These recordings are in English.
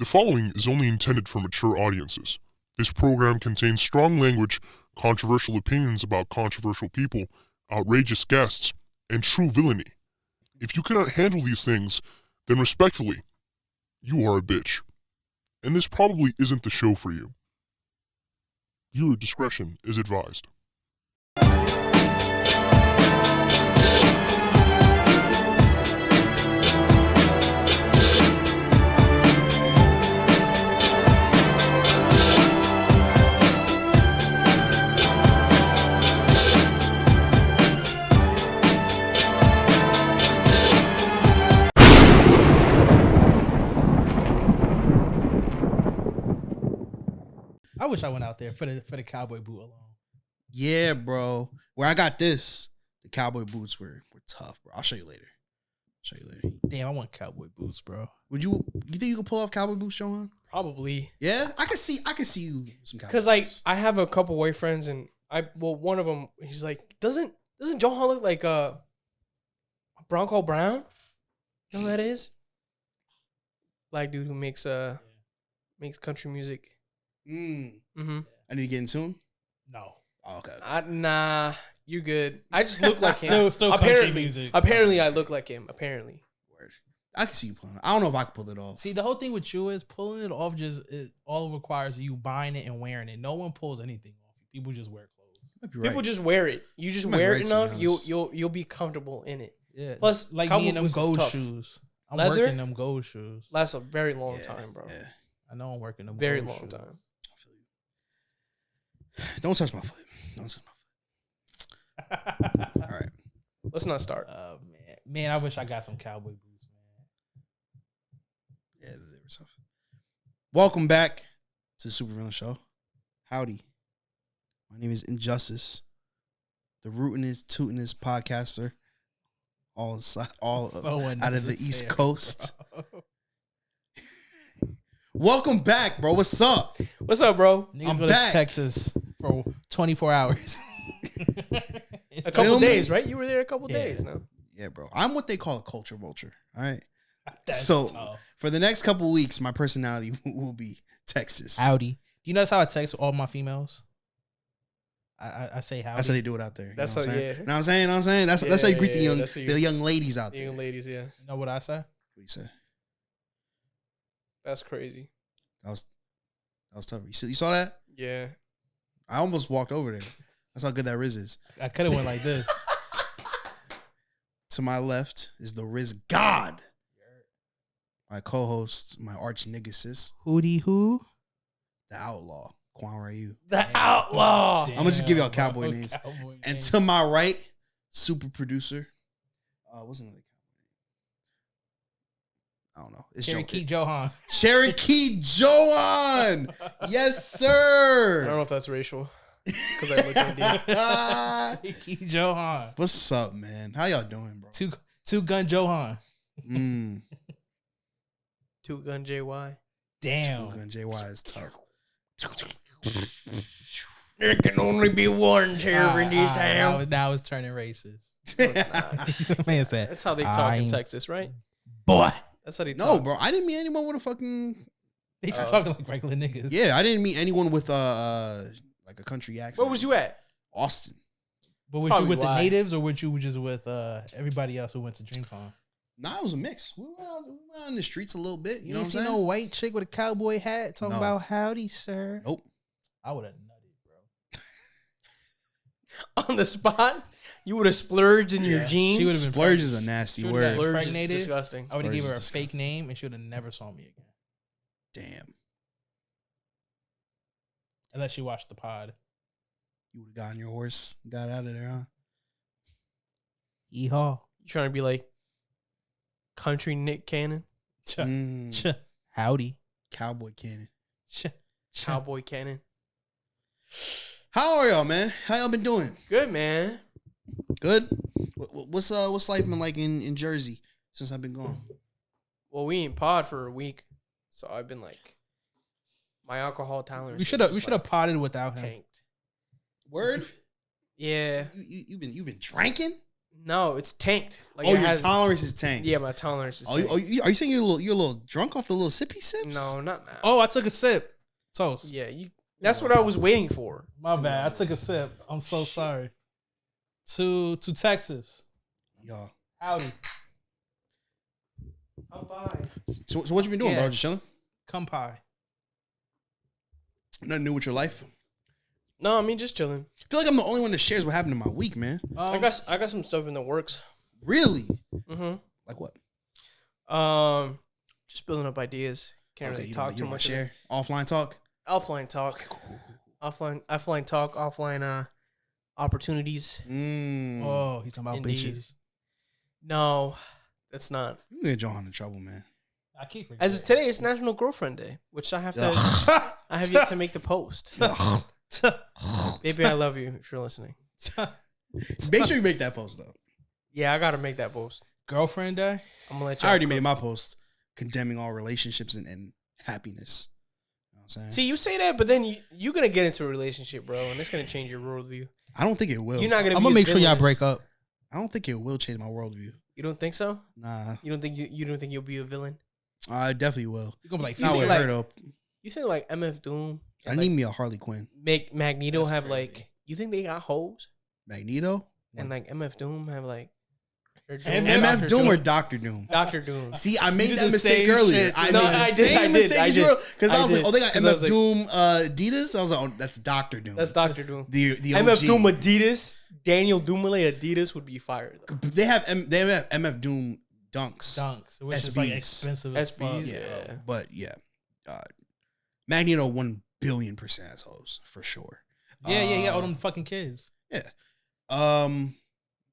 The following is only intended for mature audiences. This program contains strong language, controversial opinions about controversial people, outrageous guests, and true villainy. If you cannot handle these things, then respectfully, you are a bitch. And this probably isn't the show for you. Viewer discretion is advised. I wish I went out there for the cowboy boot alone. Yeah, bro. Where I got this, the cowboy boots were tough, bro. I'll show you later. Damn, I want cowboy boots, bro. You think you could pull off cowboy boots, Johan? Probably. Yeah, I can see you some cowboy Because like boots. I have a couple boyfriends and one of them, he's like, doesn't Johan look like Bronco Brown? You know who that is? Black dude who makes country music. Mm-hmm. I need to get into him. No. Oh, okay. Nah, you good. I just look like him. Still country music. Apparently, I look like him. Apparently. Word. I can see you pulling it. I don't know if I can pull it off. See, the whole thing with you is pulling it off. All it requires you buying it and wearing it. No one pulls anything off. People just wear clothes. Might be right. People just wear it. You just You might be wear right, it to be enough, honest. you'll be comfortable in it. Yeah. Plus, like cowboy me and them boots is gold tough. shoes. I'm Leather? working them gold shoes. Lasts a very long time, bro. Yeah. I know I'm working them Very gold long shoes. time. I feel you. Don't touch my foot. All right. Let's not start. Man, I wish I got some cowboy boots, man. Yeah, they were tough. Welcome back to the Supervillain Show. Howdy. My name is Injustice, the rootinest, tootinest podcaster, all So out of the East unnecessary, Coast. bro. Welcome back, bro. What's up? What's up, bro? Niggas I'm go back. to Texas for 24 hours. A couple Feel me? days, right? You were there a couple Yeah. days now. Yeah, bro. I'm what they call a culture vulture. All right. That's So tough. for the next couple weeks, my personality will be Texas. Howdy. Do you notice how I text all my females? I say howdy. That's how they do it out there. That's you know how- what I'm saying? yeah. Know what I'm saying? Know what I'm saying? That's how you greet Yeah, that's how you- the young ladies out there. Young ladies, yeah. You know what I say? What do you say? That's crazy. That was tough. You saw that? Yeah. I almost walked over there. That's how good that Riz is. I could have went like this. To my left is the Riz God. My co-host, my arch niggasis, Hootie who? the outlaw, Quan Ryu. The outlaw. I'ma just give y'all Damn, cowboy bro. names. Cowboy And names. to my right, super producer. What's another cowboy name? I don't know. It's Cherokee Johan. Cherokee Johan. Yes, I don't sir. know if that's racial. Because I look Indian. Cherokee Johan. What's up, man? How y'all doing, bro? Two gun Johan. Mm. Two gun JY. Damn. Gun JY is tough. There can only be one chair in this town. Now it's turning racist. No, it's not. Man said, That's how they talk in I'm- Texas, right? boy. That's how they No, talk. bro. I didn't meet anyone with a fucking. They just talking like regular niggas. Yeah, I didn't meet anyone with like a country accent. Where was you at? Austin. But was you Probably with the why. natives or were you just with everybody else who went to DreamCon? Nah, it was a mix. We went out in the streets a little bit. You know ain't what see I'm no saying? white chick with a cowboy hat talking No. about howdy, sir. Nope. I would have nutted, bro. On the spot? You would have splurged in your Yeah, jeans? she would've been Splurge is a nasty She would've word. been Splurge is impregnated. disgusting. I would have Splurge given her a is fake disgusting. name and she would have never saw me again. Damn. Unless she watched the pod. You would have gotten your horse, got out of there, huh? Yeehaw. You trying to be like country Nick Cannon? Howdy. Cowboy cannon. Cowboy Cannon? How are y'all, man? How y'all been doing? Good, man. Good. What's life been like in Jersey since I've been gone? Well, we ain't pod for a week. So I've been like, my alcohol tolerance. We is should have just, potted without him. tanked. Word. Yeah. You've been drinking? No, it's tanked. Like Oh, it your has- tolerance is tanked. Yeah, my tolerance is Oh, tanked. are you saying you're a little drunk off the little sippy sips? No, not now. Oh, I took a sip. Toast. Yeah, that's what I was waiting for. My bad. I took a sip. I'm so sorry. To Texas. Yeah. Howdy. I'm fine. So what you been doing, Yeah. bro? Just chilling? Come pie. Nothing new with your life? No, I mean just chilling. I feel like I'm the only one that shares what happened in my week, man. I got some stuff in the works. Really? Mm-hmm. Like what? Just building up ideas. Can't really you talk don't too wanna much. share. Offline talk? Offline talk. Offline talk. Offline opportunities. Oh, he's talking about Indeed. bitches. No, that's not. You get John in trouble, man. I keep forgetting. As of today, it's National Girlfriend Day, which I have to. Ugh. I have yet to make the post. Ugh. Baby, I love you if you're listening. Make sure you make that post, though. Yeah, I gotta make that post. Girlfriend day? I'm gonna let I you. already made my post condemning all relationships and happiness. You know what I'm saying? See, you say that, but then you're gonna get into a relationship, bro, and it's gonna change your worldview. I don't think it will. You're not gonna. I'm be gonna as make sure y'all villainous. break up. I don't think it will change my worldview. You don't think so? Nah, You don't think you don't think you'll be a villain? I definitely will. You're gonna be like, You Not think with like- her though. You think like MF Doom? I and, need like, me a Harley Quinn. make Magneto That's have crazy. like. You think they got hoes? Magneto And like MF Doom have like. MF Doom or Doctor Doom. Doctor Doom. See, I made did that the mistake same earlier. shit. I No, made the I did, same I did, mistake I as did. you because I was like, did. oh, they got 'Cause I was MF like- Doom Adidas. I was like, oh, that's Doctor Doom. That's Doctor Doom. the OG. MF Doom Adidas. Daniel Dumile Adidas would be fired. Though. They have MF Doom dunks. dunks, which is like SBs. expensive as fuck. SBs, Yeah, but yeah, Magneto 1,000,000,000% has hoes for sure. Yeah, all them fucking kids.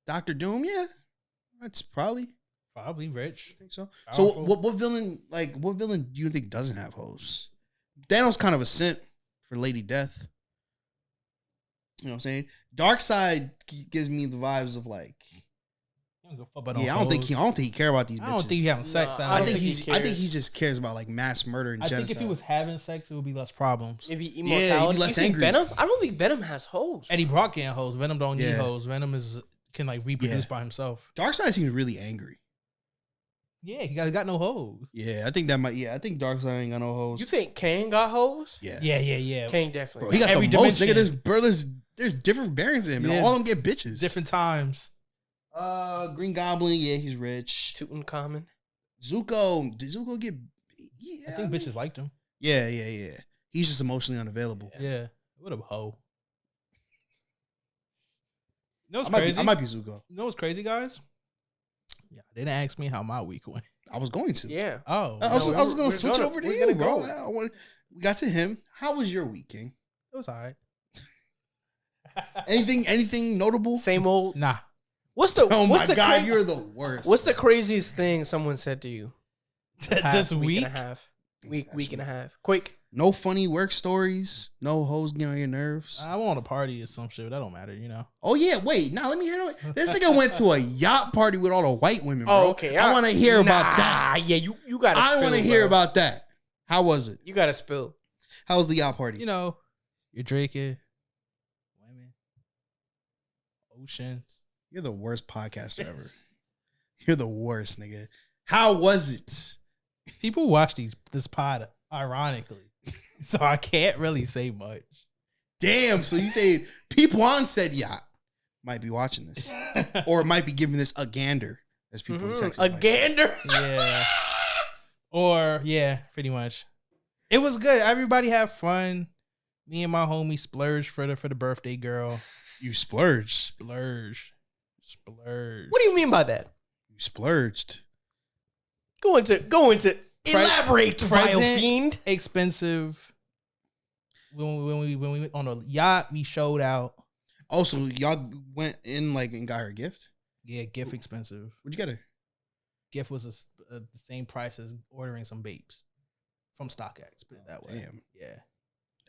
Doctor Doom, yeah, that's probably. Probably rich. I think so. Powerful. So what villain do you think doesn't have hoes? Thanos kind of a simp for Lady Death. You know what I'm saying? Darkseid gives me the vibes of like, I don't give a fuck about no yeah, I don't think hoes. he care about these bitches. I don't think he having sex. No, I don't think think he I think he cares. just cares about like mass murder and I think genocide. if he was having sex, it would be less problems. Maybe Yeah, immortality. you'd be less you think angry. Venom? I don't think Venom has hoes. Eddie Brock can't hoes. Venom don't need Yeah. hoes. Venom can like reproduce Yeah. by himself. Darkseid seems really angry. Yeah, he got no hoes. Yeah, I think that might. Yeah, I think Darkseid ain't got no hoes. You think Kane got hoes? Yeah, Yeah. Kane bro, definitely. he got Every the most. Nigga, dimension. there's different variants of him, and Yeah. all of them get bitches. Different times. Green Goblin, yeah, he's rich. Tutankhamun. Zuko, did Zuko get? Yeah, I think bitches liked him. Yeah. He's just emotionally unavailable. Yeah. What a hoe. You know what's I might, crazy? be, I might be Zuko. You know what's crazy, guys? Yeah, they didn't ask me how my week went. I was going to. Yeah. Oh, I was, No, I was gonna we're switch it gonna- over to we're you, gonna bro. go. We got to him. How was your week, King? it was alright. Anything notable? Same old. Nah. What's the? Oh what's my the god, cra- you're the worst. What's the craziest thing someone said to you? This past week? and a half. Week and a half. Quick. No funny work stories. No hoes getting on your nerves. I want a party or some shit, but that don't matter, you know. Oh yeah, wait. Now let me hear it. This nigga went to a yacht party with all the white women, bro. Oh, okay. I want to hear about Nah, that. Yeah, you gotta. I want to hear about that. How was it? You gotta spill. How was the yacht party? You know, you're drinking, women, oceans. You're the worst podcaster ever. You're the worst, nigga. How was it? People watch this pod ironically, so I can't really say much. Damn. So you say people on said yacht might be watching this, or might be giving this a gander, as people in Texas. A might say. gander. Yeah. Or yeah, pretty much. It was good. Everybody had fun. Me and my homie splurged for the birthday girl. You splurged. Splurged. What do you mean by that? You splurged. Go into elaborate, vile present- fiend. Expensive. When we went on a yacht, we showed out. Also, y'all went in like and got her a gift. Yeah, gift expensive. What'd you get her? Gift was the same price as ordering some babes from StockX. Put it that way. Damn. Yeah.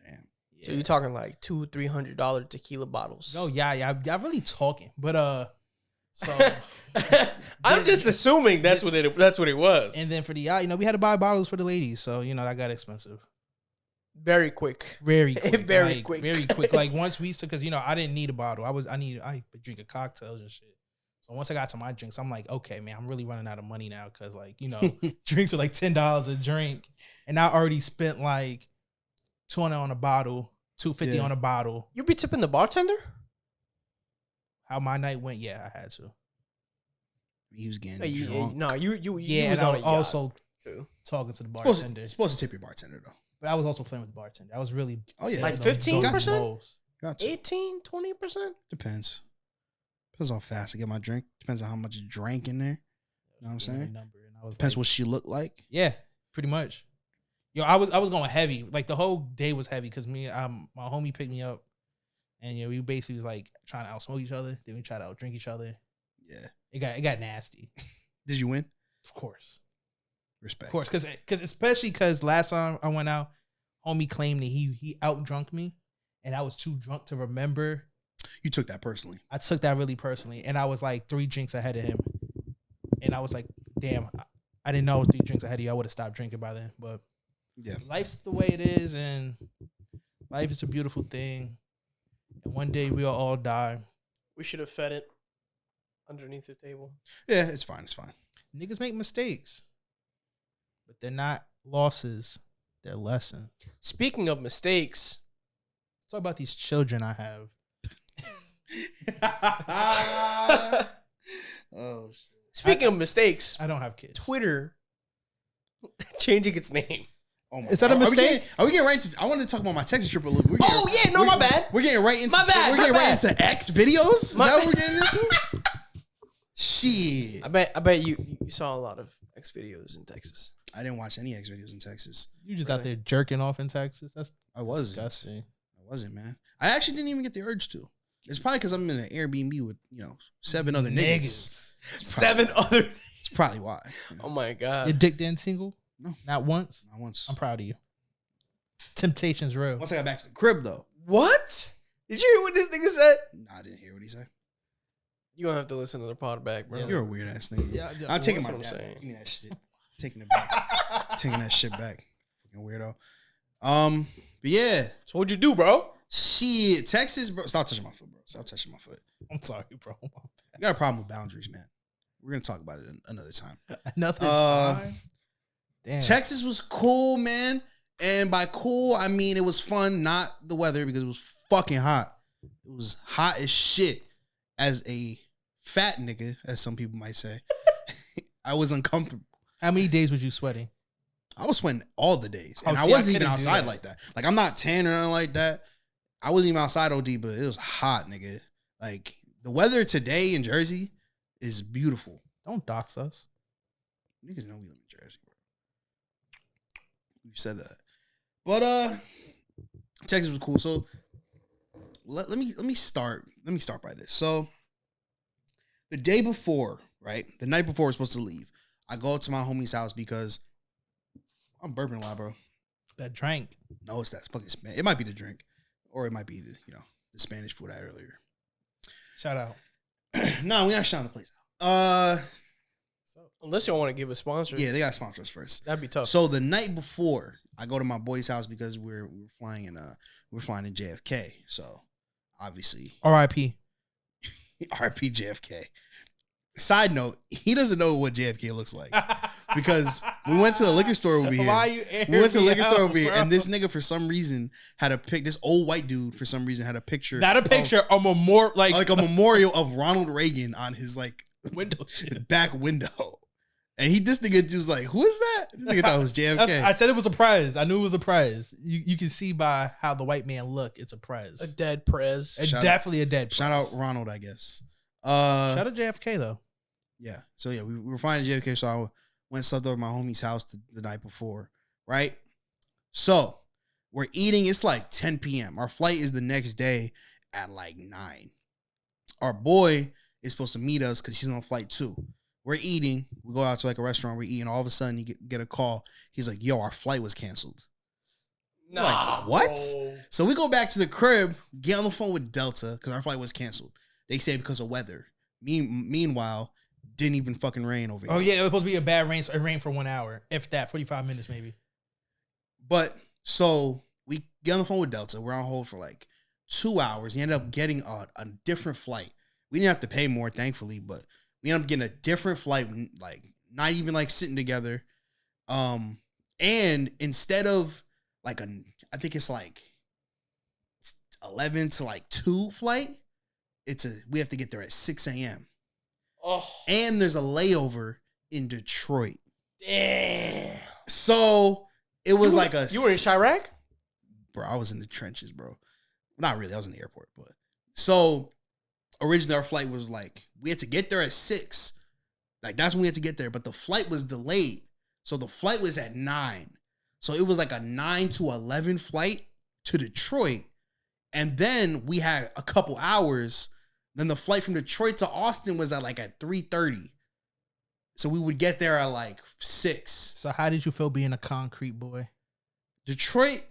Damn. So you're talking like $200-300 tequila bottles. Oh yeah. I'm really talking, but so I'm just assuming that's what it was. and then for the yacht, we had to buy bottles for the ladies, so that got expensive. Very quick. Very quick. Very quick. Very quick. Like once we because I didn't need a bottle. I drink cocktails and shit. So once I got to my drinks, I'm like, okay, man, I'm really running out of money now because, like, you know, drinks are like $10 a drink, and I already spent like $200 on a bottle, $250 on a bottle. You be tipping the bartender? How my night went, yeah, I had to. He was getting Hey, drunk. you Yeah, was and I on was a yacht, also too. talking to the Supposed bartender, to tip your bartender though. but I was also playing with the bartender. I was really Oh yeah, Like those 15%? goals. got to. 18, 20%? Depends. Depends how fast I get my drink. Depends on how much drank in there. You know what I'm saying? Number, and I was Depends like, what she looked like. yeah, pretty much. Yo, I was going heavy. Like the whole day was heavy because my homie picked me up, and we basically was like trying to outsmoke each other. Then we tried to outdrink each other. Yeah. It got nasty. Did you win? Of course, Respect. of course, because especially because last time I went out, homie claimed that he outdrunk me, and I was too drunk to remember. You took that personally. I took that really personally, and I was like 3 drinks ahead of him, and I was like, damn, I didn't know I was 3 drinks ahead of you. I would have stopped drinking by then, but. Yeah. Life's the way it is, and life is a beautiful thing. And one day we'll all die. We should have fed it underneath the table. Yeah, it's fine. It's fine. Niggas make mistakes, but they're not losses. They're lessons. Speaking of mistakes, Let's talk about these children I have. Oh shit. speaking of mistakes, I don't have kids. Twitter changing its name. Oh my Is that a God. mistake? Are we getting right into? I wanted to talk about my Texas trip a little. My bad. We're getting right into. My bad, We're my getting right bad. into X videos. Is My that what bad. we're getting into? Shit. I bet you saw a lot of X videos in Texas. I didn't watch any X videos in Texas. You just Really? out there jerking off in Texas? That's I wasn't. disgusting. I wasn't, man. I actually didn't even get the urge to. It's probably because I'm in an Airbnb with 7 other niggas. It's probably 7 other. It's probably why. Oh my god. Your dick didn't tingle? No. Not once? Not once. I'm proud of you. Temptation's real. Once I got back to the crib, though. What? Did you hear what this nigga said? Nah, I didn't hear what he said. You gonna have to listen to the pod back, bro. Yeah. You're a weird ass nigga. Yeah, I'm taking that's my what I'm dad saying. back. Give me that shit. Taking it back. Taking that shit back. Fucking weirdo. But yeah. So what'd you do, bro? Shit. Texas, bro. Stop touching my foot, bro. Stop touching my foot. I'm sorry, bro. You got a problem with boundaries, man. We're gonna talk about it another time. Another time. Damn. Texas was cool, man. And by cool, I mean it was fun, not the weather, because it was fucking hot. It was hot as shit. As a fat nigga, as some people might say, I was uncomfortable. How many days was you sweating? I was sweating all the days. And Oh, I see, I wasn't even couldn't do outside that. like that. Like, I'm not tan or nothing like that. I wasn't even outside OD, but it was hot, nigga. Like, the weather today in Jersey is beautiful. Don't dox us. Niggas know we live in Jersey, bro. We've said that. But Texas was cool. So let me start by this. So the day before, right? The night before we're supposed to leave, I go to my homie's house because I'm burping a lot, bro. That drank. No, it's that fucking Spanish. It might be the drink, or it might be the Spanish food I had earlier. Shout out. No, we're not shouting the place out. Unless y'all want to give a sponsor. Yeah, they got to sponsor us first. That'd be tough. So the night before, I go to my boy's house because we're flying in JFK. So obviously, R.I.P. RP JFK. Side note, he doesn't know what JFK looks like because we went to the liquor store over here. Why you We went to the liquor store over here, bro? and this nigga for some reason had a pic. This old white dude for some reason had a picture, Not a picture, a memorial, like a memorial of Ronald Reagan on his like window shit. back window. And this nigga was like, "Who is that?" This nigga thought it was JFK. I said it was a prize. I knew it was a prize. You can see by how the white man look, it's a prize. a dead prez. Definitely a dead prize. Shout out Ronald, I guess. Shout out JFK though. Yeah. So yeah, we were flying to JFK. So I went and slept over at my homie's house the night before, right? So we're eating. It's like 10 p.m. Our flight is the next day at like 9. Our boy is supposed to meet us because he's on flight 2. We're eating. We go out to like a restaurant. We're eating. All of a sudden, you get a call. He's like, "Yo, our flight was canceled." Nah, Like, what? bro. So we go back to the crib, get on the phone with Delta because our flight was canceled. They say because of weather. Meanwhile, didn't even fucking rain over here. Oh yeah, it was supposed to be a bad rain. So it rained for 1 hour, if that, 45 minutes maybe. But so we get on the phone with Delta. We're on hold for like 2 hours. He ended up getting a different flight. We didn't have to pay more, thankfully, but we ended up getting a different flight, like not even like sitting together. And instead of like I think it's like 11 to like 2 flight, we have to get there at 6 a.m. Oh, And there's a layover in Detroit. damn. So it was like a... You were in Chirac? Bro, I was in the trenches, bro. Not really. I was in the airport, but... So originally our flight was like, we had to get there at 6. Like that's when we had to get there, but the flight was delayed. So the flight was at 9. So it was like a 9 to 11 flight to Detroit. And then we had a couple hours. Then the flight from Detroit to Austin was at 3:30. So we would get there at like 6. So how did you feel being a concrete boy? Detroit,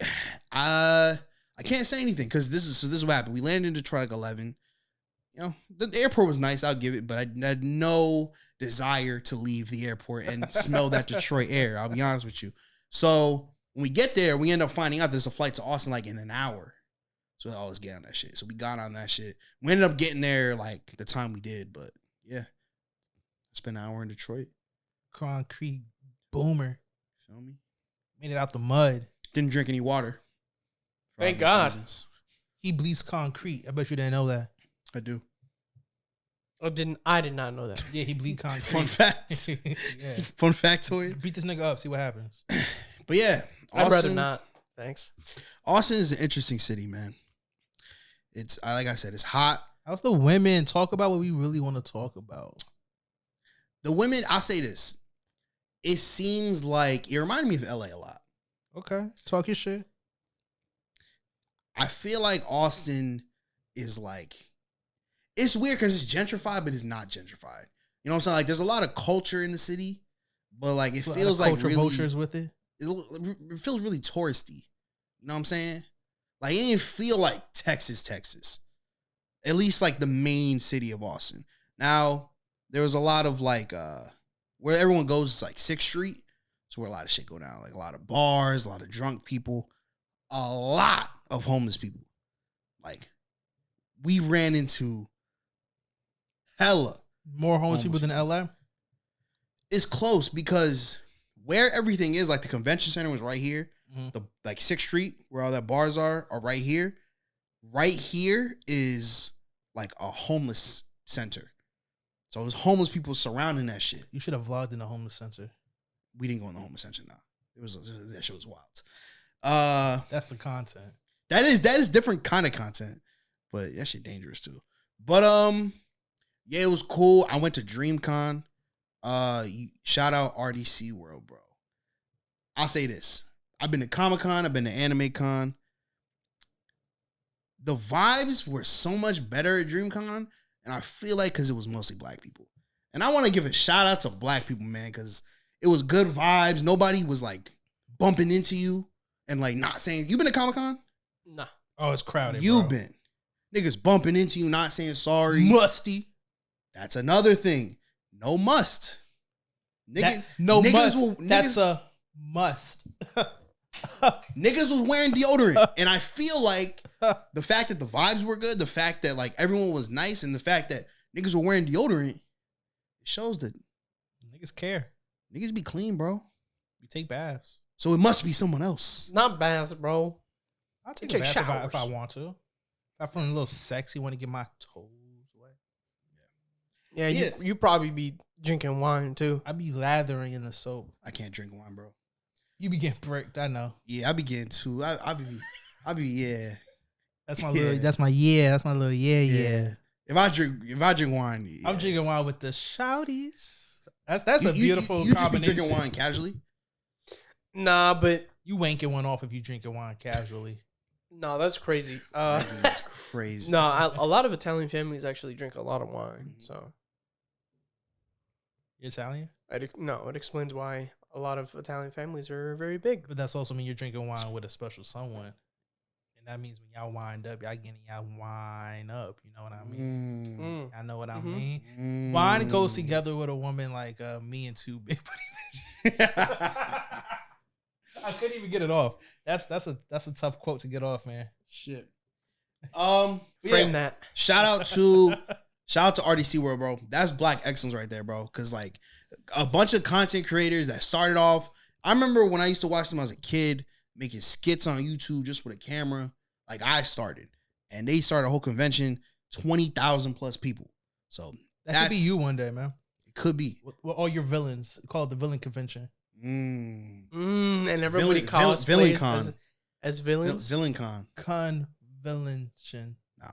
I can't say anything because this is what happened. We landed in Detroit like 11. You know, the airport was nice, I'll give it, but I had no desire to leave the airport and smell that Detroit air. I'll be honest with you. So when we get there, we end up finding out there's a flight to Austin like in an hour. So we always get on that shit. So we got on that shit. We ended up getting there like the time we did, but yeah. Spent an hour in Detroit. Concrete boomer. Feel me? Made Made it out the mud. Didn't drink any water. For Thank obvious God. reasons. He bleeds concrete. I bet you didn't know that. I do. I did not know that. Yeah, he bleed concrete. Fun fact. Yeah. Fun factoid. Beat this nigga up. See what happens. But yeah. I'd rather not. Thanks. Austin is an interesting city, man. It's like I said, it's hot. How's the women? Talk about what we really want to talk about. The women, I'll say this. It seems like it reminded me of LA a lot. Okay. Talk your shit. I feel like Austin is like, it's weird because it's gentrified, but it's not gentrified. You know what I'm saying? Like there's a lot of culture in the city, but like it So, feels like culture really, vultures with it. it feels really touristy. You know what I'm saying? Like it didn't feel like Texas. At least like the main city of Austin. Now, there was a lot of like where everyone goes is like 6th Street. It's where a lot of shit go down. Like a lot of bars, a lot of drunk people, a lot of homeless people. Like we ran into hella. More homeless people than LA. It's close because where everything is, like the convention center was right here. Mhm. The like 6th Street, where all that bars are right here. Right here is like a homeless center. So there's homeless people surrounding that shit. You should have vlogged in the homeless center. We didn't go in the homeless center now. That shit was wild. That's the content. That is different kind of content, but that shit dangerous too. But yeah, it was cool. I went to DreamCon. Shout out RDC World, bro. I'll say this. I've been to Comic-Con, I've been to Anime Con. The vibes were so much better at DreamCon, and I feel like because it was mostly black people. And I want to give a shout out to black people, man, because it was good vibes. Nobody was like bumping into you and like not saying, you been to Comic-Con? Nah. Oh, it's crowded. You bro. been. Niggas bumping into you, not saying sorry. Musty. That's another thing. No must. Niggas, No niggas must. will- That's niggas- a must. Niggas was wearing deodorant. And I feel like the fact that the vibes were good, the fact that like everyone was nice, and the fact that niggas were wearing deodorant, it shows that Niggas care. niggas be clean, bro. We take baths. So it must be someone else. Not baths, bro. I'll You take a take bath showers. if I want to. If I'm feeling a little sexy, want to get my toes wet. Yeah, Yeah. You probably be drinking wine too. I be lathering in the soap. I can't drink wine, bro. You be getting bricked. I know. Yeah, I be getting too. I be yeah. That's my Yeah. little. That's my yeah. That's my little yeah. If I drink wine, yeah. I'm drinking wine with the shouties. That's a You- beautiful you just be combination. drinking wine casually. Nah, but You wanking one off if you drinking wine casually. no, that's crazy. That's crazy. No, a lot of Italian families actually drink a lot of wine. So You're Italian, it explains why a lot of Italian families are very big. but that's also mean you're drinking wine with a special someone, and that means when y'all wind up, y'all getting y'all wine up. You know what I mean? Mm. I know what I Mhm. mean. Wine goes together with a woman like me and two big booty bitches. I couldn't even get it off. That's a tough quote to get off, man. Shit. But Frame yeah, that. shout out to Shout out to RDC World, bro. That's black excellence right there, bro. Because like a bunch of content creators that started off. I remember when I used to watch them as a kid, making skits on YouTube just with a camera. Like I started, and they started a whole convention, 20,000 plus people. So That could be you one day, man. It could be. With all your villains, call it the villain convention. And everybody cosplays as villains. Villain con. Convention. Nah,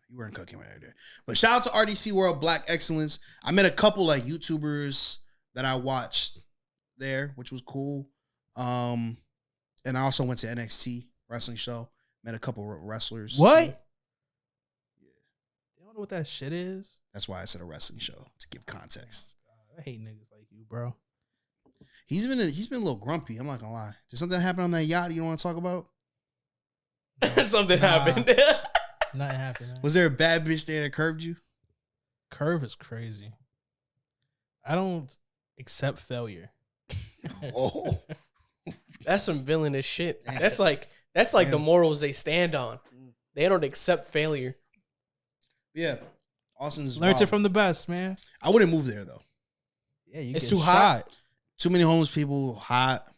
you weren't cooking right there. But shout out to RDC World, Black Excellence. I met a couple like YouTubers that I watched there, which was cool. And I also went to NXT wrestling show. Met a couple wrestlers. What? Yeah. You don't know what that shit is? That's why I said a wrestling show, to give context. God, I hate niggas like you, bro. He's been a little grumpy. I'm not gonna lie. Did something happen on that yacht you don't want to talk about? Something happened. Nothing happened. Man. Was there a bad bitch there that curved you? Curve is crazy. I don't accept failure. Oh, That's some villainous shit. That's like the morals they stand on. They don't accept failure. yeah. Austin's Learned wild. it from the best, man. I wouldn't move there though. Yeah, you It's get too shot. hot. Too many homeless people, hot.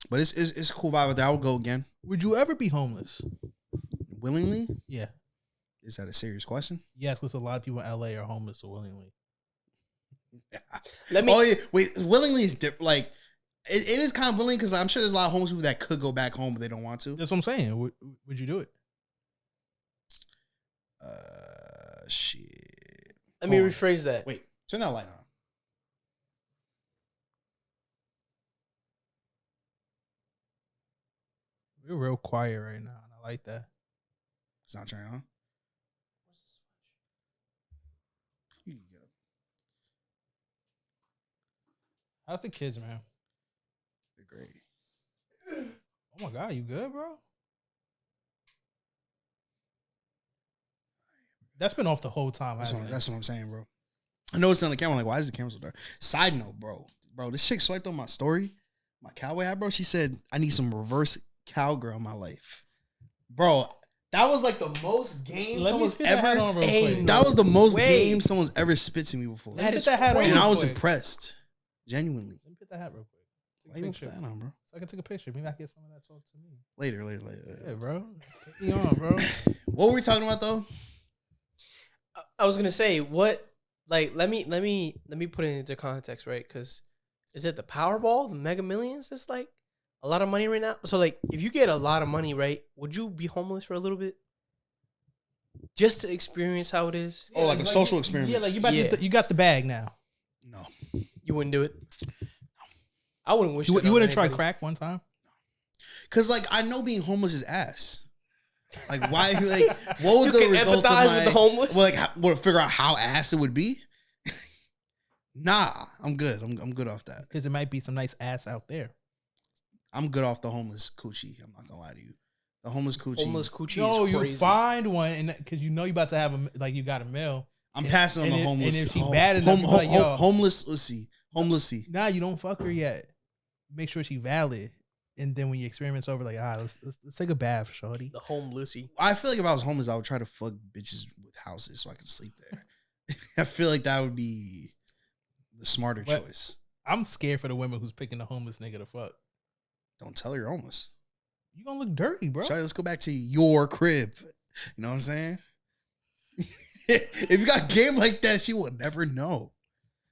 But it's a cool vibe out there. I would go again. Would you ever be homeless? Willingly? Yeah. Is that a serious question? Yes, because a lot of people in LA are homeless so willingly. Oh yeah, wait. Willingly is different. Like it is kind of willing because I'm sure there's a lot of homeless people that could go back home but they don't want to. That's what I'm saying. Would you do it? Shit. Let me Hold on. rephrase that. Wait, turn that light on. We're real quiet right now, and I like that. It's not turning on. You can get up. How's the kids, man? They're great. Oh my God, you good, bro? That's been off the whole time. That's hasn't it? what I'm saying, bro. I know it's on the camera. I'm like, why is the camera so dark? Side note, bro. This chick swiped on my story, my cowboy hat, bro. She said, I need some reverse cowgirl in my life. Bro, that was like the most game someone's ever. That was the most game someone's ever spit to me before. That is that hat on crazy. And I was quick. impressed. Genuinely. Let me put that hat real quick. Why you put that on, bro? So I can take a picture. Maybe I can get some of that talk to me. Later. Yeah, bro. Take me on, bro. What were we talking about though? I was gonna say what, like, let me put it into context, right? Because is it the Powerball, the Mega Millions? That's like a lot of money right now. So like, if you get a lot of money, right, would you be homeless for a little bit, just to experience how it is? Oh, like a social experiment. Yeah, like you got the bag now. No. You wouldn't do it. I wouldn't wish. You that on wouldn't try anybody. crack one time? Cause like I know being homeless is ass. Like why? Like what would You the can results of empathize my? with the homeless? Well, like would figure out how ass it would be. Nah, I'm good. I'm good off that. Because there might be some nice ass out there. I'm good off the homeless coochie. I'm not gonna lie to you. The homeless coochie. Homeless coochie No, is you crazy. find one, and because you know you about to have you got a meal. I'm passing on the homeless. And if she bad enough, you be like, yo, homeless. Let's see. Homelessy. nah, you don't fuck her yet. Make sure she valid, and then when your experiment's over, like, let's take a bath, shorty. The homelessy. I feel like if I was homeless, I would try to fuck bitches with houses so I could sleep there. I feel like that would be the smarter choice. I'm scared for the women who's picking the homeless nigga to fuck. Don't tell her you're homeless. You gonna look dirty, bro. Shawty, let's go back to your crib. You know what I'm saying? If you got game like that, she will never know.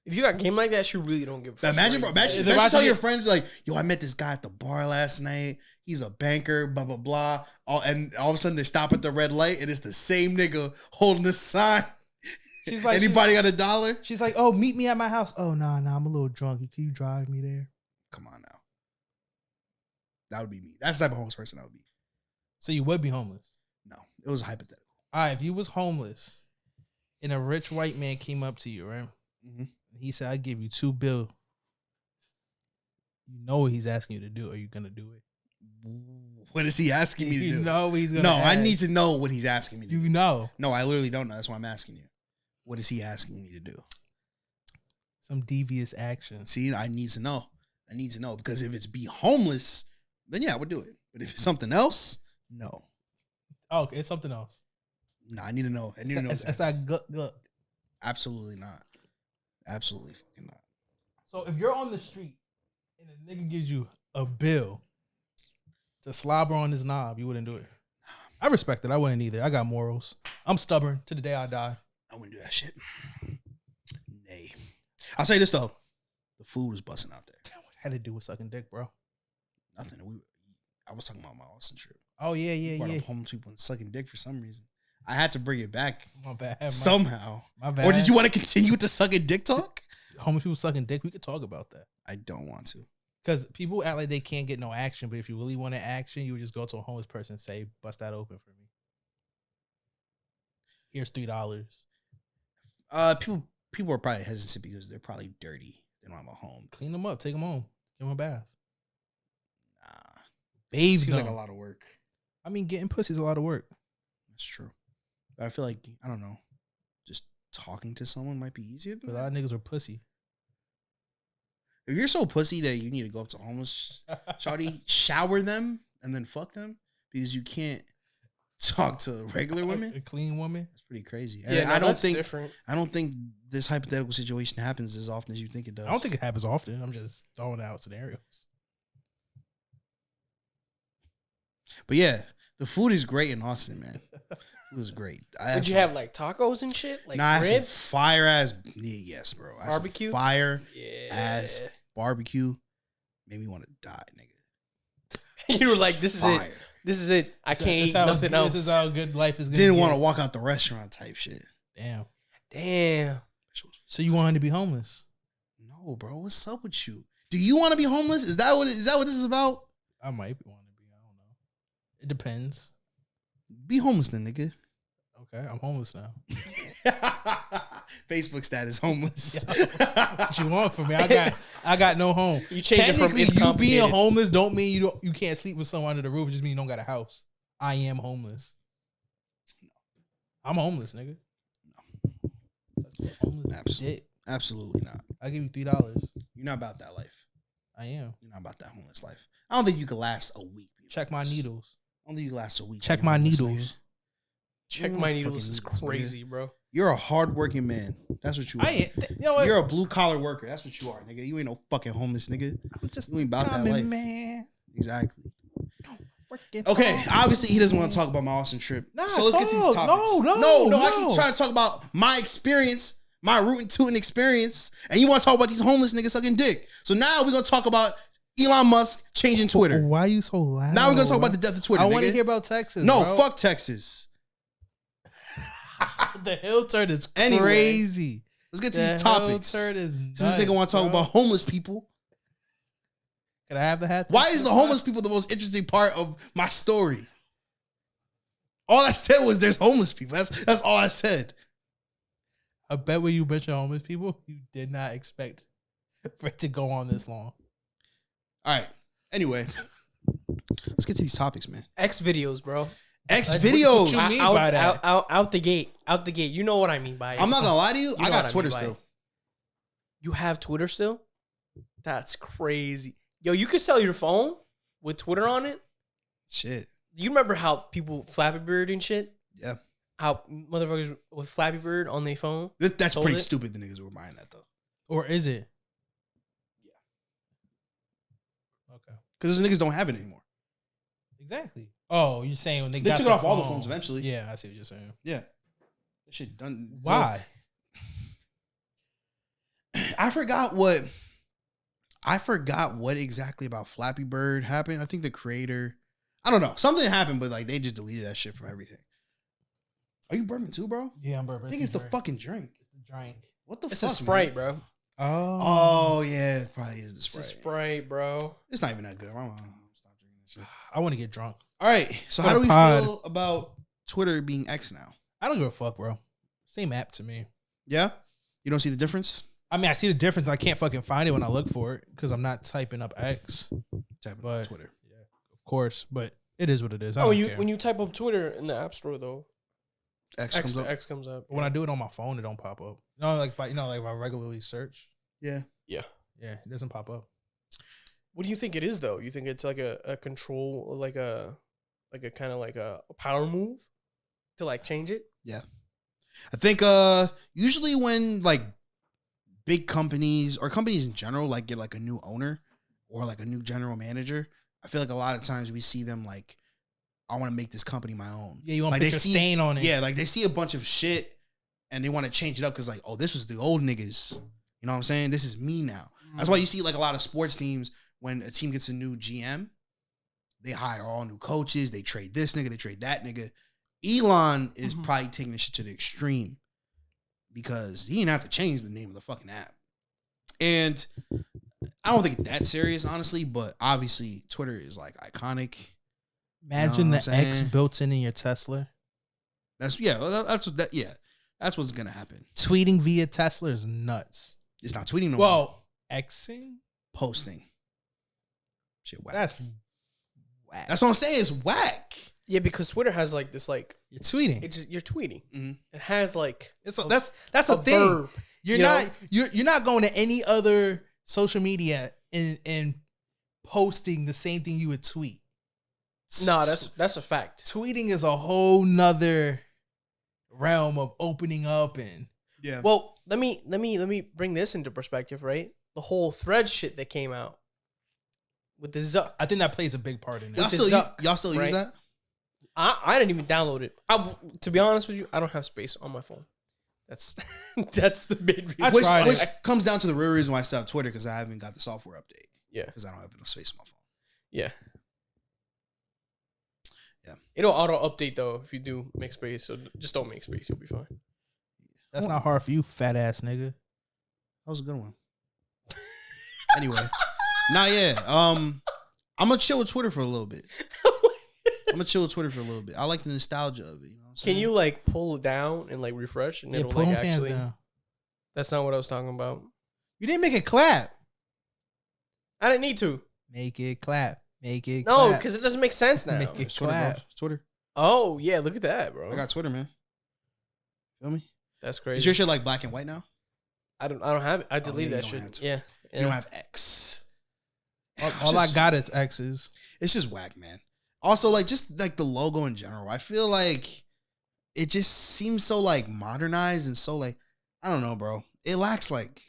If you got game like that, you really don't give a fuck. Imagine, bro. Imagine tell your friends like, "Yo, I met this guy at the bar last night. He's a banker. Blah blah blah." And all of a sudden, they stop at the red light, and it's the same nigga holding the sign. She's like, anybody got $1? She's like, "Oh, meet me at my house." Oh, nah, I'm a little drunk. Can you drive me there? Come on now. That would be me. That's the type of homeless person I would be. So you would be homeless? No, it was hypothetical. All right, if you was homeless, and a rich white man came up to you, right? Mm-hmm. He said, "I give you $2 billion." You know what he's asking you to do. Are you gonna do it? What is he asking me to do? You know he's gonna. No, ask. I need to know what he's asking me to do. You know No, I literally don't know. That's why I'm asking you. What is he asking me to do? some devious action. See, I need to know. I need to know because if it's be homeless, then yeah, I would do it. But if it's something else, no. Oh, it's something else. Nah, I need to know. I need to know. It's that look. Absolutely not. Absolutely fucking not. So if you're on the street and a nigga gives you a bill to slobber on his knob, you wouldn't do it. I respect it. I wouldn't either. I got morals. I'm stubborn to the day I die. I wouldn't do that shit. Nay. I'll say this though. The food was busting out there. Had to do with sucking dick, bro. Nothing. I was talking about my Austin trip. Oh yeah. Brought up homeless people and sucking dick for some reason. I had to bring it back My bad. somehow. My bad. Or did you want to continue with the sucking dick talk? Homeless people sucking dick? We could talk about that. I don't want to. Because people act like they can't get no action, but if you really wanted action, you would just go to a homeless person and say, "Bust that open for me. Here's $3." People are probably hesitant because they're probably dirty. They don't have a home. Clean them up. Take them home. Give them a bath. Nah. Bathe Seems them. like a lot of work. I mean, getting pussy is a lot of work. That's true. But I feel like, I don't know, just talking to someone might be easier than But a lot that. of niggas are pussy. If you're so pussy that you need to go up to homeless shawty, shower them, and then fuck them because you can't talk to regular women, A clean woman. that's pretty crazy. Yeah, And no, I don't that's think different. this hypothetical situation happens as often as you think it does. I don't think it happens often. I'm just throwing out scenarios. But yeah, the food is great in Austin, man. It was great. Did you have like tacos and shit? Like Nah, I had some ribs? fire ass. Yeah, yes, bro. I had some Barbecue? fire Yeah. ass barbecue. Made me want to die, nigga. You were like, this is it. Fire. This is it. I can't This eat how- nothing else. This is how good life is. Didn't want to walk out the restaurant type shit. Damn. Damn. So you wanted to be homeless? No, bro. What's up with you? Do you want to be homeless? Is that what this is about? I might want to be. I don't know. It depends. Be homeless then, nigga. Okay, I'm homeless now. Facebook status homeless. What you want from me? I got no home. You change it from Technically, it's you being complicated. homeless don't mean you can't sleep with someone under the roof. It just mean you don't got a house. I am homeless. I'm homeless, nigga. Homeless Absolutely. dick. Absolutely not. I'll give you $3. You're not about that life. I am. You're not about that homeless life. I don't think you could last a week. being Check my homeless. needles. I don't think you could last a week. Check being my homeless, needles. nigga. Check Mm, my fucking needles is needles, nigga. crazy, bro. You're a hardworking man. That's what you are. I ain't. You know what? You're a blue collar worker. That's what you are, nigga. You ain't no fucking homeless, nigga. I'm just You ain't about that common life. man. Exactly. Working Okay, hard. obviously he doesn't want to talk about my Austin trip. Nah, So let's get to these talk. topics. No, I keep trying to talk about my experience, my rootin' tootin' experience, and you want to talk about these homeless niggas sucking dick. So now we're gonna talk about Elon Musk changing Twitter. Why are you so loud? Now we're gonna talk about the death of Twitter. I want to nigga. hear about Texas. No, bro. fuck Texas. The hill turn is Anyway, crazy. Let's get to The these topics. hill turn is Since nuts, this nigga want to talk bro. about homeless people. Can I have the hat? Why is the homeless people the most interesting part of my story? All I said was there's homeless people. That's all I said. I bet when you mention homeless people, you did not expect for it to go on this long. All right. Anyway, let's get to these topics, man. X videos, bro. X What videos. you mean out, by that? Out the gate. Out the gate. You know what I mean by it. I'm not gonna lie to you. You I know got what I Twitter mean by still. it. You have Twitter still? That's crazy. Yo, you could sell your phone with Twitter on it. Shit. You remember how people Flappy Bird and shit? Yeah. How motherfuckers with Flappy Bird on their phone? That's Sold pretty it? stupid. The niggas were buying that though. Or is it? Yeah. Okay. Because those niggas don't have it anymore. Exactly. Oh, you're saying when they They got took it the off all the phone. phones eventually. Yeah, I see what you're saying. Yeah. That shit done. Why? So, I forgot what exactly about Flappy Bird happened. I think the creator, I don't know. Something happened, but like they just deleted that shit from everything. Are you burping too, bro? Yeah, I'm burping. I think it's the fucking drink. It's the drink. What the It's fuck? a Sprite, man? bro. Oh yeah, it probably is the It's a Sprite. Sprite, bro. It's not even that good. I'm gonna stop drinking this shit. I want to get drunk. All right. So For how the do we pod. feel about Twitter being X now? I don't give a fuck, bro. Same app to me. Yeah? You don't see the difference? I mean, I see the difference. I can't fucking find it when I look for it because I'm not typing up X. Type But of Twitter. yeah, of course. But it is what it is. I Oh, don't you care. when you type up Twitter in the App Store though, X X comes up. X comes up. When I do it on my phone, it don't pop up. No, like if I, like if I regularly search, Yeah. Yeah. yeah, it doesn't pop up. What do you think it is though? You think it's like a control, like a kind of like a power move to like change it? Yeah. I think usually when like big companies or companies in general like get like a new owner or like a new general manager, I feel like a lot of times we see them like, I want to make this company my own. Yeah, you want to like put your stain on it. Yeah, like they see a bunch of shit and they want to change it up because like, oh, this was the old niggas. You know what I'm saying? This is me now. That's why you see like a lot of sports teams when a team gets a new GM, they hire all new coaches. They trade this nigga, they trade that nigga. Elon is probably taking this shit to the extreme because he didn't have to change the name of the fucking app. And I don't think it's that serious, honestly, but obviously Twitter is like iconic. Imagine You know the what I'm X saying? built in your Tesla. That's that's what's gonna happen. Tweeting via Tesla is nuts. It's not tweeting no more. Well, Xing? Posting. Shit whack. That's whack. That's what I'm saying. It's whack. Yeah, because Twitter has like this like You're tweeting. it's just, you're tweeting. Mhm. It has like That's a thing. verb. You're you not know? you're not going to any other social media and posting the same thing you would tweet. No, that's a fact. Tweeting is a whole nother realm of opening up and Yeah. Well, let me bring this into perspective, right? The whole thread shit that came out with the Zuck. I think that plays a big part in it. y'all the still, Zuck, y'all still use right? that? I didn't even download it. To be honest with you, I don't have space on my phone. That's that's the big reason. I Which tried it. comes down to the real reason why I still have Twitter, because I haven't got the software update. Yeah. Because I don't have enough space on my phone. Yeah. Yeah. It'll auto update though if you do make space. So just don't make space. You'll be fine. That's not hard for you, fat ass nigga. That was a good one. Anyway. Yeah. I'm gonna chill with Twitter for a little bit. I like the nostalgia of it. You know what I'm saying? Can you like pull it down and like refresh and Yeah, it'll pull like them pants actually? down. That's not what I was talking about. You didn't make it clap. I didn't need to. Make it clap. Make it No, clap. because it doesn't make sense now. Make it It's Twitter, bro. clap. It's Twitter. Oh yeah, look at that, bro. I got Twitter, man. Feel me? That's Is crazy. your shit like black and white now? I don't have it. I deleted yeah, you that don't have shit. to. Yeah. You don't have X. All I got is X's. It's just whack, man. Also, like just like the logo in general, I feel like it just seems so like modernized and so like, I don't know, bro. It lacks like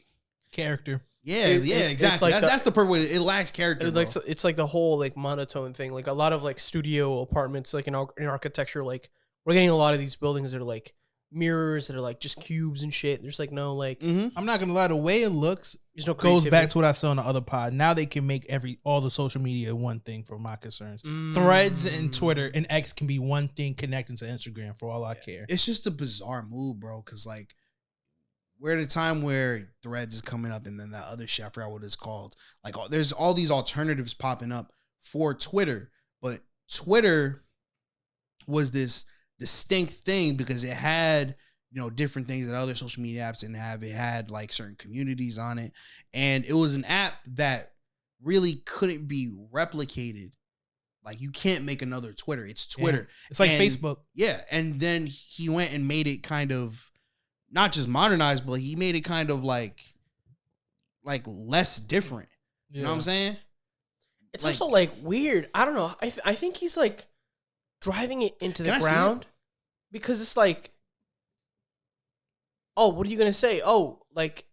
Character. exactly. it's like That's the perfect way. It lacks character. It's like the whole like monotone thing. Like a lot of like studio apartments, like in architecture, like we're getting a lot of these buildings that are like mirrors that are like just cubes and shit. There's like no like I'm not gonna lie, the way it looks there's no goes creativity. back to what I saw on the other pod. Now they can make all the social media one thing for my concerns. Threads and Twitter and X can be one thing connecting to Instagram for all I care. It's just a bizarre move, bro. Because like we're at a time where Threads is coming up, and then that other shit, I forgot what it's called. Like there's all these alternatives popping up for Twitter, but Twitter was this distinct thing because it had, you know, different things that other social media apps didn't have. It had like certain communities on it, and it was an app that really couldn't be replicated. Like you can't make another Twitter. It's Twitter. Yeah. It's like And- Facebook. Yeah, and then he went and made it kind of not just modernized, but he made it kind of like less different. You know what I'm saying? It's like- also like weird. I don't know. I think he's like driving it into the Can I see ground because it's like, oh, what are you gonna say? Oh, like,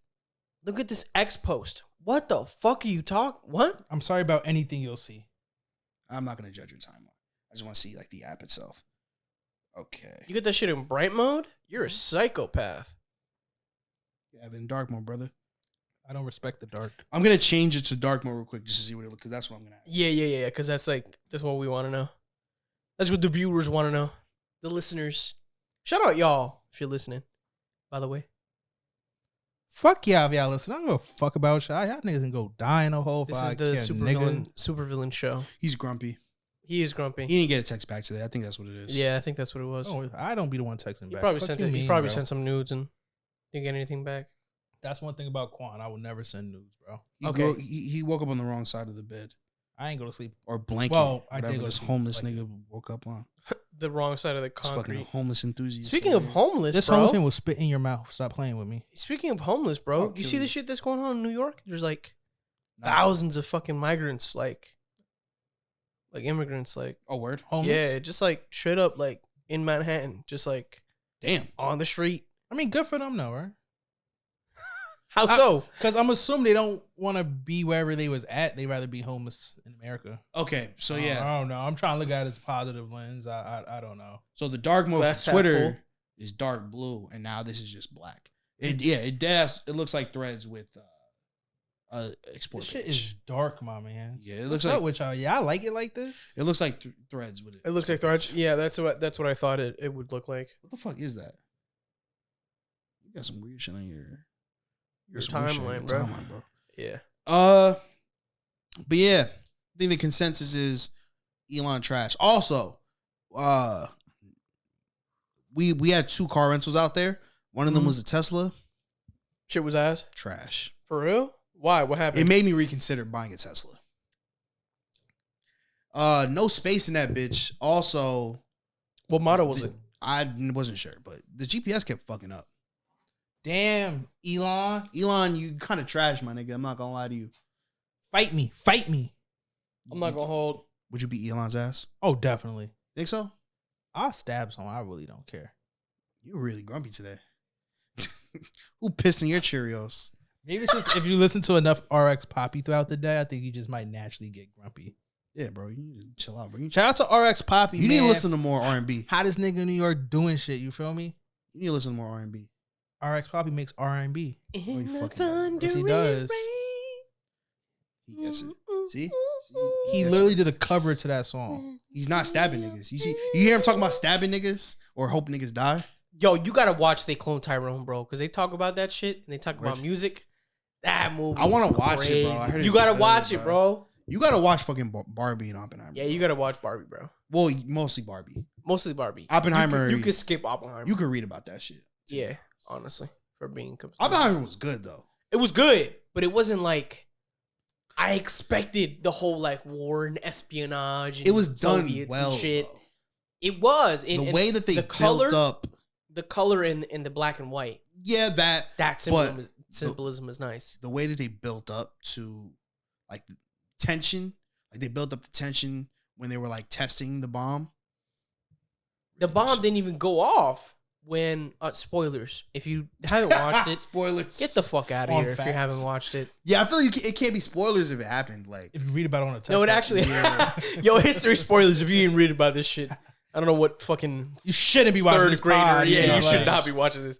look at this X post. What the fuck are you talking? What? I'm sorry about anything you'll see. I'm not gonna judge your timeline. I just want to see like the app itself. Okay. You get that shit in bright mode? You're a psychopath. Yeah, in dark mode, brother. I don't respect the dark. I'm gonna change it to dark mode real quick just to see what it looks, because that's what I'm gonna have. Yeah. Because that's what we want to know. That's what the viewers want to know. The listeners. Shout out y'all if you're listening. By the way, Fuck y'all if y'all listen. I don't give a fuck about y'all. Y'all niggas can go die in a hole. this is the supervillain show. He's grumpy. He is grumpy. He didn't get a text back today. I think that's what it is. Yeah, I think that's what it was. Oh, I don't be the one texting He back. probably Fuck sent you it. He mean, probably bro. sent some nudes and didn't get anything back. That's one thing about Quan. I would never send nudes, bro. Okay. He woke up on the wrong side of the bed I ain't go to sleep. or blanket. Well, I whatever did go to this sleep homeless blanket. nigga woke up on. The wrong side of the This fucking concrete. homeless enthusiast. Speaking of over here. homeless, This bro. whole thing will spit in your mouth. Stop playing with me. Speaking of homeless, bro. I'll You kill see the you. shit that's going on in New York? There's like Nah. thousands of fucking migrants, like immigrants, like Oh, word. Homeless. yeah, just like straight up like in Manhattan, just like Damn. on the street. I mean, good for them though, right? How so? Because I'm assuming they don't want to be wherever they was at. They rather be homeless in America. Okay, so I don't know. I'm trying to look at it as a positive lens. I don't know. So the dark mode Glass for half Twitter full. is dark blue, and now this is just black. It looks like Threads with explore This shit page. is dark, my man. Yeah, it What's looks up like with y'all? Yeah, I like it like this. it looks like Threads with it. It looks like Threads. Yeah, that's what I thought it would look like. What the fuck is that? You got some weird shit on Your some weird shit on timeline, your bro. timeline, bro. Yeah. But yeah, I think the consensus is Elon trash. Also, we had 2 car rentals out there. One of them was a Tesla. Shit was ass. Trash. For real? Why? What happened? It made me reconsider buying a Tesla. No space in that bitch. Also, What model was it? I wasn't sure, but the GPS kept fucking up. Damn, Elon, Elon, you kind of trash, my nigga. I'm not gonna lie to you. fight me, fight me. I'm not gonna hold. Would you beat Elon's ass? Oh, definitely. Think so? I'll stab someone. I really don't care. You're really grumpy today. Who pissed in your Cheerios? Maybe it's just if you listen to enough RX Poppy throughout the day, I think you just might naturally get grumpy. Yeah, bro. You need to chill out, bro. Shout out to RX Poppy. You need to listen to more R&B. Hottest nigga in New York doing shit. You feel me? You need to listen to more R&B. RX Poppy makes R&B. you fucking does, bro. Yes, he does. He gets it. See? He literally did a cover to that song. He's not stabbing niggas. You hear him talking about stabbing niggas or hope niggas die? Yo, you gotta watch They Clone Tyrone, bro, because they talk about that shit and they talk about music. That movie. I want to watch it, bro. I heard You it's gotta good, watch it, bro. You gotta watch fucking Barbie and Oppenheimer. Yeah, you gotta watch Barbie, bro. Well, mostly Barbie. Mostly Barbie. Oppenheimer. You could skip Oppenheimer. You could read about that shit. Yeah, honestly, for being Oppenheimer was good though. It was good, but it wasn't like I expected the whole like war and espionage. And It was done Soviets well. and shit. Though. It was The way that they the built up. the color in the black and white. Yeah, that. That But symbolism is nice. The way that they built up to like the tension, like they built up the tension when they were like testing the bomb. The bomb didn't even go off when spoilers. If you haven't watched it, Spoilers. get the fuck out of On here if you facts. haven't watched it. Yeah, I feel like it can't be spoilers if it happened. Like, If you read about it on a text. No, it actually. Yo, history spoilers. If you didn't read about this shit, I don't know what fucking you shouldn't be watching third this grader. pod, Yeah, know, you should like- not be watching this.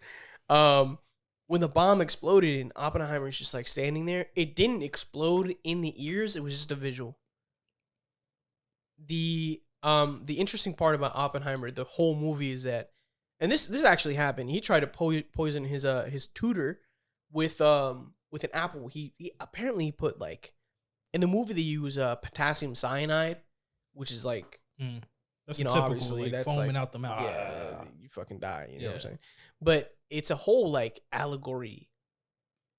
When the bomb exploded and Oppenheimer is just like standing there, it didn't explode in the ears. It was just a visual. The interesting part about Oppenheimer, the whole movie is that, and this actually happened. He tried to poison his tutor with an apple. He apparently put like in the movie they use potassium cyanide, which is like That's you know, typical, obviously, like that's foaming like- out the mouth. yeah, you fucking die. You know what I'm Yeah. saying? But it's a whole like allegory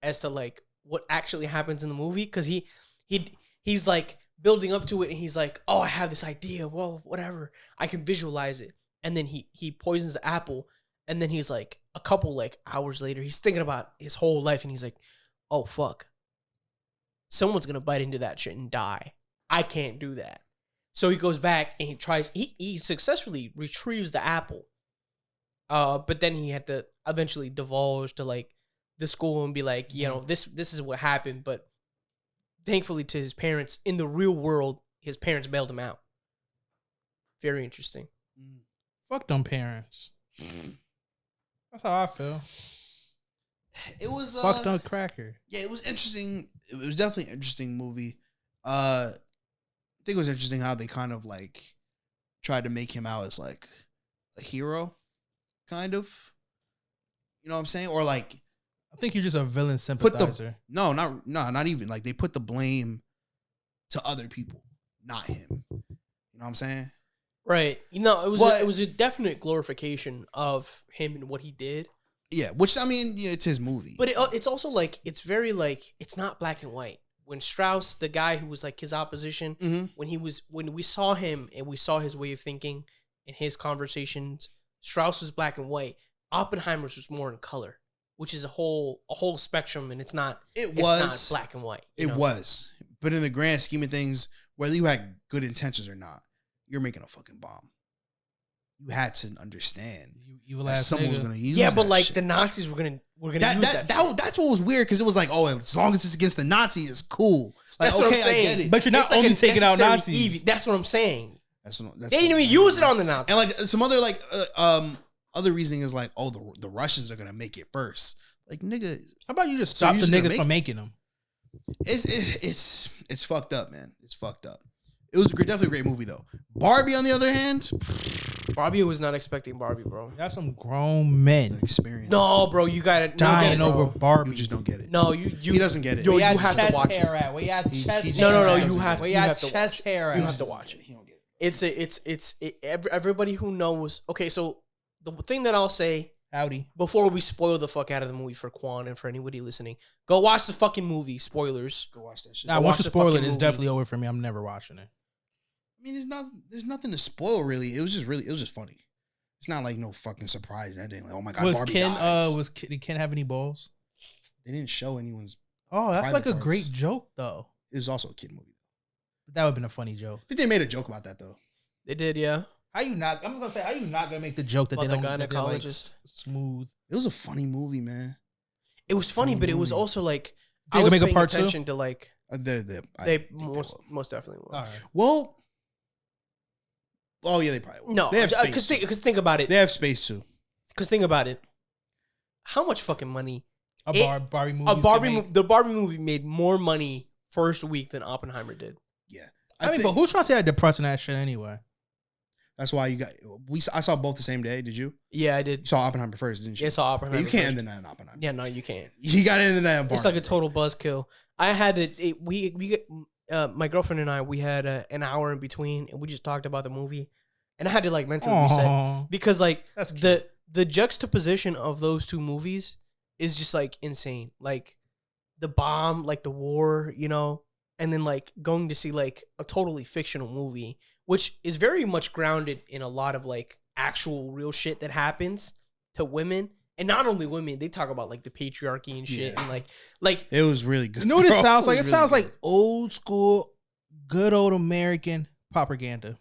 as to like what actually happens in the movie because he's like building up to it and he's like, oh, I have this idea. Well, whatever, I can visualize it. And then he poisons the apple, and then he's like a couple like hours later, he's thinking about his whole life, and he's like, oh fuck, someone's gonna bite into that shit and die. I can't do that. So he goes back and he tries. He successfully retrieves the apple. But then he had to eventually divulge to like the school and be like, you know, this is what happened. But thankfully to his parents in the real world, his parents bailed him out. Very interesting. Fuck them parents. That's how I feel. it was Fuck them cracker. yeah, it was interesting. It was definitely an interesting movie. I think it was interesting how they kind of like tried to make him out as like a hero, kind of. You know what I'm saying? Or like I think you're just a villain put the sympathizer. not even like they put the blame to other people, not him. You know what I'm saying? Right. You know, But- it was a definite glorification of him and what he did. Yeah, which I mean, yeah, it's his movie. But it's also like it's very like it's not black and white. When Strauss, the guy who was like his opposition, Mhm. when we saw him and we saw his way of thinking and his conversations, Strauss was black and white. Oppenheimer's was more in color, which is a whole spectrum, and it's not was black and white. It was. But in the grand scheme of things, whether you had good intentions or not, you're making a fucking bomb. you had to understand You that ass someone was nigga. gonna use. Yeah, but that like shit. the Nazis were gonna use that. shit. That's what was weird because it was like, oh, as long as it's against the Nazis, it's cool. Like, That's what I'm okay, I saying. get it. But you're not It's like only a taking out necessary Nazis. evil. That's what I'm saying. that's They didn't even use it on the Nazis. And like some other like other reasoning is like, oh, the Russians are gonna make it first. Like, nigga, How about you just So stop you're the just gonna niggas make from it? making them? it's fucked up, man. It's fucked up. It was definitely a great movie though. Barbie, on the other hand, Barbie was not expecting Barbie, bro. That's some grown men an experience. No, bro, you got it. dying no, over bro. Barbie. You just don't get it. No, you He doesn't get it. Yo, Where you your have to chest watch it. hair at? Where your He- chest he- hair No, at? you have Where you your have to chest watch hair at? You have to watch it. He don't get it. Everybody who knows. Okay, so the thing that I'll say Howdy. before we spoil the fuck out of the movie for Quan and for anybody listening, go watch the fucking movie. Spoilers. Go watch that shit. Nah, Go once watch you the spoil it, fucking it's movie. definitely over for me. I'm never watching it. I mean, there's nothing to spoil really. It was just funny. It's not like no fucking surprise ending. Like, oh my god, Was Barbie Ken dies. did Ken have any balls? They didn't show anyone's. Oh, that's Private like a great parts. joke though. It was also a kid movie. That would have been a funny joke. I think they made a joke about that though. They did, yeah. How you not? I'm gonna say, how you not gonna make the joke that About they the don't? That they're, like, gynecologist. smooth. It was a funny movie, man. It was funny, but it was movie. also like Think I they'll was make a paying part two? attention to like I they think will. most definitely will. All right. Well, oh yeah, they probably will. No, they have space. because think about it. They have space too. Because think about it. How much fucking money? Barbie movie. The Barbie movie made more money first week than Oppenheimer did. Yeah, I mean, but who's trying to say that depressing that shit anyway? that's why you got. I saw both the same day. Did you? Yeah, I You did. saw Oppenheimer first, didn't you? Yeah, I saw Yeah, Oppenheimer. you can't first. end the night on Oppenheimer. Yeah, no, you can't. You got to end the night on Barbie. It's like a total buzzkill. I had to. My girlfriend and I, we had an hour in between, and we just talked about the movie, and I had to like mentally reset Aw. because like That's cute. the juxtaposition of those two movies is just like insane. Like the bomb, like the war, you know, and then like going to see like a totally fictional movie, which is very much grounded in a lot of like actual real shit that happens to women. And not only women, they talk about like the patriarchy and shit, Yeah. and like It was really good. You know what it bro. sounds like? It was sounds really like old school, good old American propaganda.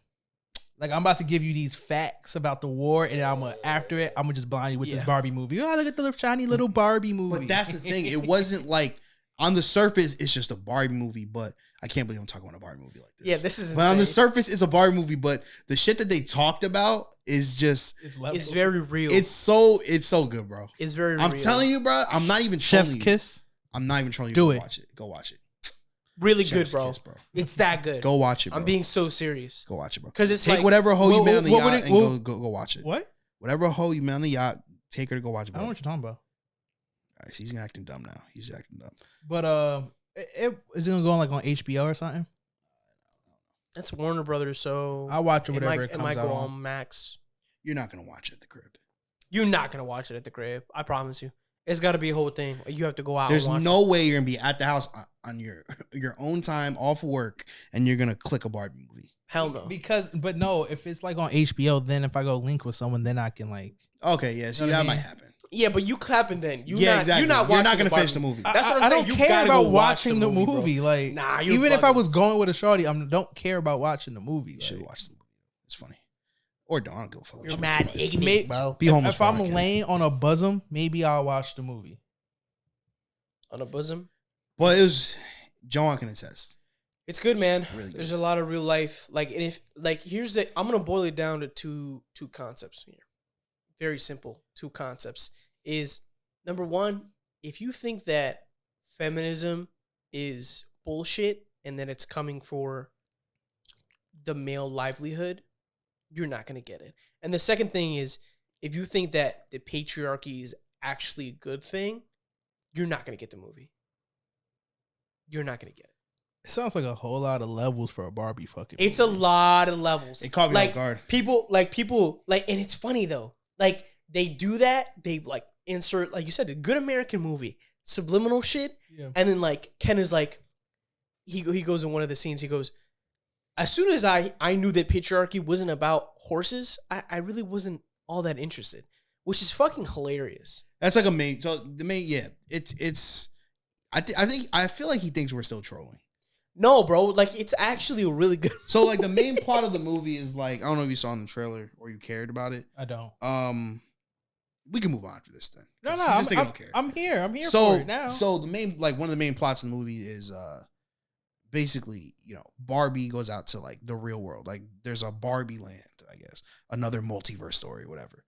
Like, I'm about to give you these facts about the war, and after it, I'm gonna just blind you with this Yeah. Barbie movie. Oh, look at the shiny little Barbie good. movie. But that's the thing. It wasn't like on the surface, it's just a Barbie movie. But I can't believe I'm talking about a Barbie movie like this. yeah, this is But on the insane. surface, it's a Barbie movie. But the shit that they talked about is just It's very real. it's so good, bro. It's very I'm real. telling you, bro. I'm not even Chef's trolling you. kiss. I'm not even trolling you. Do Go it. watch it. Go watch it. really Chef's good, bro. kiss, bro. It's that good. Go watch it, bro. I'm being so serious. Go watch it, bro. Because it's Take like whatever hoe you What- met on the what would yacht it- and what- go watch it. What? Whatever hoe you met on the yacht, take her to go watch it, I bro. don't know what you're talking about. All right, he's acting dumb now. He's acting dumb. But is it gonna go on like on HBO or something? That's Warner Brothers, so I'll watch it it whatever might, it it comes might out go on. on Max. You're not gonna watch it at the crib. You're not gonna watch it at the crib. I promise you. It's got to be a whole thing. You have to go out. There's and watch no way you're gonna be at the house on your own time off work and you're gonna click a Barbie movie. Hell no. But no, if it's like on HBO, then if I go link with someone, then I can like. Okay, yeah, see You know what I that mean? might happen. Yeah, but you clapping then. Yeah, exactly. You're not You're not watching gonna the finish the Barbie. movie. That's what I'm I saying. don't You care gotta about go watch watching the bro. movie. Like, Nah, you're even if I bugging. was going with a shorty, I don't care about watching the movie. You should like. watch the movie. It's funny. Or don't. I don't give a fuck. what You're you mad do. ignorant, bro. Be homeless. If for all I'm I care. laying on a bosom, maybe I'll watch the movie. On a bosom. But it was John can attest. It's good, man. Really good. There's a lot of real life. Like, and if like, here's the. I'm gonna boil it down to two concepts here. Very simple. Two concepts is number one. If you think that feminism is bullshit and that it's coming for the male livelihood, you're not gonna get it. And the second thing is, if you think that the patriarchy is actually a good thing, you're not gonna get the movie. You're not gonna get it. It sounds like a whole lot of levels for a Barbie fucking. It's a movie. lot of levels. It caught me like, off guard. People, and it's funny though. Like they do that. They like insert, like you said, a good American movie, subliminal shit, Yeah. and then like Ken is like, he goes in one of the scenes. He goes, as soon as I knew that patriarchy wasn't about horses, I really wasn't all that interested, which is fucking hilarious. That's like a main. So the main, yeah. It's. I feel like he thinks we're still trolling. No, bro. Like it's actually a really good. So like the main plot of the movie is like, I don't know if you saw in the trailer or you cared about it. I don't. We can move on for this then. No, This thing I don't care. I'm here. I'm here So for it now. so the main one of the main plots in the movie is basically, Barbie goes out to like the real world. Like there's a Barbie land, I guess. Another multiverse story, whatever.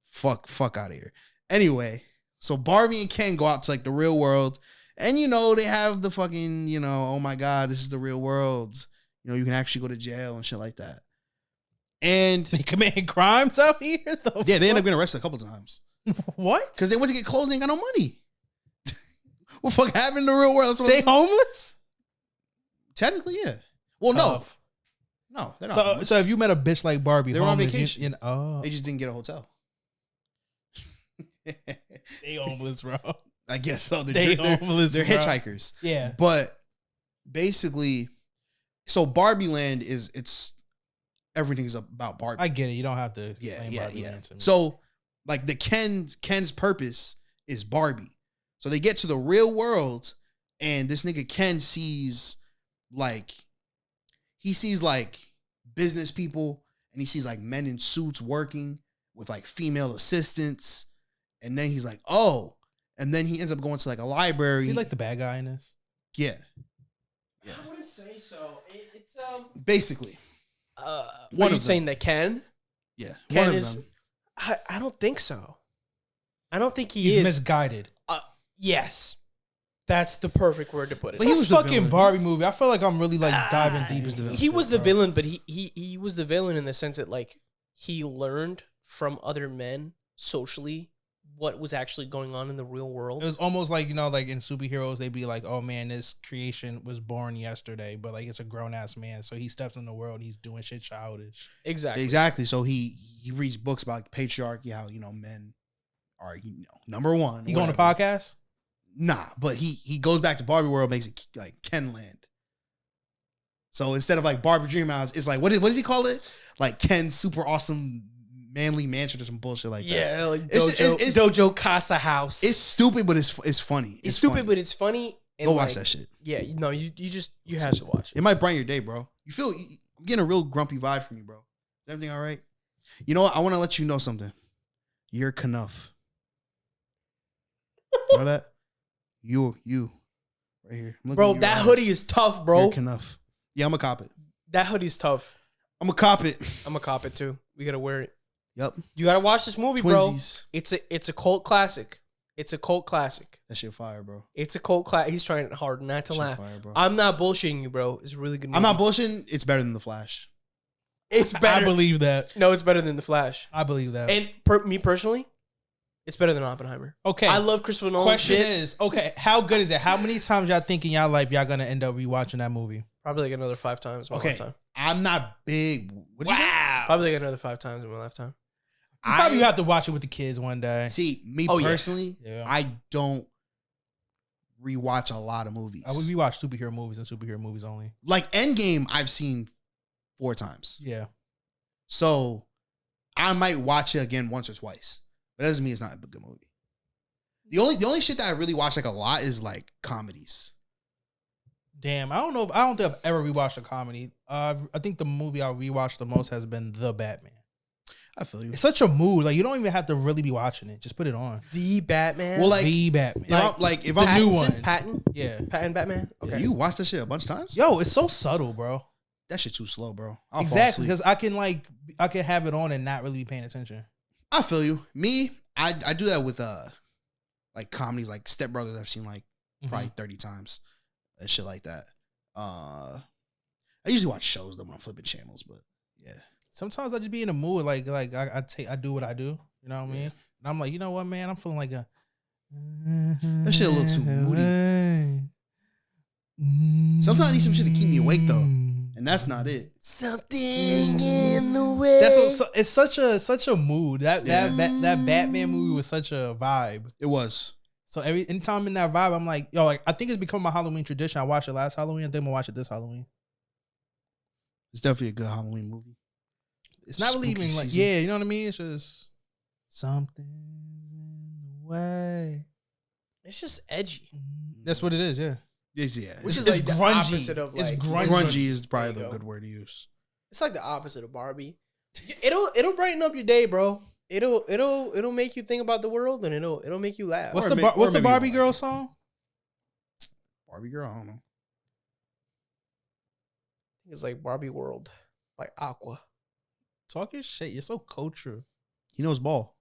Fuck out of here. Anyway, so Barbie and Ken go out to like the real world. And they have the fucking, oh my God, this is the real world. You can actually go to jail and shit like that. And they committing crimes out here? They end up getting arrested a couple times. What? Because they went to get clothes and ain't got no money. What fuck happened in the real world? That's what they homeless? Technically, yeah. Well, Tough. no, they're not. So if you met a bitch like Barbie, they were on homeless, vacation. They just didn't get a hotel. They homeless, bro. I guess so. They're homeless. They're bro. hitchhikers. Yeah. But basically, so Barbie Land it's everything's about Barbie. I get it. You don't have to. Yeah. Land to me. So like the Ken's purpose is Barbie. So they get to the real world, and this nigga Ken sees like business people, and he sees like men in suits working with like female assistants, and then he's like, oh. And then he ends up going to like a library. Is he like the bad guy in this? Yeah. I wouldn't say so. It's Basically. What are you saying that Ken? Yeah. Ken one of is. them. I don't think so. I don't think He's is misguided. Yes, that's the perfect word to put it. But he was the fucking villain. Barbie movie. I feel like I'm really like diving deep into this. He was the bro. villain, but he was the villain in the sense that like he learned from other men socially what was actually going on in the real world. It was almost like, like in superheroes, they'd be like, oh man, this creation was born yesterday, but like it's a grown ass man. So he steps in the world, he's doing shit childish. Exactly. So he reads books about patriarchy, how, men are, number one. He going to podcast? Nah, but he goes back to Barbie World, makes it like Ken Land. So instead of like Barbie Dream House, it's like, what does he call it? Like Ken's super awesome manly mansion or some bullshit like that. Yeah, like It's Dojo Casa House. It's stupid, but it's funny. It's stupid, but it's funny. And Go watch that shit. Yeah, no, you have to watch it. It might brighten your day, bro. I'm getting a real grumpy vibe from you, bro. Is everything all right? You know what? I want to let you know something. You're Knuff. You know that? You. Right here. Bro, that hoodie is tough, bro. You're Knuff. Yeah, I'm going to cop it. That hoodie's tough. I'm going to cop it. I'm going to cop it too. We got to wear it. Yep. You got to watch this movie, Twinsies. bro. It's a cult classic. It's a cult classic. That shit fire, bro. It's a cult classic. He's trying hard not to laugh. Fire, bro. I'm not bullshitting you, bro. It's a really good movie. I'm not bullshitting. It's better than The Flash. It's better. I believe that. No, it's better than The Flash. I believe that. And me personally, it's better than Oppenheimer. Okay. I love Christopher Nolan. Question is, okay, how good is it? How many times y'all think in y'all life y'all gonna end up rewatching that movie? Probably like another 5 times in my lifetime. I'm not big. Probably like another 5 times in my lifetime. You probably have to watch it with the kids one day. See, me Oh, yeah. personally, Yeah. I don't rewatch a lot of movies. I would rewatch superhero movies and superhero movies only. Like Endgame, I've seen 4 times. Yeah. So I might watch it again once or twice. But that doesn't mean it's not a good movie. The only shit that I really watch like a lot is like comedies. Damn, I don't think I've ever rewatched a comedy. I think the movie I've rewatched the most has been The Batman. I feel you. It's such a mood. Like you don't even have to really be watching it. Just put it on. The Batman. Well, like, The Batman. if I'm new Pattinson? one. Patton? Yeah. Patton Batman? Okay. You watch that shit a bunch of times? Yo, it's so subtle, bro. That shit too slow, bro. I'll Exactly, fall asleep. because I can have it on and not really be paying attention. I feel you. Me, I do that with like comedies, like Step Brothers. I've seen like probably 30 times and shit like that. I usually watch shows though when I'm flipping channels, but yeah. Sometimes I just be in a mood, like I do what I do. You know what I mean? And I'm like, you know what, man? I'm feeling like a That shit a little too moody. Sometimes I need some shit to keep me awake though, and that's not it. Something in the way. It's such a mood. That Batman movie was such a vibe. It was. So anytime I'm in that vibe, I'm like, yo, like I think it's become my Halloween tradition. I watched it last Halloween. I think I'm gonna watch it this Halloween. It's definitely a good Halloween movie. It's not really Spooky even like, season. yeah, you know what I mean? It's just something in the way. It's just edgy. That's what it is, yeah. Yeah. Which is It's like the grungy. opposite of It's like grungy. Grungy is probably There you the go. good word to use. It's like the opposite of Barbie. It'll brighten up your day, bro. It'll make you think about the world and it'll make you laugh. What's Or the may- or what's the maybe you Barbie won't girl like it. song? Barbie girl, I don't know. It's like Barbie World by Aqua. Talking shit. You're so cultured. He knows ball.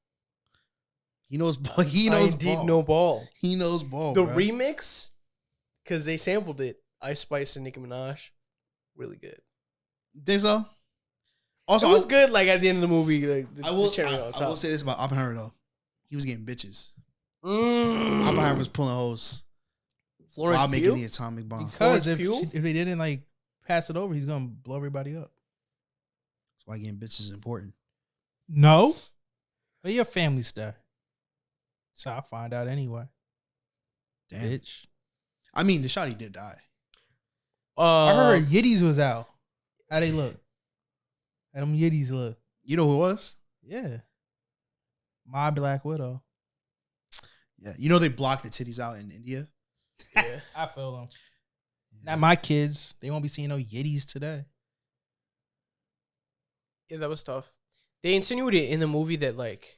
He knows ball. He knows indeed ball. no ball. He knows ball. The bruh. remix, because they sampled it, Ice Spice and Nicki Minaj, really good. Think so? Also, It was good. Like at the end of the movie, like the, I will. the cherry on I top. will say this about Oppenheimer though. He was getting bitches. Mm. Oppenheimer was pulling hoes Florence while making Pugh? the atomic bomb. That's Because Florence Pugh? if they didn't like pass it over, he's gonna blow everybody up. why getting bitches is important. No, but your family stuff. So I'll find out anyway. Damn. Bitch. I mean, the shotty did die. I heard Yiddies was out. How they look? How them Yiddies look? You know who it was? Yeah. My Black Widow. Yeah. You know they blocked the titties out in India. Yeah. I feel them. Not my kids. They won't be seeing no Yiddies today. Yeah, that was tough. They insinuated in the movie that like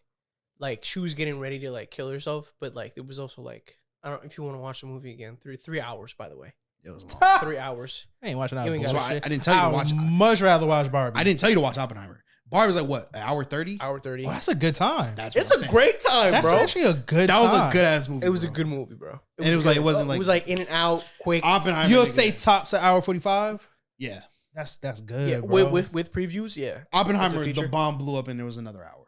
she was getting ready to like kill herself, but like it was also like I don't know if you want to watch the movie again. 3 hours, by the way. It was long. 3 hours. I ain't watching that You ain't bullshit. gotta- I didn't tell you to watch. I'd much rather watch Barbie. I didn't tell you to watch Oppenheimer. Barbie was like what, an hour 30? Hour 30. Well, that's a good time. That's what It's I'm a saying. great time, That's bro. actually a good That time. was a good ass movie. It was a bro. good movie, bro. And it was like- good. it wasn't like- it was like in and out, quick. Oppenheimer. You'll nigga. say tops an hour 45? Yeah. That's good, yeah, bro. with previews, yeah. Oppenheimer, As a the feature? bomb blew up and there was another hour.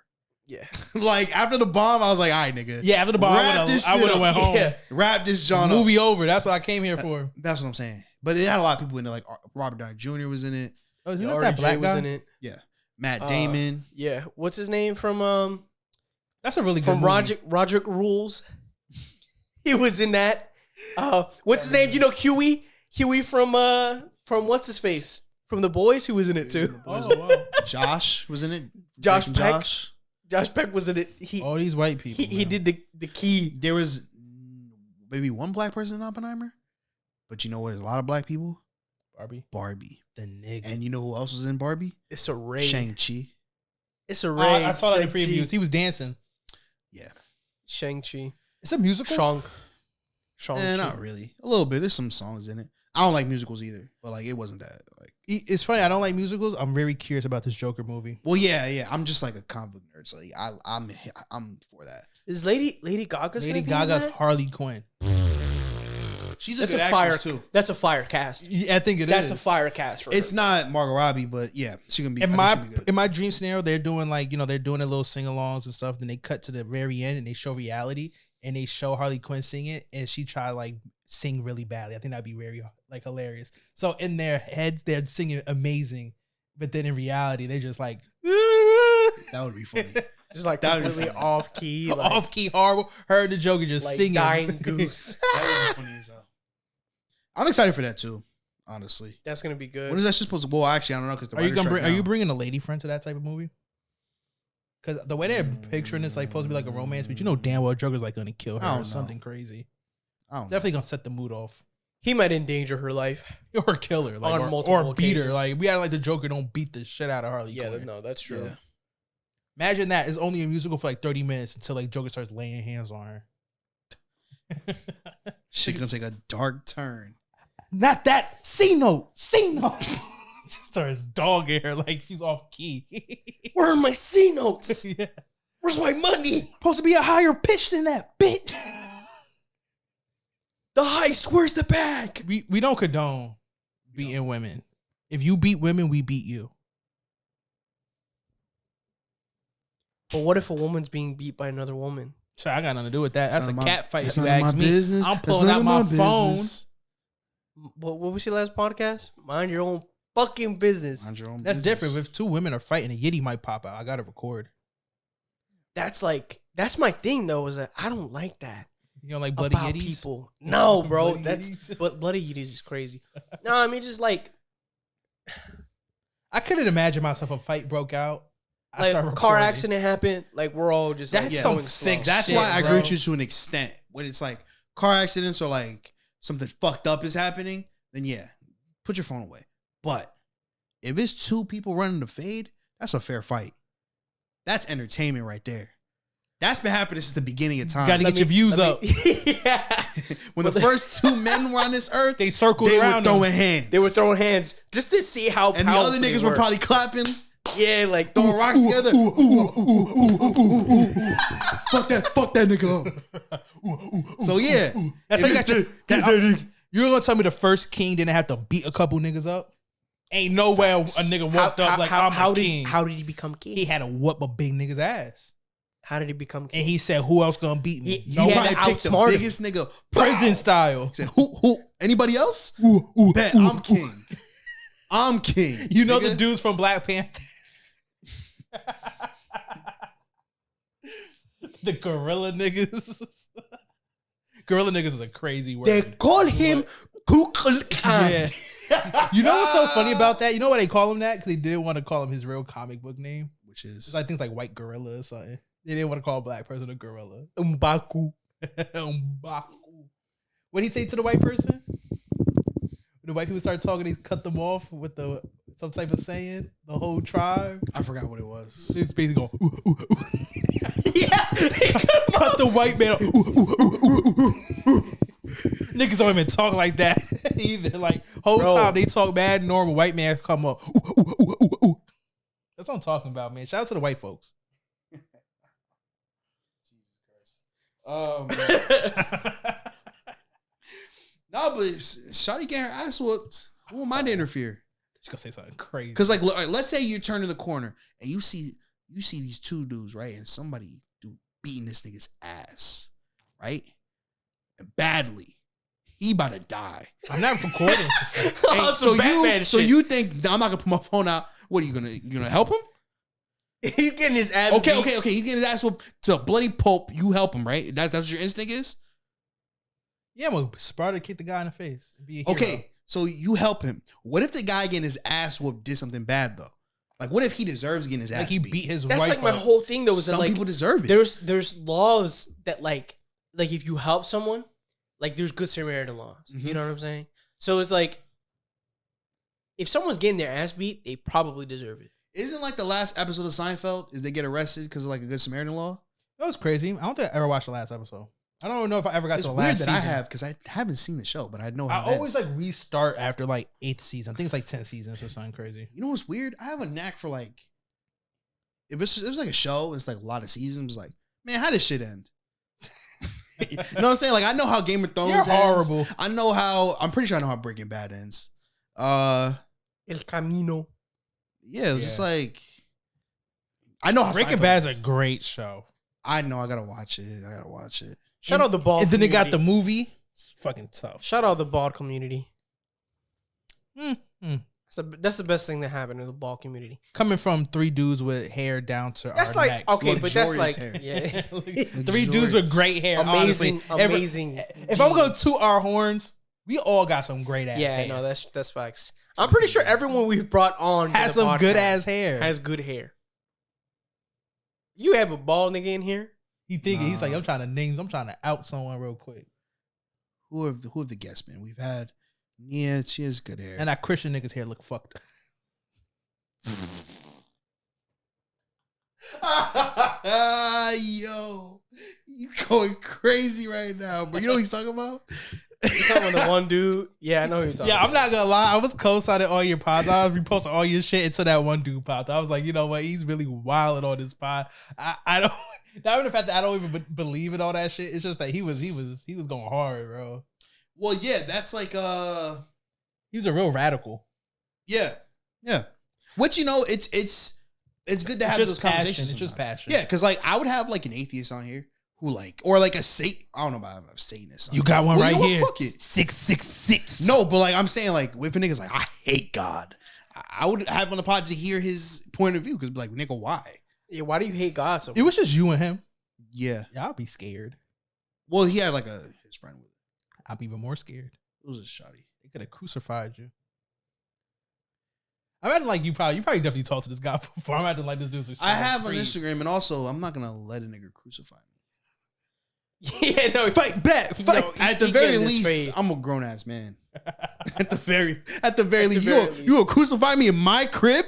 Yeah. Like after the bomb, I was like, all right, nigga. Yeah, after the bomb, Wrap this I shit would have up. went home. Yeah. Wrap this John up. Movie over. That's what I came here for. That's what I'm saying. But it had a lot of people in there, like Robert Downey Jr. was in it. Oh, isn't Yeah, that that RDJ black was guy? in it. Matt Damon. Yeah. What's his name from That's a really good movie. Roderick Rules? He was in that. What's his name? You know Huey? Huey from what's his face? From The Boys, who was in it too. Oh, wow. Josh was in it. Josh Drake and Peck. Josh. Josh Peck was in it. He All these white people. he man. did the key. There was maybe one black person in Oppenheimer. But you know what? There's a lot of black people. Barbie. The nigga. And you know who else was in Barbie? It's a Ray. Shang-Chi. It's a Oh, Ray. I saw that in Shang-Chi. previews. He was dancing. Yeah. Shang-Chi. It's a musical. Shang-Chi. Not really. A little bit. There's some songs in it. I don't like musicals either. But like it wasn't that like It's funny. I don't like musicals. I'm very curious about this Joker movie. well, yeah. I'm just like a comic book nerd, so I'm for that. Is Lady Gaga's Lady gonna be in Gaga's that? Harley Quinn. She's a That's good a fire actress too. That's a fire cast. I think it is. That's a fire cast for It's her. not Margot Robbie, but yeah, she gonna be. In I think she'll be good. my dream scenario, they're doing like they're doing a little sing-alongs and stuff. Then they cut to the very end and they show reality and they show Harley Quinn sing it and she try to like sing really badly. I think that'd be very like hilarious. So in their heads, they're singing amazing, but then in reality, they just like That would be funny. Just like That would be completely funny. off key, like, off key horrible. Her and the Joker just like singing. dying goose. That would be funny as hell. I'm excited for that too. Honestly, That's gonna be good. when is that shit supposed to? Well, actually, I don't know because the Are you writer's strike are you now. bringing a lady friend to that type of movie? Because the way they're picturing it's like supposed to be like a romance, but you know damn well Joker's like gonna kill I her don't or know. something crazy. I don't know. Definitely gonna set the mood off. He might endanger her life. Or kill her, like, On or multiple beat her. occasions. like we had like the Joker don't beat the shit out of Harley Yeah, Quinn. no, that's true. Yeah. Imagine that it's only a musical for like 30 minutes until like Joker starts laying hands on her. Shit gonna take a dark turn. Not that C note. She starts dogging her like she's off key. Where are my C notes? Yeah. Where's my money? Supposed to be a higher pitch than that, bitch. The heist. Where's the bag? We don't condone beating women. If you beat women, we beat you. But what if a woman's being beat by another woman? So I got nothing to do with that. That's a None of my- cat fight. that's If you none of ask my me, business. I'm That's pulling none out of my my phone. business. What we see last podcast? Mind your own fucking business. Mind your own That's business. different. If two women are fighting, a yiddy might pop out. I gotta record. That's my thing though. Is that I don't like that You know, like bloody about yiddies. people. No, bro. Bloody That's yiddies? but bloody yiddies is crazy. No, I mean just like I couldn't imagine myself a fight broke out. I like start car recording. accident happened. Like we're all just That's like, some going sick slow. That's shit, why I bro. agree with you to an extent. When it's like car accidents or like something fucked up is happening, then yeah, put your phone away. But if it's two people running the fade, that's a fair fight. That's entertainment right there. That's been happening since the beginning of time. Got to get your views up. Yeah. When the first two men were on this earth, They circled they were around throwing them. hands. They were throwing hands just to see how and the powerful other they niggas were probably clapping, yeah, like throwing rocks together. Fuck that nigga up. So yeah, That's if how you it's got the- your. You're gonna tell me the first king didn't have to beat a couple niggas up? Ain't no way a nigga walked up like I'm a king. How did he become king? He had to whoop a big nigga's ass, How did he become king? and he said, "Who else gonna beat me?" He Nobody had to picked the outsmart him. biggest nigga. Prison Pow! style. Said, who? Anybody else? Bet I'm king. I'm king. You know nigga. the dudes from Black Panther. The gorilla niggas. Gorilla niggas is a crazy word. They call him Ku Klux Klan. Yeah. You know what's so funny about that? You know why they call him that? Because they didn't want to call him his real comic book name. Which is I think it's like White Gorilla or something. They didn't want to call a black person a gorilla. M'Baku. M'Baku. What did he say to the white person? When the white people started talking, he cut them off with some type of saying. The whole tribe. I forgot what it was. It's basically going, ooh, ooh, ooh. Yeah. Cut the white man off. Ooh, ooh, ooh, ooh, ooh, ooh. Niggas don't even talk like that either. Like, whole Bro. time they talk bad, normal white man come up. Ooh, ooh, ooh, ooh, ooh. That's what I'm talking about, man. Shout out to the white folks. Oh man. No, but Shawty getting her ass whooped. Who am I to interfere? She's gonna say something crazy. Because like, all right, let's say you turn to the corner and you see these two dudes, right? And somebody beating this nigga's ass, right? And badly. He about to die. I'm not recording. Oh, some Batman so shit. you think I'm not gonna put my phone out? What are you gonna help him? He's getting his ass Okay. beat. He's getting his ass whooped to a bloody pulp. You help him, right? That's what your instinct is. Yeah, I'm gonna sprout to kick the guy in the face. And be a hero. Okay, so you help him. What if the guy getting his ass whooped did something bad though? Like, what if he deserves getting his ass Like he beat? beat his That's wife like my up. whole thing though. Is that Some like people deserve it. there's laws that like if you help someone, like there's good Samaritan laws. Mhm. You know what I'm saying? So it's like if someone's getting their ass beat, they probably deserve it. Isn't like the last episode of Seinfeld is they get arrested because of like a good Samaritan law? That was crazy. I don't think I ever watched the last episode. I don't know if I ever got It's to the weird last that season. I have because I haven't seen the show, but I know how I it always ends. like restart after like 8th season. I think it's like 10 seasons or something crazy. You know what's weird? I have a knack for like if it's like a show, it's like a lot of seasons. Like, man, how does shit end? You know what I'm saying? Like, I know how Game of Thrones You're ends. horrible. I know how. I'm pretty sure I know how Breaking Bad ends. El Camino. Yeah, it's just Yeah. like I know how Breaking Seinfeld Bad's ends. a great show. I know. I gotta watch it. Shout out the bald. And then they got the community. movie. It's fucking tough. Shout out the bald community. Mm. That's the best thing that happened to the bald community. Coming from 3 dudes with hair down to That's our like necks. okay, but that's Luxurious like hair. yeah, 3 dudes with great hair. amazing, honestly. amazing. If I'm going to genes. toot our horns, we all got some great ass yeah, hair. no, that's facts. I'm pretty sure everyone we've brought on to has the some good podcast ass hair. has good hair. You have a bald nigga in here. He thinking he's like, Nah. I'm trying to out someone real quick. Who have the guests been? We've had Nia. She has good hair. And that Christian nigga's hair look fucked. Yo, you going crazy right now, bro. You know what he's talking about? You talking about the one dude? Yeah, I know who you're talking. Yeah, I'm about. not gonna lie. I was co-signing all your pods. I was reposting all your shit until that one dude popped. I was like, you know what? He's really wilding on this pod. I don't. Not even the fact that I don't even believe in all that shit. It's just that he was going hard, bro. Well, yeah, that's like He was a real radical. yeah. Which it's good to have It's those just passion. conversations. It's just sometimes. passion. Yeah, because like I would have like an atheist on here who like or like a I don't know about a Satanist. You got one Well, right you know what? here. Fuck it. 666. No, but like I'm saying, like if a nigga's like, I hate God, I would have on the pod to hear his point of view because like, nigga, why? Yeah, why do you hate God so much? It was just you and him. Yeah. Yeah, I'll be scared. Well, he had like his friend with it. I'll be even more scared. It was a shoddy. They could have crucified you. I imagine like you probably definitely talked to this guy before. I imagine like this dude's. I have on Instagram, and also I'm not gonna let a nigga crucify me. Yeah, no. Fight back. Fight. No, At the he very getting this least, fade. I'm a grown ass man. At the very least, very least. you will crucify me in my crib?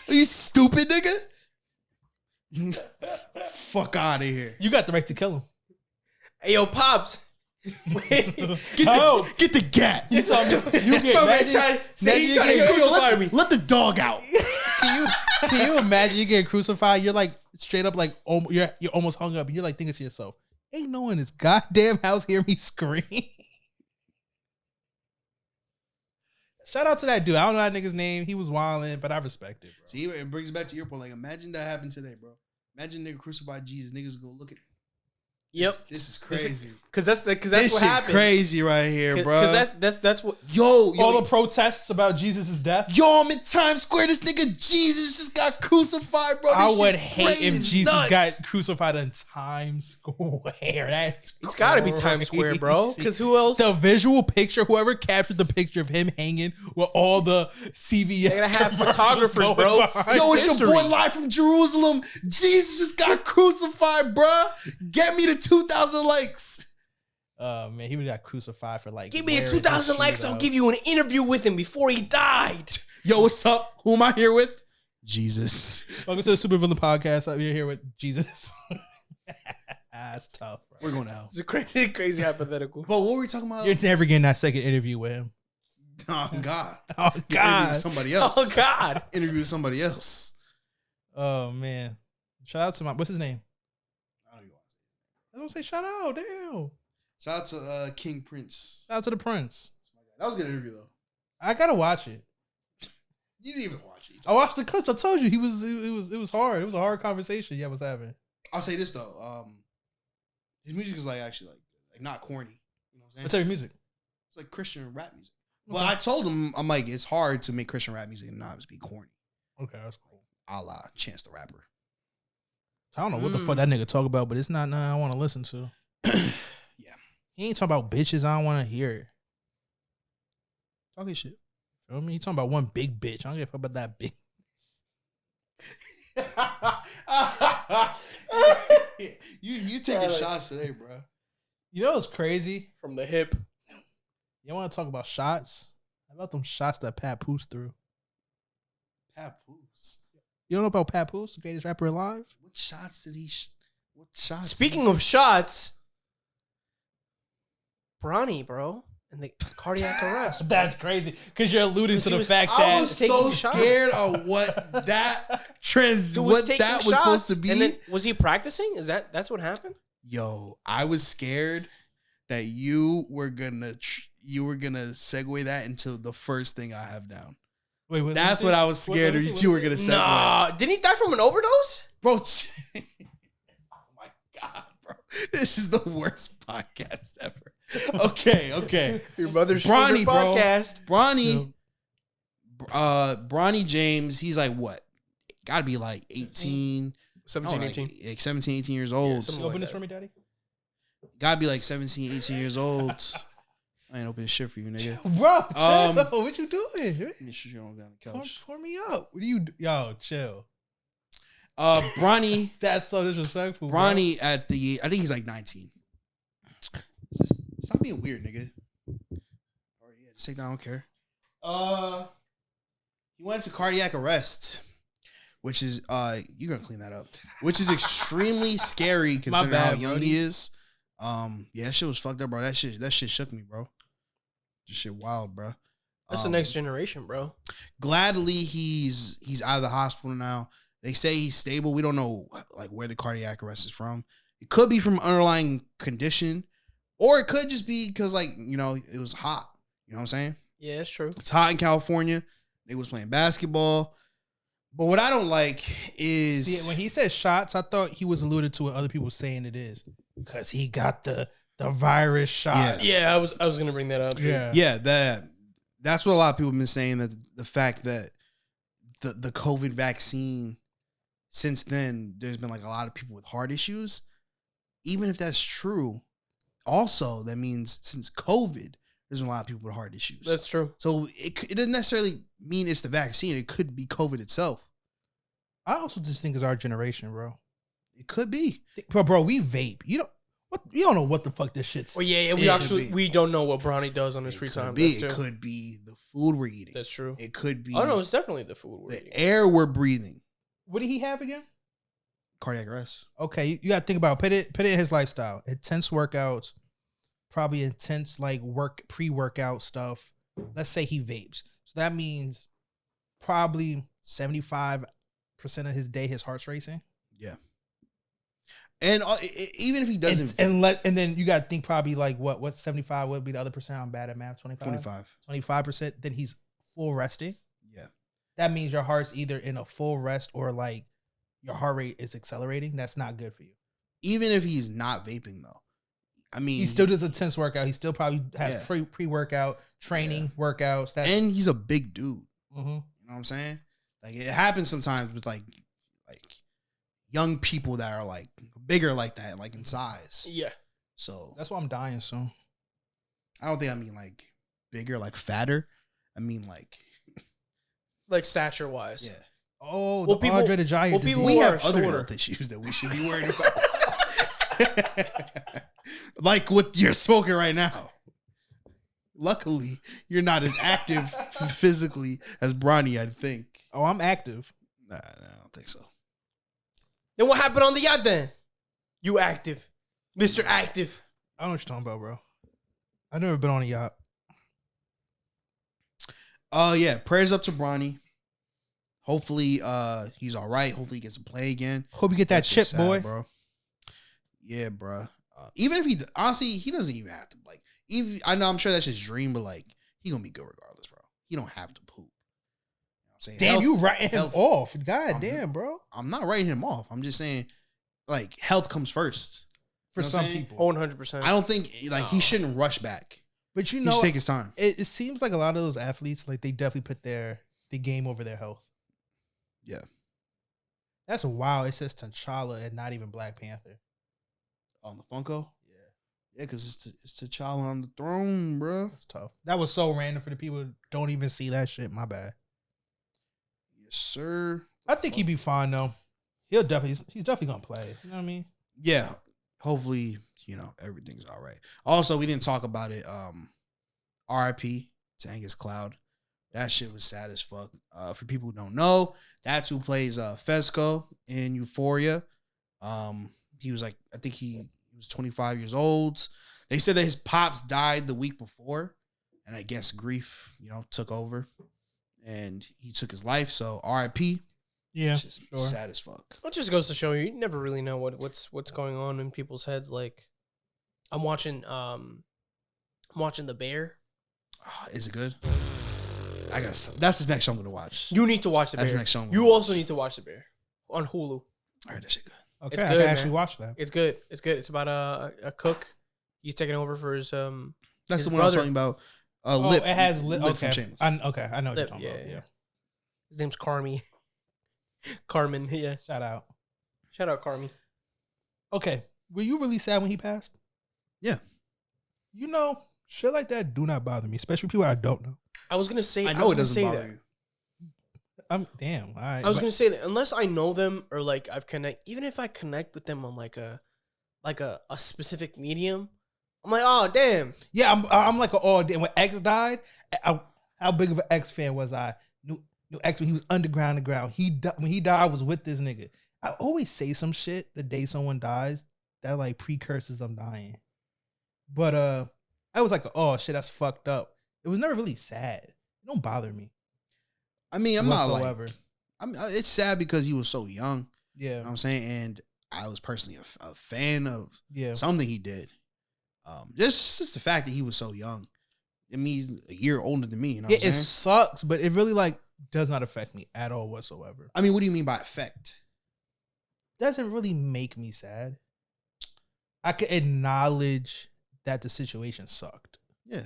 Are you stupid, nigga? Fuck out of here. You got the right to kill him. Hey, yo, Pops. Get the gat. You saw me. You get Bro, imagine, he trying to crucify me. Let the dog out. Can you imagine you getting crucified? You're like straight up like you're almost hung up. And you're like thinking to yourself, ain't no one in this goddamn house hear me scream. Shout out to that dude. I don't know that nigga's name. He was wilding, but I respect it, bro. See, it brings back to your point. Like, imagine that happened today, bro. Imagine nigga crucified Jesus. Niggas go look at. Yep. This is crazy. Because that's This what shit happened. crazy right here, bro. Because that's what. Yo, All the protests about Jesus' death. yo, I'm in Times Square. This nigga Jesus just got crucified, bro. This I would shit hate crazy. if It's Jesus nuts. got crucified in Times Square. That's It's got to be Times Square, bro. crazy. Because who else? The visual picture, whoever captured the picture of him hanging with all the CVS. They're gonna have commercials photographers, going bro. behind. Yo, it's history. your boy live from Jerusalem. Jesus just got crucified, bruh. Get me the 2,000 likes. Man, he would got crucified for like. Give me the wearing 2,000 his likes. shoes I'll out. give you an interview with him before he died. Yo, what's up? Who am I here with? Jesus. Welcome to the Supervillain podcast. I'm here with Jesus. That's tough, bro. We're going to hell. It's a crazy hypothetical. But what were we talking about? You're never getting that second interview with him. Oh, God. Oh Interview God. with somebody else. Oh God. Interview with somebody else. Oh man. Shout out to what's his name? I don't even want to say. I don't say shout out. Damn. Shout out to King Prince. Shout out to the Prince. That was a good interview, though. I gotta watch it. You didn't even watch it. I watched the clips. I told you it was hard. It was a hard conversation was having. I'll say this, though. His music is like actually like not corny. You know what I'm saying? What's your music? It's like Christian rap music. Well, I told him, I'm like, it's hard to make Christian rap music and not just be corny. Okay, that's cool. A la Chance the Rapper. I don't know what the fuck that nigga talk about, but it's not nothing I want to listen to. Yeah. He ain't talking about bitches. I don't want to hear it. Talking shit. Feel me? He talking about one big bitch. I don't give a fuck about that big. you taking shots today, bro. You know what's crazy? From the hip. You want to talk about shots? How about them shots that Pat Poose threw? Papoose. You don't know about Pat Poose, the greatest rapper alive? What shots did he? What shots? Speaking of shots, Bronny, bro, and the cardiac arrest. That's crazy because you're alluding to he the was- fact I that was taking so shots. scared of what that Dude was what taking that was supposed to shots, be. And then was he practicing? That's what happened? Yo, I was scared that you were gonna segue that into the first thing I have down. Wait, That's what I was scared of you were gonna segue. Nah, didn't he die from an overdose? Bro. Oh my God, bro. This is the worst podcast ever. Okay. Your mother's Bronny, favorite bro. podcast. Bronny James, he's like what? Gotta be like 18. 17, no, 18. like 17, 18 years old. something You open like this that. for me, daddy? Gotta be like 17, 18 years old. I ain't opening shit for you, nigga. Bro, Um, chill. What you doing? Let me shut you on down the couch. Pour me up. What do you Yo, chill. Bronny, That's so disrespectful. bro. Bronny I think he's like 19. Stop being weird, nigga. Or yeah, just take that. I don't care. He went to cardiac arrest, which is you're gonna clean that up. Which is extremely scary considering how bad, young Brody. he is. Yeah, that shit was fucked up, bro. That shit shook me, bro. This shit wild, bro. That's the next generation, bro. Gladly, he's out of the hospital now. They say he's stable. We don't know like where the cardiac arrest is from. It could be from underlying condition, or it could just be because like it was hot. You know what I'm saying? Yeah, it's true. It's hot in California. They was playing basketball. But what I don't like is See, when he said shots, I thought he was alluded to what other people saying it is because he got the virus shot. Yes. Yeah, I was gonna bring that up. yeah, that's what a lot of people have been saying, that the fact that the COVID vaccine, since then, there's been like a lot of people with heart issues. Even if that's true, also that means since COVID, there's been a lot of people with heart issues. That's true. So it doesn't necessarily mean it's the vaccine. It could be COVID itself. I also just think it's our generation, bro. It could be. Bro, we vape. What you don't know what the fuck this shit's. Oh yeah, we don't know what Bronny does on his free time. It could be the food we're eating. That's true. It could be. Oh no, it's definitely the food we're eating. The air we're breathing. What did he have again? Cardiac arrest. Okay, you got to think about put it in his lifestyle. Intense workouts, probably intense like pre-workout stuff. Let's say he vapes, so that means probably 75% of his day his heart's racing. Yeah. And even if he doesn't, and then you got to think probably like what's 75 would be the other percent. I'm bad at math. 25%. Then he's full resting. Yeah, that means your heart's either in a full rest or like your heart rate is accelerating. That's not good for you. Even if he's not vaping though, I mean, he still does a intense workout. He still probably has pre-workout training workouts. And he's a big dude. Mm-hmm. You know what I'm saying? Like it happens sometimes with like young people that are like bigger like that, like in size. Yeah. So that's why I'm dying soon. I don't think I mean like bigger, like fatter. I mean like stature wise. Yeah. Oh, well, the Andre the Giant. Well, we have other health issues that we should be worried about. Like what you're smoking right now. Luckily, you're not as active physically as Bronny, I think. Oh, I'm active. Nah, I don't think so. Then what happened on the yacht then? You active. Mr. Active. I don't know what you're talking about, bro. I've never been on a yacht. Yeah, prayers up to Bronny. Hopefully he's all right. Hopefully he gets to play again. Hope you get that chip, sad, boy. Bro. Yeah, bro. Even if he honestly, he doesn't even have to like. Even I know I'm sure that's his dream, but like he gonna be good regardless, bro. He don't have to poop. You know what I'm saying? Damn, you writing him off. God damn, bro. I'm not writing him off. I'm just saying, like, health comes first. For some people. 100%. I don't think like he shouldn't rush back. But you He know, should take his time. It seems like a lot of those athletes, like they definitely put the game over their health. Yeah. That's wild. It says T'Challa and not even Black Panther. On the Funko? Yeah, because it's T'Challa on the throne, bro. That's tough. That was so random for the people who don't even see that shit. My bad. Yes, sir. I think he'd be fine though. He's definitely gonna play. You know what I mean? Yeah. Hopefully, everything's all right. Also, we didn't talk about it. RIP to Angus Cloud. That shit was sad as fuck. For people who don't know, that's who plays Fezco in Euphoria. He was like, I think he was 25 years old. They said that his pops died the week before, and I guess grief, took over, and he took his life. So RIP. Yeah, sure. Sad as fuck. It just goes to show you never really know what's going on in people's heads. Like, I'm watching The Bear. Is it good? That's the next show I'm gonna watch. You need to watch The Bear. That's the next show. You also need to watch The Bear on Hulu. I heard that shit good. Okay, it's I good, can actually watch that. It's good. It's good. It's about a cook. He's taking over for his That's his the one I was talking about. Lip. It has Lip. From Okay, Shameless. I know what Lip, you're talking about. Yeah. His name's Carmi. Carmen. Yeah. Shout out, Carmi. Okay, were you really sad when he passed? Yeah. Shit like that do not bother me, especially people I don't know. I was gonna say. I know it doesn't say bother that. you. I'm damn. All right, I was gonna say that unless I know them or like even if I connect with them on like a specific medium, I'm like, oh damn. Yeah, I'm like damn. When X died, how big of an X fan was I? Knew X when he was underground. When he died, I was with this nigga. I always say some shit the day someone dies that like precurses them dying. But I was like, oh shit, that's fucked up. It was never really sad. It don't bother me. I mean, I'm whatsoever. not like. It's sad because he was so young. Yeah, You know what I'm saying, and I was personally a fan of yeah. something he did. Just the fact that he was so young. I mean, he's a year older than me. You know what I'm It saying? sucks, but it really like does not affect me at all whatsoever. I mean, what do you mean by effect? Doesn't really make me sad. I can acknowledge that the situation sucked. Yeah,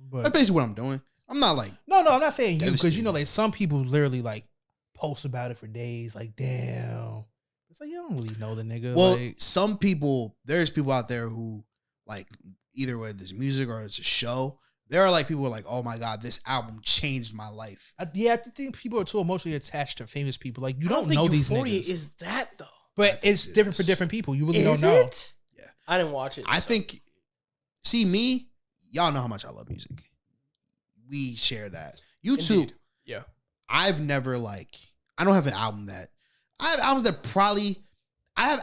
But that's basically what I'm doing. I'm not like no, I'm not saying you because devastated. like some people literally like post about it for days. Like, damn, it's like you don't really know the nigga. Well, like, some people, there's people out there who like either whether it's music or it's a show. There are like people who are like, oh my God, this album changed my life. I think people are too emotionally attached to famous people. Like, you I don't know these Euphoria niggas. is that though. But it's different for different people. You really don't Is know. it? Yeah. I didn't watch it. I so. think, see me, y'all know how much I love music. We share that. You too. Indeed. Yeah. I've never I don't have an album that, I have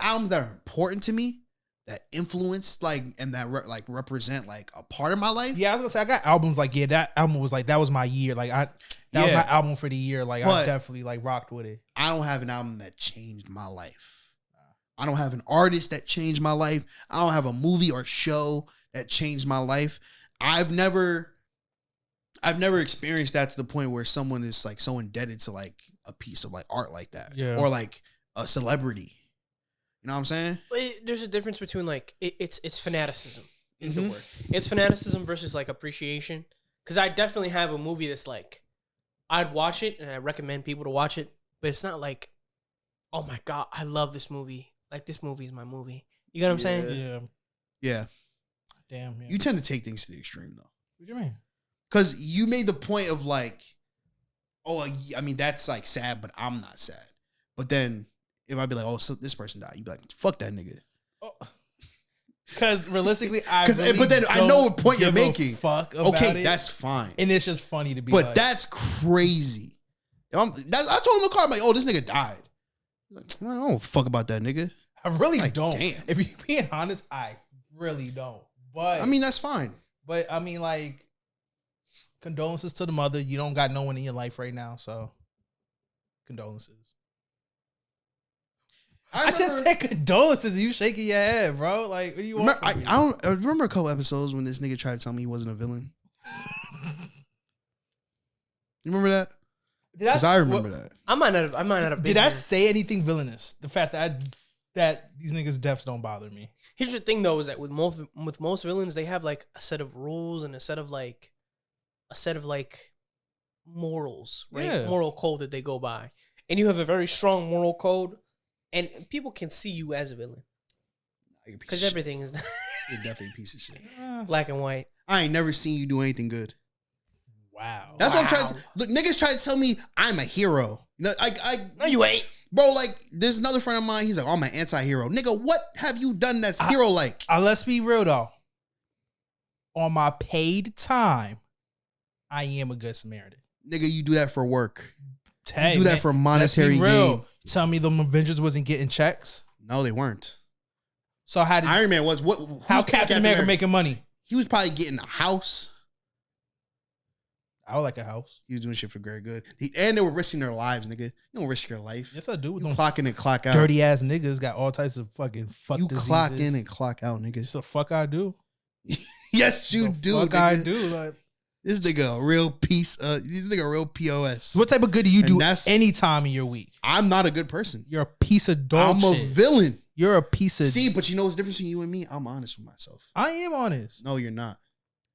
albums that are important to me, that influence and that represent a part of my life. Yeah, I was gonna say I got albums that album was that was my year. That was my album for the year. I definitely rocked with it. I don't have an album that changed my life. I don't have an artist that changed my life. I don't have a movie or show that changed my life. I've never experienced that to the point where someone is so indebted to a piece of art like that. Yeah. Or a celebrity. You know what I'm saying? But there's a difference between it's fanaticism is the Mhm. word. It's fanaticism versus appreciation. Because I definitely have a movie that's I'd watch it and I recommend people to watch it, but it's not oh my God, I love this movie. This movie is my movie. You get what I'm saying? Yeah. Yeah. Damn. Yeah. You tend to take things to the extreme though. What do you mean? Because you made the point of that's sad, but I'm not sad. But then if I be so this person died, you'd be fuck that nigga. Because realistically, but then I know what point you're making. Fuck about Okay, it. that's fine. And it's just funny to be But that's crazy. I told him in the car, I'm this nigga died. He's I don't fuck about that nigga. I really don't. Damn. If you're being honest, I really don't. But That's fine. But condolences to the mother. You don't got no one in your life right now, so condolences. I just said condolences. You shaking your head, bro. What do you want? I remember a couple episodes when this nigga tried to tell me he wasn't a villain. You remember that? Because I remember that. I might not have been Did I here. say anything villainous? The fact that these niggas' deaths don't bother me. Here's the thing though, is that with most villains, they have a set of rules and a set of morals, right? Yeah. Moral code that they go by. And you have a very strong moral code, and people can see you as a villain. Because everything is You're definitely a piece of shit. black and white. I ain't never seen you do anything good. Wow. That's what I'm trying to look. Niggas try to tell me I'm a hero. No, No, you ain't. bro. There's another friend of mine. He's I'm an anti-hero. Nigga, what have you done that's hero-like? Let's be real though. On my paid time, I am a good Samaritan. Nigga, you do that for work. Hey, You do that for monetary let's be real. gain. Tell me the Avengers wasn't getting checks. No, they weren't. So how did Iron Man was what? how Captain America making money? He was probably getting a house. I would like a house. He was doing shit for very good. And they were risking their lives, nigga. You don't risk your life. Yes, I do. You clock in and clock out. Dirty ass niggas got all types of fucking fuck You diseases. clock in and clock out, nigga. It's the fuck I do. Yes, you The do. fuck Nigga. I do. This nigga a real piece. This nigga a real POS. What type of good do you And do that's- any time in your week? I'm not a good person. You're a piece of dog I'm a shit. villain. You're a piece of. See, but you know what's the difference between you and me? I'm honest with myself. I am honest. No, you're not.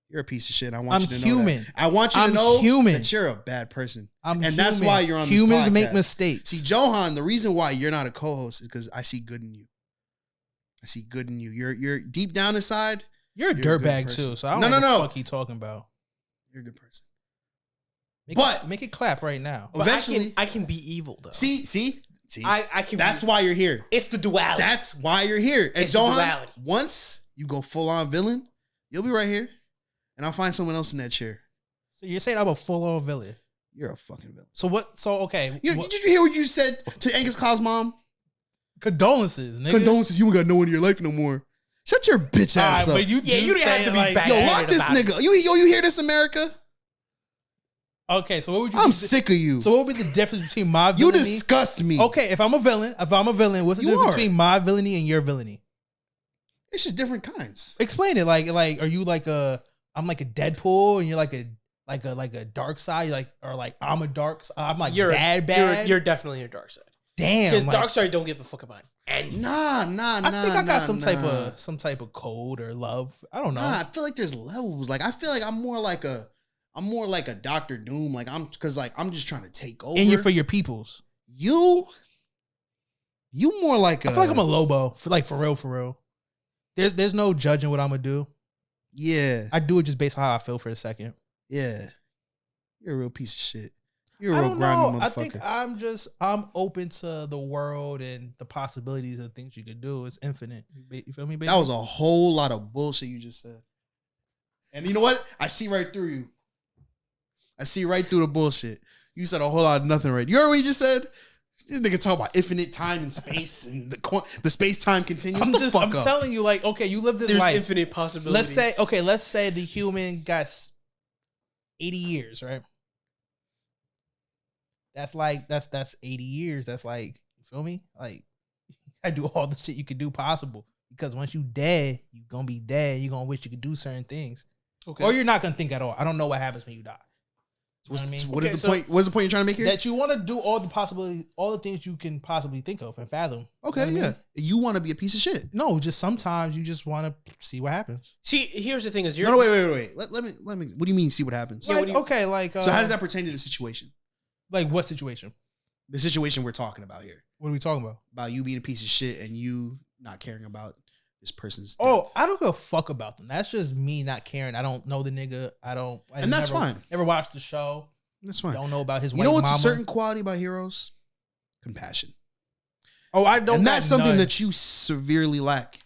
You're a piece of shit. I want I'm you to know human. that. I want you I'm to know human. that you're a bad person. I'm and human. that's why you're on Humans this podcast. make mistakes. See, Johan, the reason why you're not a co-host is because I see good in you. I see good in you. You're deep down inside. You're a you're a good dirtbag person. too. So I don't No, know no, what no. the fuck he talking about. You're a good person. Make it clap right now. But Eventually, I can be evil though. see. I can. That's be, why you're here. it's the duality. That's why you're here. And It's the Johan, duality. once you go full on villain, you'll be right here, and I'll find someone else in that chair. So you're saying I'm a full-on villain. You're a fucking villain. So what? So okay. Did you hear what you said to Angus Cloud's mom? Condolences, nigga. Condolences, you ain't got no one in your life no more. Shut your bitch ass up. But you Yeah, do you didn't have say to be like, back. Yo, Yo, lock this about it. nigga. You hear this, America? Okay, so what would you? I'm be- sick of you. So what would be the difference between my You villainy? disgust me. Okay, if I'm a villain, what's the You difference are. between my villainy and your villainy? It's just different kinds. Explain it. Like, are you like I'm like a Deadpool, and you're like a dark side, I'm a dark. I'm like you're bad. You're definitely your dark side. Damn. Because like, dark side don't give a fuck about it. And Nah. I think I got some type of code or love. I don't know. Nah, I feel like there's levels. Like I feel like I'm more like a Doctor Doom. Like I'm just trying to take over. And you're for your peoples. You more like I feel like I'm a Lobo. For real. There's no judging what I'm gonna do. Yeah. I do it just based on how I feel for a second. Yeah. You're a real piece of shit. You're a I real don't grimy know. I motherfucker. think I'm open to the world and the possibilities of things you could do. It's infinite. You feel me, baby? That was a whole lot of bullshit you just said. And you know what? I see right through you. I see right through the bullshit. You said a whole lot of nothing right. You heard what you just said? This nigga talk about infinite time and space and the space-time continuum. I'm telling you, like, okay, you live this There's life. infinite possibilities. Let's say the human got 80 years, right? That's 80 years. That's like, you feel me? Like, I do all the shit you could do possible. Because once you dead, you gonna be dead. You gonna wish you could do certain things. Okay. Or you're not gonna think at all. I don't know what happens when you die. You know what I mean? What is the point? What's the point you're trying to make here? That you want to do all the possibilities, all the things you can possibly think of and fathom. Okay, You know what I mean? You want to be a piece of shit. No, just sometimes you just want to see what happens. See, here's the thing: is you're No, wait. Let me. What do you mean? See what happens? Yeah, Like, what do you- okay, like So how does that pertain to the situation? like what situation? The situation we're talking about here, What are we talking about? you being a piece of shit and you not caring about this person's. Oh, I don't give a fuck about them. That's just me not caring. I don't know the nigga. And that's fine. Never watched the show. That's fine. Don't know about his You white know what's mama. a certain quality about heroes? Compassion. Oh, I don't. And that's got something none. that you severely lack.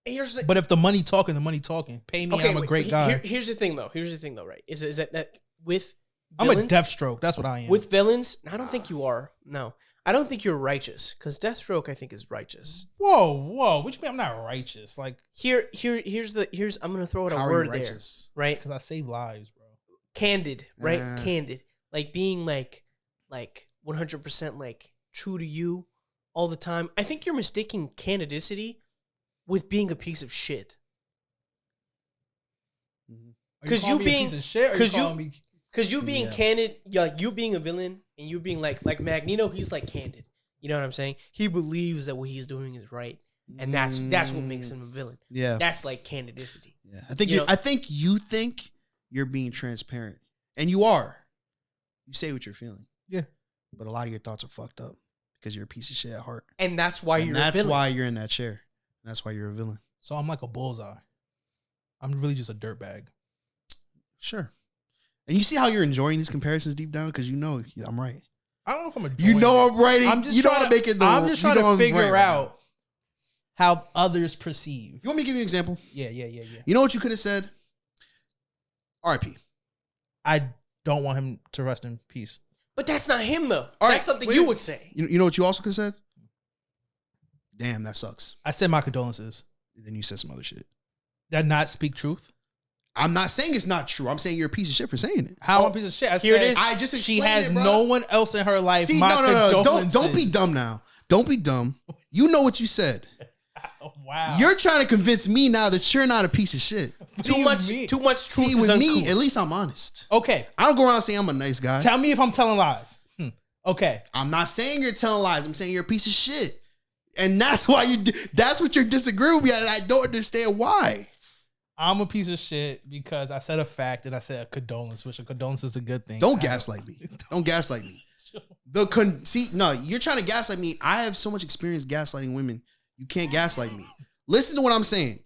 here's the But if the money talking, the money talking. Pay me. I'm a wait, great guy. Here's the thing, though. Right? Is that with I'm a villains, Deathstroke. That's what I am. with villains? I don't think you are. No, I don't think you're righteous because Deathstroke I think is righteous. whoa. What you mean? I'm not righteous. Like, Here's I'm gonna throw out a How are you word there, righteous? right? because I save lives, bro. Candid, right? Uh. Candid, like being like 100% like true to you all the time. I think you're mistaking candidicity with being a piece of shit. Are 'Cause calling you me a being- piece of shit, or 'cause you- calling me- Cause you being Yeah. candid, like you being a villain, and you being like Magneto, he's like candid. You know what I'm saying? He believes that what he's doing is right, and that's what makes him a villain. Yeah. That's like candidicity. Yeah. I think You you know- I think you think you're being transparent. And you are. You say what you're feeling. Yeah. But a lot of your thoughts are fucked up because you're a piece of shit at heart. And that's why And you're that's a villain. why you're in that chair. That's why you're a villain. So I'm like a bullseye. I'm really just a dirtbag. Sure. And you see how you're enjoying these comparisons deep down because you know I'm right. I don't know if I'm a. You know I'm right. I'm just you know trying I'm to making I'm just trying to figure right out how others perceive. You want me to give you an example? Yeah. You know what you could have said? RIP. I don't want him to rest in peace. But that's not him though. All right, That's something wait. you would say. You know what you also could have said? Damn, that sucks. I said my condolences. Then you said some other shit. That not speak truth. I'm not saying it's not true. I'm saying you're a piece of shit for saying it. How I'm a piece of shit. I Here it said is. I just she explained has it, bro. no one else in her life. See, my no. condolences. Don't be dumb now. Don't be dumb. You know what you said. Oh, wow. You're trying to convince me now that you're not a piece of shit. What do Too you much mean? truth See, is with me, uncouth. at least I'm honest. Okay. I don't go around saying I'm a nice guy. Tell me if I'm telling lies. Okay. I'm not saying you're telling lies. I'm saying you're a piece of shit. And that's why that's what you're disagreeing with me, and I don't understand why. I'm a piece of shit because I said a fact and I said a condolence, which a condolence is a good thing. Don't gaslight me. Don't gaslight me. You're trying to gaslight me. I have so much experience gaslighting women. You can't gaslight me. Listen to what I'm saying.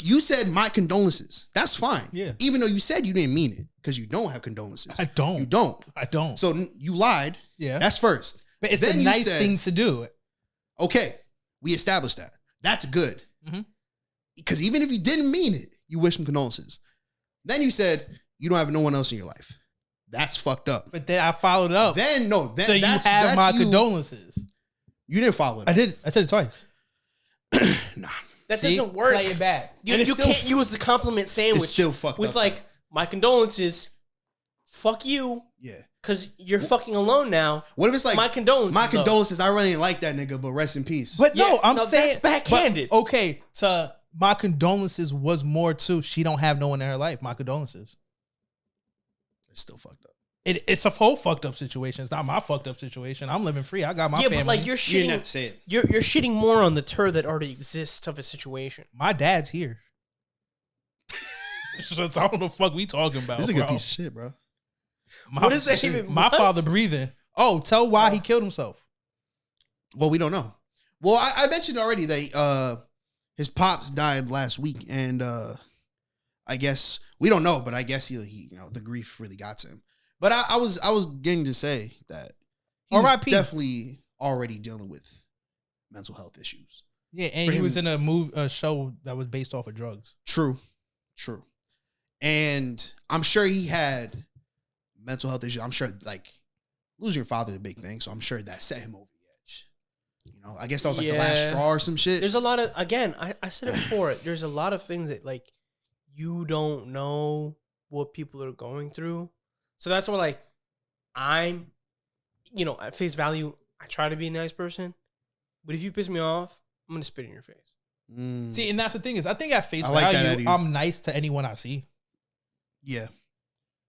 You said my condolences. That's fine. Yeah. Even though you said you didn't mean it because you don't have condolences. I don't. You don't. I don't. So you lied. yeah. That's first. But it's then the you nice said- thing to do. Okay, we established that. That's good. Mhm. Because even if you didn't mean it, you wish some condolences. Then you said you don't have no one else in your life. That's fucked up. But then I followed up. So you have my condolences. You didn't follow it. I did. I said it twice. Nah, That See? doesn't work. Play it back. You, And it's you still can't use the compliment sandwich it's still fucked with up. like my condolences. Fuck you, Yeah. because you're fucking alone now. What if it's like My condolences, My though. condolences. I really ain't like that nigga, but rest in peace. But Yeah, no, I'm no, saying that's backhanded. but, okay, so my condolences was more too. She don't have no one in her life. My condolences. It's still fucked up. It's a whole fucked up situation. It's not my fucked up situation. I'm living free. I got my yeah, family. but like you're You didn't have shitting. to say it. You're shitting more on the turd that already exists of a situation. My dad's here. So I don't know the fuck we talking about. This is a good bro. piece of shit, bro. My, What is that even- My what? father breathing. Oh, tell why he killed himself. Well, we don't know. Well, I mentioned already that his pops died last week, and I guess we don't know, but I guess he the grief really got to him. But I was getting to say that he's R.I.P. definitely already dealing with mental health issues. Yeah, and For he him- was in a show that was based off of drugs. True. And I'm sure he had mental health issues. I'm sure like losing your father is a big thing, so I'm sure that set him over the edge. You know, I guess that was like the last Yeah. straw or some shit. There's a lot of, again, I said it before, there's a lot of things that like you don't know what people are going through. So that's why like I'm, you know, at face value, I try to be a nice person. But if you piss me off, I'm gonna spit in your face. Mm. See, and that's the thing is, I think at face I like that value, attitude. I'm nice to anyone I see. Yeah.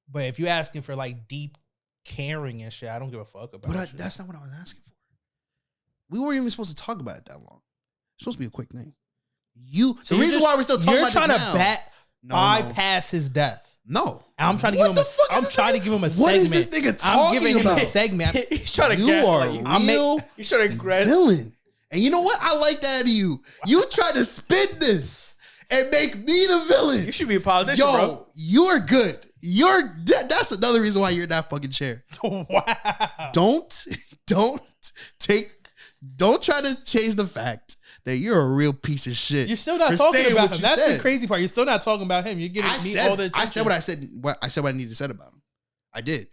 But if you're asking for like deep caring and shit, I don't give a fuck about But shit. that's not what I was asking for. We weren't even supposed to talk about it that long. It's supposed to be a quick thing. So the reason why we're still talking you're about trying this to now, bypass his death. No. And I'm trying to What give him the fuck is I'm this trying to nigga- give him a What segment. is this nigga I'm talking giving him about? a segment. He's trying to You are gaslight you. I'm real He's trying to grab. villain. And you know what? I like that out of you. You tried to spin this and make me the villain. You should be a politician, Yo, bro. you're good. That's another reason why you're in that fucking chair. Wow. Don't try to change the fact that you're a real piece of shit. You're still not for talking saying about what him. you That's said. the crazy part. You're still not talking about him. You're giving me all the attention. I said what I said. I said what I needed to say about him. I did.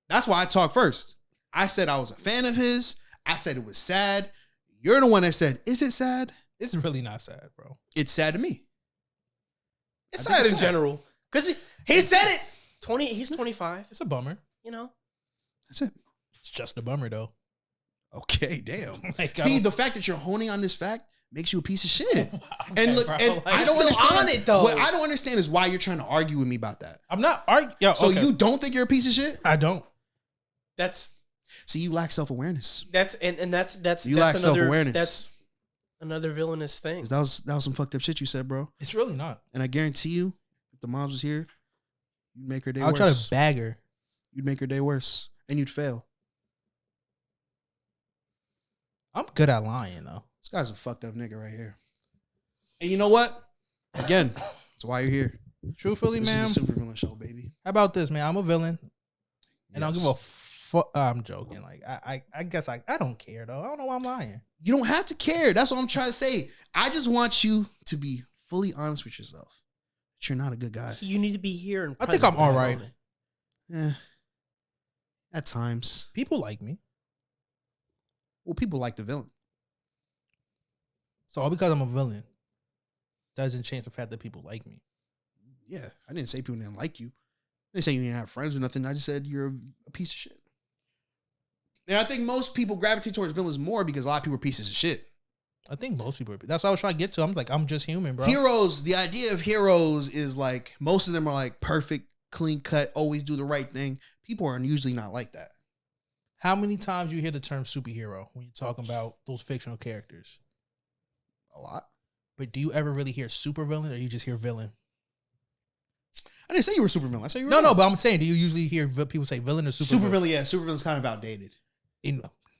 That's why I talked first. I said I was a fan of his. I said it was sad. You're the one that said, "Is it sad?" It's really not sad, bro. It's sad to me. It's I think sad it's in sad. general. Because he said it. He's 25. It's a bummer. You know? That's it. It's just a bummer, though. Okay, damn. Like, I See, don't- the fact that you're honing on this fact makes you a piece of shit. Okay, And look, bro, and like- I You're don't still understand on it, though. What I don't understand is why you're trying to argue with me about that. I'm not arguing. Yeah, So okay. you don't think you're a piece of shit? I don't. That's See, you lack self-awareness. that's You lack another self-awareness. that's another villainous thing. 'Cause that was some fucked up shit you said, bro. It's really not. And I guarantee you, if the moms was here, you'd make her day I'll worse. try to bag her. You'd make her day worse, and you'd fail. I'm good at lying, though. This guy's a fucked up nigga right here. And you know what? Again, that's why you're here. Truthfully, This man, is the Supervillain show, baby. how about this, man? I'm a villain, and I'll Yes. give a fuck. I'm joking. Like, I guess I don't care, though. I don't know why I'm lying. You don't have to care. That's what I'm trying to say. I just want you to be fully honest with yourself. That you're not a good guy. You need to be here and I think I'm all right. At times. People like me. Well, people like the villain. So all because I'm a villain doesn't change the fact that people like me. Yeah, I didn't say people didn't like you. I didn't say you didn't have friends or nothing. I just said you're a piece of shit. And I think most people gravitate towards villains more because a lot of people are pieces of shit. I think most people. That's what I was trying to get to. I'm like, I'm just human, bro. Heroes, the idea of heroes is like most of them are like perfect, clean cut, always do the right thing. People are usually not like that. How many times you hear the term superhero when you're talking about those fictional characters? A lot. But do you ever really hear supervillain, or you just hear villain? I didn't say you were Supervillain. I said you were No, villain. but I'm saying, do you usually hear people say villain or supervillain? Supervillain, yeah. Supervillain's kind of outdated.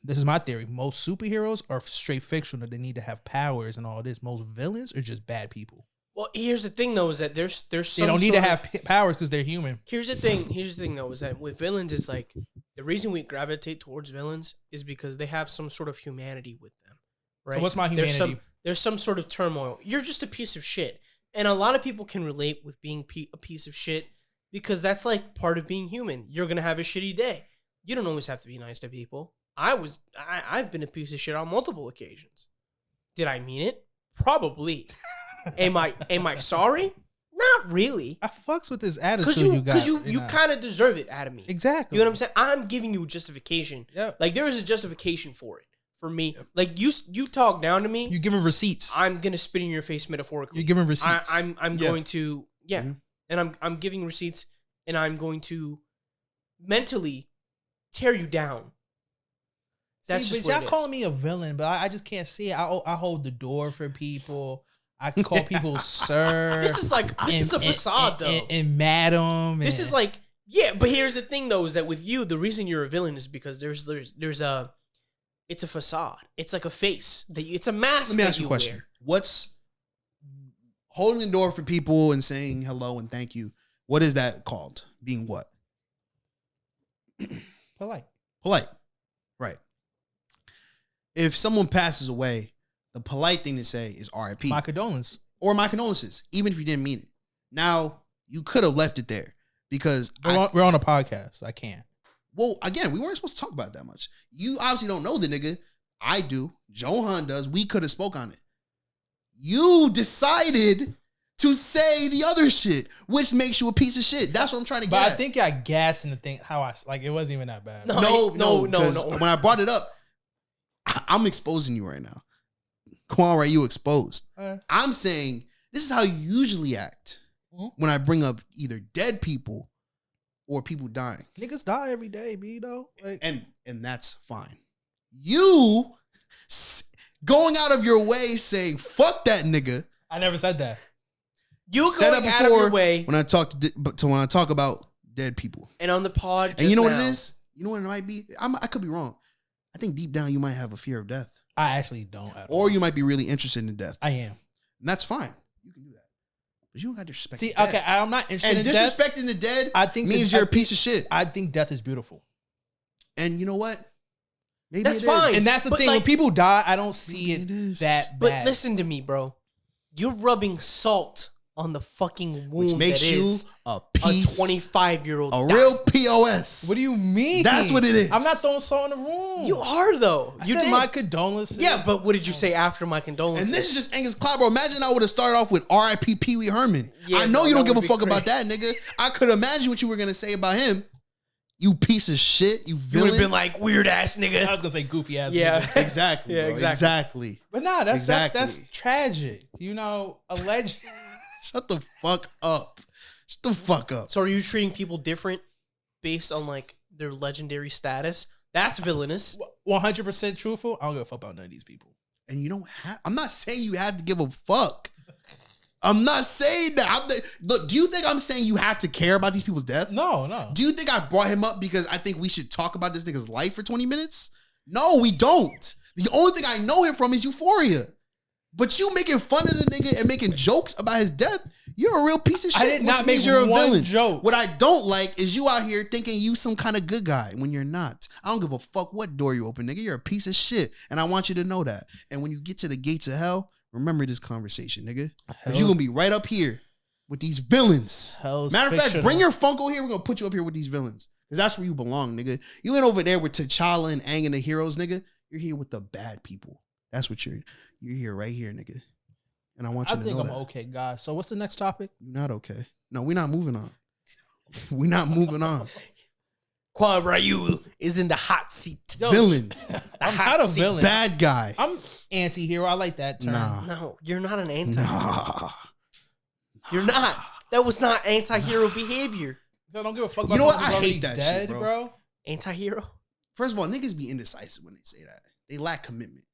This is my theory. Most superheroes are straight fictional. They need to have powers and all this. Most villains are just bad people. Well, here's the thing though, is that there's They some don't need to sort have powers because they're human. Here's the thing though, is that with villains, it's like the reason we gravitate towards villains is because they have some sort of humanity with them. Right? So what's my humanity? There's some sort of turmoil. You're just a piece of shit. And a lot of people can relate with being a piece of shit because that's like part of being human. You're going to have a shitty day. You don't always have to be nice to people. I've been a piece of shit on multiple occasions. Did I mean it? Probably. Am I sorry? Not really. I fucks with this attitude you got. Because you kind of deserve it out of me. Exactly. You know what I'm saying? I'm giving you a justification. Yeah. Like there is a justification for it. For me, like you talk down to me, You're giving receipts. I'm gonna spit in your face metaphorically. You're giving receipts. I'm going to Mhm. and I'm giving receipts, and I'm going to mentally tear you down. That's See, just but what y'all it is. calling me a villain, but I just can't see it. I hold the door for people. I can call people sir. This is a facade though. And madam. This is like but here's the thing though, is that with you, the reason you're a villain is because there's it's a facade. It's like a face it's a mask. Let me that ask you a you question. wear. What's holding the door for people and saying hello and thank you? What is that called? Being what? Polite. Polite. Right. If someone passes away, the polite thing to say is RIP. My condolences. Or my condolences, even if you didn't mean it. Now, you could have left it there because We're on a podcast. I can't. well, again, we weren't supposed to talk about it that much. You obviously don't know the nigga. I do. Johan does. We could have spoke on it. You decided to say the other shit, which makes you a piece of shit. That's what I'm trying to get But at. I think I gassed in the thing how I like it wasn't even that bad. No. When I brought it up, I'm exposing you right now. Quan, right? You exposed. I'm saying this is how you usually act when I bring up either dead people or people dying. Niggas die every day, B though. Like, And that's fine. You going out of your way saying fuck that nigga. I never said that. You Said going that out of your before way when I talk about dead people. and on the pod. And you know what now, it is? You know what it might be? I could be wrong. I think deep down you might have a fear of death. I actually don't at all. Or you might be really interested in death. I am. And that's fine. You can do that. But you don't got to disrespect See, the dead. okay, I'm not interested And in death. disrespecting the dead I think means you're a piece of shit. I think death is beautiful. And you know what? Maybe That's it fine. is. And that's the But, thing. like- When people die, I don't see Maybe it it is. that But bad. listen to me, bro. You're rubbing salt on the fucking wound which makes that you is a a piece, 25-year-old. a real POS. What do you mean? That's what it is. I'm not throwing salt in the room. You are though. I You said did. my condolences. Yeah, but what did you say after my condolences? And this is just Angus Cloud, bro. Imagine I would have started off with R.I.P. Pee Wee Herman. Yeah, I know bro, you don't that give a would fuck be about that, nigga. I could imagine what you were gonna say about him. You piece of shit. You you would villain. have been like weird ass I nigga. was gonna say goofy ass. Yeah. nigga. exactly. Yeah, Bro. exactly. Exactly. But nah, that's Exactly. tragic. You know, a legend. Shut the fuck up. Shut the fuck up. So are you treating people different based on like their legendary status? That's villainous. 100% truthful. I don't give a fuck about none of these people. And you don't have. I'm not saying you have to give a fuck. I'm not saying that. Look, do you think I'm saying you have to care about these people's death? No. Do you think I brought him up because I think we should talk about this nigga's life for 20 minutes? No, we don't. The only thing I know him from is Euphoria. But you making fun of the nigga and making jokes about his death, you're a real piece of shit. I did not which make means you're a one villain. joke. What I don't like is you out here thinking you some kind of good guy when you're not. I don't give a fuck what door you open, nigga. You're a piece of shit. And I want you to know that. And when you get to the gates of hell, remember this conversation, nigga. Because you're going to be right up here with these villains. Hell's Matter of fact, fictional. bring your Funko here. We're going to put you up here with these villains. Because that's where you belong, nigga. You ain't over there with T'Challa and Aang and the heroes, nigga. You're here with the bad people. That's what you're here right here, nigga. And I want you I to think know I'm that. okay, guys. So what's the next topic? You're not okay. No, we're not moving on. We're not moving on. Quan Ryu is in the hot seat. Yo, Villain. I'm hot not a seat. villain. Bad guy. I'm anti-hero. I like that term. Nah. No, you're not an anti. Nah. You're not. That was not anti-hero behavior. So I don't give a fuck about You know what? someone I who's already hate that dead, shit, bro. Anti-hero. First of all, niggas be indecisive when they say that. They lack commitment.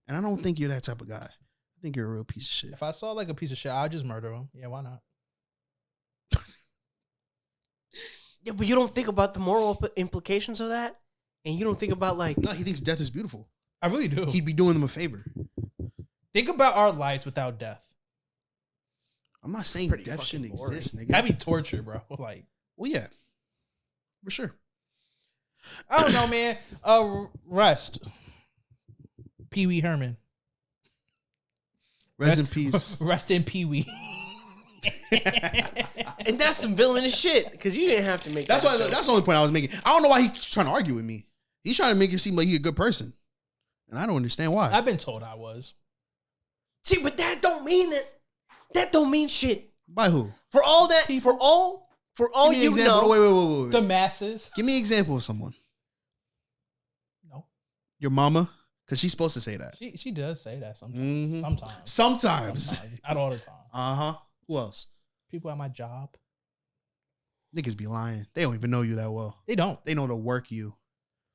And I don't think you're that type of guy. I think you're a real piece of shit. If I saw like a piece of shit, I'd just murder him. Yeah, why not? Yeah, but you don't think about the moral implications of that, and you don't think about like. No, he thinks death is beautiful. I really do. He'd be doing them a favor. Think about our lives without death. I'm not saying Pretty death fucking shouldn't boring. exist, nigga. That'd be torture, bro. Like, Well, yeah. For sure. I don't know, man. Rest. Pee Wee Herman. Rest in peace. Rest in Pee Wee. And that's some villainous shit because you didn't have to make. That's that why. joke. That's the only point I was making. I don't know why he's trying to argue with me. He's trying to make you seem like he's a good person, and I don't understand why. I've been told I was. See, but that don't mean that. That don't mean shit. By who? For all that, for all Give me an you example. know. Wait. The masses. Give me an example of someone. No. Your mama, because she's supposed to say that. She does say that sometimes. Mhm. Sometimes. Sometimes. Not all the time. Uh-huh. Who else? People at my job. Niggas be lying. They don't even know you that well. They don't. They know to work you.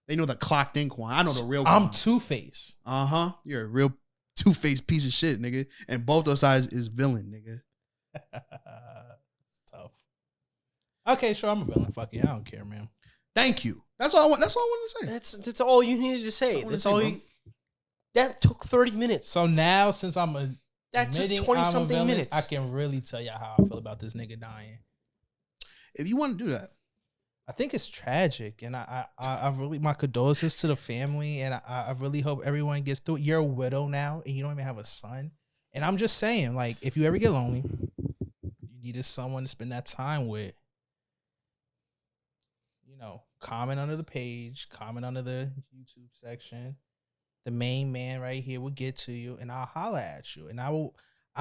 They know the clocked in Quan. I know the real I'm Quan. Two-Face. Uh-huh. You're a real two-faced piece of shit, nigga. And both those sides is villain, nigga. It's tough. Okay, sure, I'm a villain. Fuck it. I don't care, man. Thank you. That's all I want. That's all I wanted to say. That's all you needed to say. That's That's all I all wanna you. That took 30 minutes. So now, since I'm a That took admitting 20 I'm a something villain, minutes. I can really tell you how I feel about this nigga dying. If you want to do that, I think it's tragic, and I really my condolences to the family, and I really hope everyone gets through it. You're a widow now, and you don't even have a son. And I'm just saying, like, if you ever get lonely, you needed someone to spend that time with. You know, comment under the page, comment under the YouTube section. The main man right here will get to you, and I'll holler at you, and I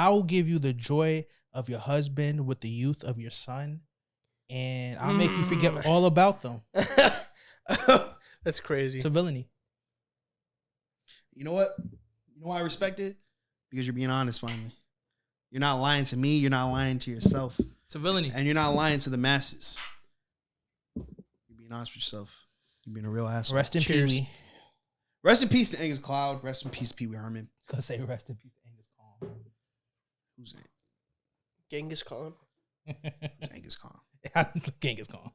will give you the joy of your husband with the youth of your son. And I'll make you forget all about them. That's crazy. It's a villainy. You know what? You know why I respect it? Because you're being honest finally. You're not lying to me. You're not lying to yourself. It's a villainy. And you're not lying to the masses. You're being honest with yourself. You're being a real asshole. Rest in peace. Rest in peace to Angus Cloud. Rest in peace to Pee Wee Herman. Gonna say rest in peace to Angus Khan. Who's that? Genghis Khan. Angus Khan. Genghis Khan.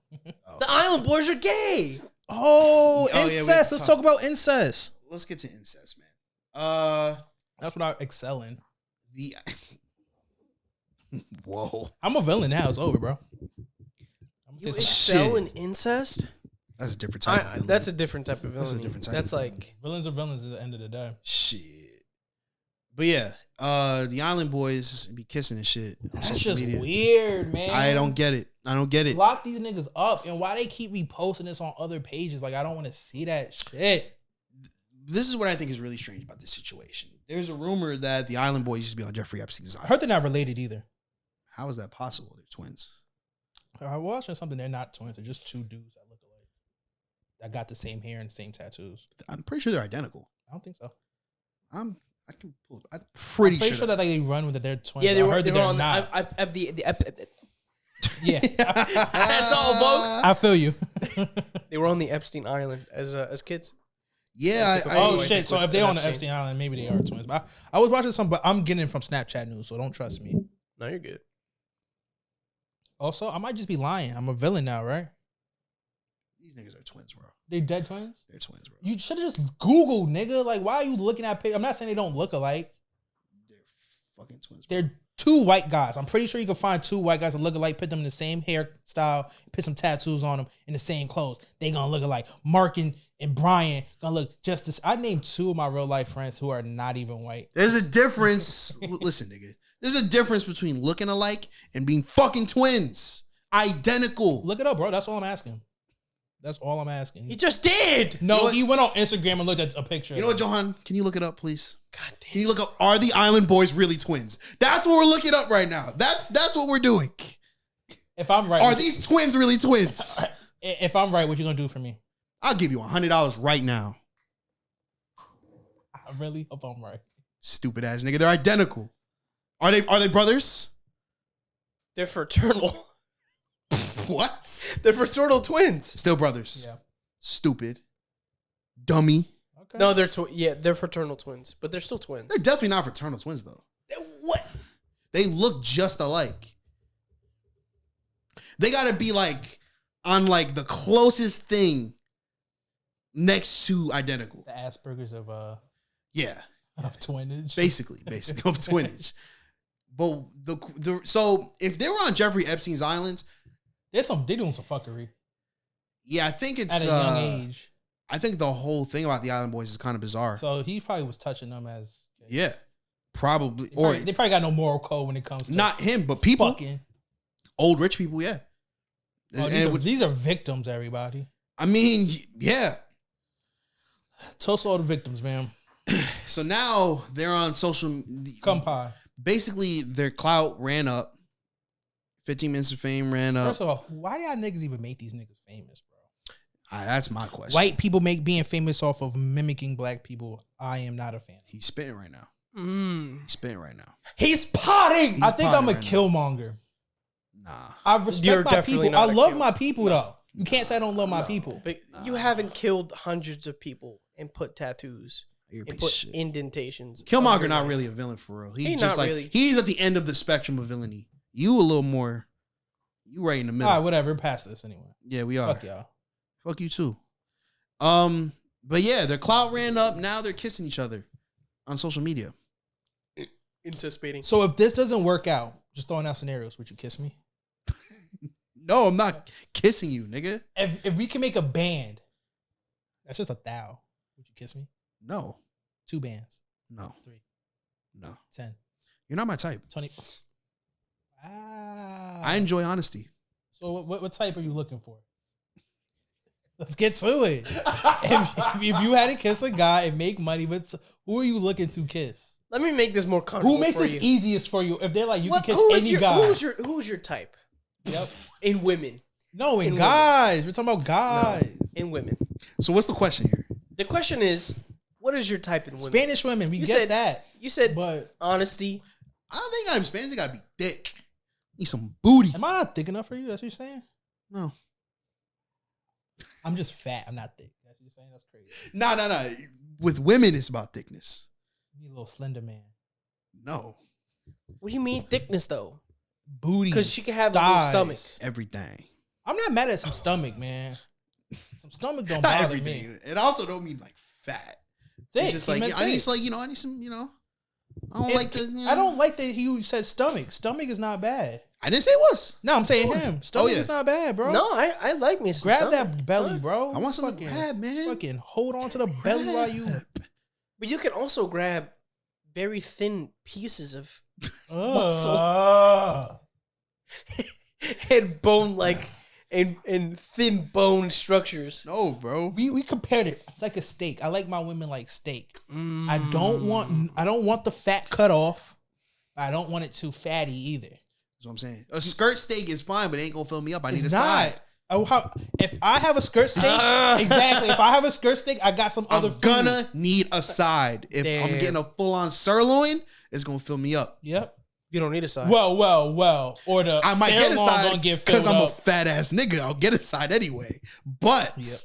Oh. The Island Boys are gay. Oh, yeah, incest. Let's talk about incest. Let's get to incest, man. That's what I excel in. The Whoa. I'm a villain now. It's over, bro. I'm You gonna say excel Shit. in incest? That's a different type of villain. That's a different type of That's a villainy. different type That's of like villains are villains at the end of the day. Shit. But yeah, the Island Boys be kissing and shit on That's social just media. weird, man. I don't get it. I don't get it. Lock these niggas up, and why they keep reposting this on other pages? Like, I don't want to see that shit. This is what I think is really strange about this situation. There's a rumor that the Island Boys used to be on Jeffrey Epstein's I island. heard they're not related either. How is that possible? They're twins. I was watching something. They're not twins. They're just two dudes that look alike. That got the same hair and same tattoos. I'm pretty sure they're identical. I don't think so. I'm pretty I'm pretty sure. sure that they run with that they're twins. yeah, they I were. heard They that were they're on not. the Yeah, That's all, folks. I feel you. They were on the Epstein Island as kids. Yeah. Oh I shit! think So with if they're on the Epstein. Epstein Island, maybe they are twins. But I was watching some, but I'm getting it from Snapchat news, so don't trust me. No, you're good. Also, I might just be lying. I'm a villain now, right? These niggas are twins, bro. They dead twins. They're twins, bro. You should have just Googled, nigga. Like, why are you looking at? I'm not saying they don't look alike. They're fucking twins. Bro. They're two white guys. I'm pretty sure you can find two white guys that look alike, put them in the same hairstyle, put some tattoos on them, in the same clothes. They gonna look alike. Mark and Brian gonna look just as. I named two of my real life friends who are not even white. There's a difference. Listen, nigga. There's a difference between looking alike and being fucking twins. Identical. Look it up, bro. That's all I'm asking. That's all I'm asking. He just did. No, You know what? he went on Instagram and looked at a picture. You know what, Johan? Can you look it up, please? God damn. Can you look up, are the Island Boys really twins? That's what we're looking up right now. That's what we're doing. If I'm right, Are these twins really twins? if I'm right, what you gonna do for me? I'll give you $100 right now. I really hope I'm right. Stupid ass nigga. They're identical. Are they brothers? They're fraternal. What? They're fraternal twins. Still brothers. Yeah. Stupid. Dummy. Okay. No, they're fraternal twins, but they're still twins. They're definitely not fraternal twins though. What? They look just alike. They gotta be like on like the closest thing next to identical. The Asperger's of Yeah. twinage. Basically of twinage. But so if they were on Jeffrey Epstein's island, They doing some fuckery yeah, I think it's at a young age. I think the whole thing about the Island Boys is kind of bizarre. So he probably was touching them as Yeah. Probably. They probably got no moral code when it comes to Not him, but people. fucking. Old rich people, yeah. Oh, And these are victims, everybody. I mean, yeah. Toast all the victims, man. So now they're on social. Come pie. Basically, their clout ran up. 15 minutes of fame ran up. First of all, why do y'all niggas even make these niggas famous, bro? That's my question. White people being famous off of mimicking black people. I am not a fan. He's spitting right now. Mm. He's spitting right now. He's potting. He's I think I'm a potting right Killmonger. Nah. I respect You're my definitely people. I not a love kill. my people, though. You can't say I don't love my people. But you haven't killed hundreds of people and put tattoos You're a and piece of put shit. indentations. of Killmonger your not life. really a villain for real. He's He just not like really. he's at the end of the spectrum of villainy. You a little more. You right in the middle. All right, whatever. Past this anyway. Yeah, we are. Fuck y'all. Fuck you too. But yeah, their clout ran up. Now they're kissing each other on social media. Anticipating. So if this doesn't work out, just throwing out scenarios, would you kiss me? No, I'm not kissing you, nigga. If we can make a band, that's just 1,000. Would you kiss me? No. 2 bands. No. 3. No. 10. You're not my type. 20. Wow. I enjoy honesty. So what type are you looking for? Let's get to it. if you had to kiss a guy and make money, but who are you looking to kiss? Let me make this more comfortable. Who makes for this you. easiest for you? If they're like, you can kiss who is any guy. Who's your type? Yep. In women. No, in In guys. We're talking about guys. No, in women. So what's the question here? The question is, what is your type in women? Spanish women. We You get said- that. You said But honesty. I don't think I'm Spanish. They gotta be thick. Need some booty. am I not thick enough for you? That's what you're saying? No. I'm just fat. I'm not thick. That's what you're saying? That's crazy. No. With women, it's about thickness. You need a little slender man. No. What do you mean thickness though? Booty. Because she can have a little thighs. stomach. Everything. I'm not mad at some stomach, man. Some stomach don't Not bother everything. me. It also don't mean like fat. Thick. It's just He like meant I need thick. some, I need some, I don't like the. I don't like that he said stomach. Stomach is not bad. I didn't say it was. No, I'm saying Of course. him. Stomach Oh, yeah. is not bad, bro. No, I like me some Grab stomach. that belly, bro. I want some fucking, grab, man. Fucking hold on to the belly while you. But you can also grab very thin pieces of Uh, and bone and thin bone structures. No, bro. we compared it. It's like a steak. I like my women like steak. I Mm. don't want the fat cut off. I don't want it too fatty either. That's what I'm saying. A skirt steak is fine, but it ain't gonna fill me up. I need It's a side. If I have a skirt steak, exactly. If I have a skirt steak, I got some other I'm food. gonna need a side. If I'm Damn. getting a full on sirloin, it's gonna fill me up. Yep. You don't need a side. Well. Or the I might get a sirloin side gonna get because filled I'm a up. fat ass nigga. I'll get a side anyway. But Yep.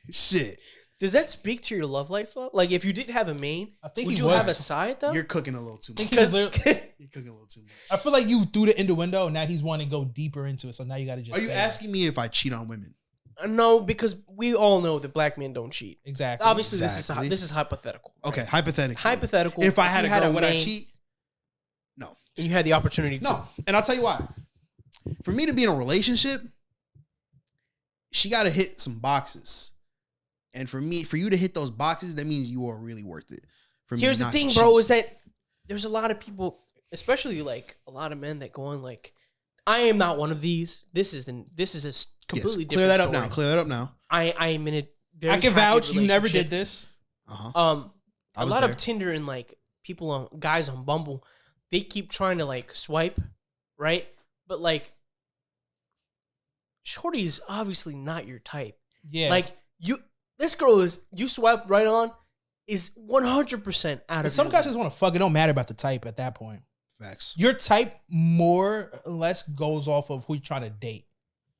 shit, Does that speak to your love life though? Like if you did have a main, I think would he you was- have a side though? you're cooking a little too much. Because You're cooking a little too much. I feel like you threw the innuendo. Now he's wanting to go deeper into it. So now you got to just. Are you say it. asking me if I cheat on women? No, because we all know that black men don't cheat. Exactly. Obviously, Exactly. this is hypothetical. right? Okay, hypothetically. Hypothetical. If I had to go, a would I main cheat? No. And you had the opportunity to. No. And I'll tell you why. For me to be in a relationship, she got to hit some boxes. And for you to hit those boxes, that means you are really worth it. For me Here's the not to thing, cheat. bro, is that there's a lot of people, especially like a lot of men that go on like, I am not one of these. This is a completely different Clear that up story. now. Clear that up now. I am in a very I can happy vouch. You never relationship. did this. Uh-huh. I A was lot there. of Tinder and like people on guys on Bumble, they keep trying to like swipe, right? But like, shorty is obviously not your type. Yeah. Like this girl is you swiped right on is 100% out But of some your guys league. just want to fuck. It don't matter about the type at that point. Facts. Your type more or less goes off of who you're trying to date.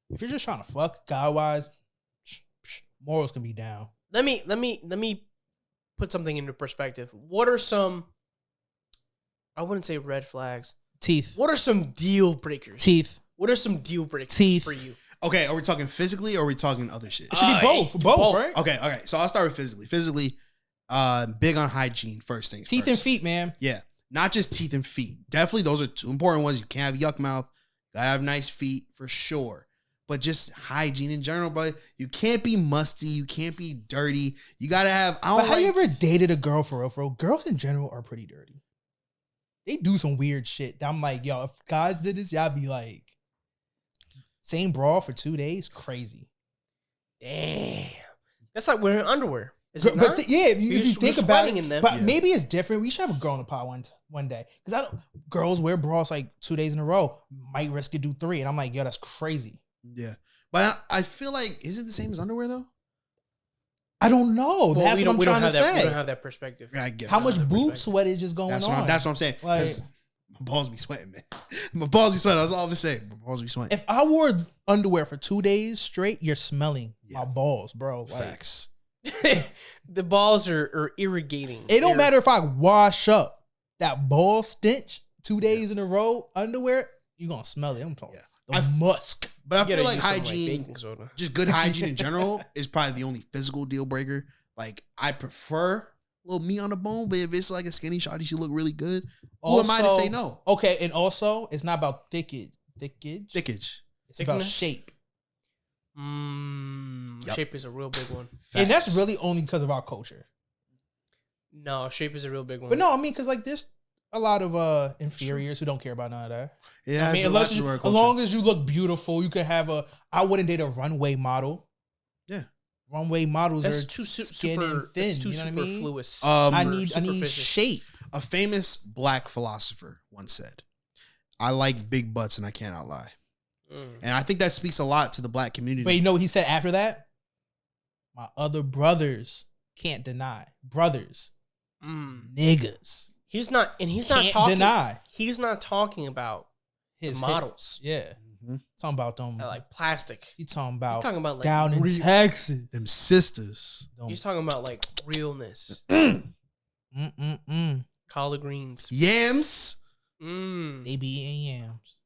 If you're just trying to fuck, guy wise, morals can be down. Let me put something into perspective. What are some? I wouldn't say red flags. Teeth. What are some deal breakers? Teeth. What are some deal breakers Teeth. for you? Okay, are we talking physically or are we talking other shit? It should be both. Both, right? Okay. So I'll start with physically. Physically, big on hygiene first things. Teeth and first. feet, man. Yeah. Not just teeth and feet. Definitely those are two important ones. You can't have yuck mouth. Gotta have nice feet for sure. But just hygiene in general, bro. You can't be musty. You can't be dirty. You gotta have. But have you ever dated a girl for real? For real? Girls in general are pretty dirty. They do some weird shit. I'm like, yo, if guys did this, y'all be like, same bra for 2 days? Crazy. Damn, that's like wearing underwear. Is it not? But yeah, if you think you're about sweating it, in them. but Yeah. maybe it's different. We should have a girl in the pod one day because girls wear bras like 2 days in a row. Might risk it do 3, and I'm like, yo, that's crazy. Yeah. But I feel like, is it the same as underwear though? I don't know. Well, that's we what I'm don't trying to have that. We say. don't have that perspective. I guess. How much Another boob perspective. sweatage is going That's on? what I'm saying. Like- 'Cause my balls be sweating, man. My balls be sweating. That's all I'm gonna say. My balls be sweating. If I wore underwear for 2 days straight, you're smelling Yeah. my balls, bro. Like, Facts. The balls are irrigating. it don't matter if I wash up that ball stench 2 days in a row underwear, you're gonna smell it. I'm talking Yeah. the musk. But I You feel gotta like use some, hygiene, baking soda. just good hygiene in general, is probably the only physical deal breaker. Like, I prefer a little meat on the bone, but if it's like a skinny shot, you look really good. Who am I to Also- say no? Okay, and also it's not about thickage. Thickage. It's about Thickness? shape. Yep. Shape is a real big one. And that's Facts. really only because of our culture. No, shape is a real big one. But no, I mean, because like there's a lot of inferiors who don't care about none of that. Yeah, I mean, unless you, as long as you look beautiful, you can have a. I wouldn't date a runway model. Yeah. Runway models that's are too skin super. and thin. It's too You know what I mean? superfluous. I need superficial. shape. a famous black philosopher once said, "I like big butts and I cannot lie." And I think that speaks a lot to the black community. But you know what he said after that? My other brothers can't deny. Brothers. Niggas. He's not, and he's Can't not talking. deny. He's not talking about His the models. Yeah. Talking about them. Like plastic. He talking He's about talking about like down in Texas. Them sisters. He's talking about like realness. Collard greens. Yams. They be eating yams.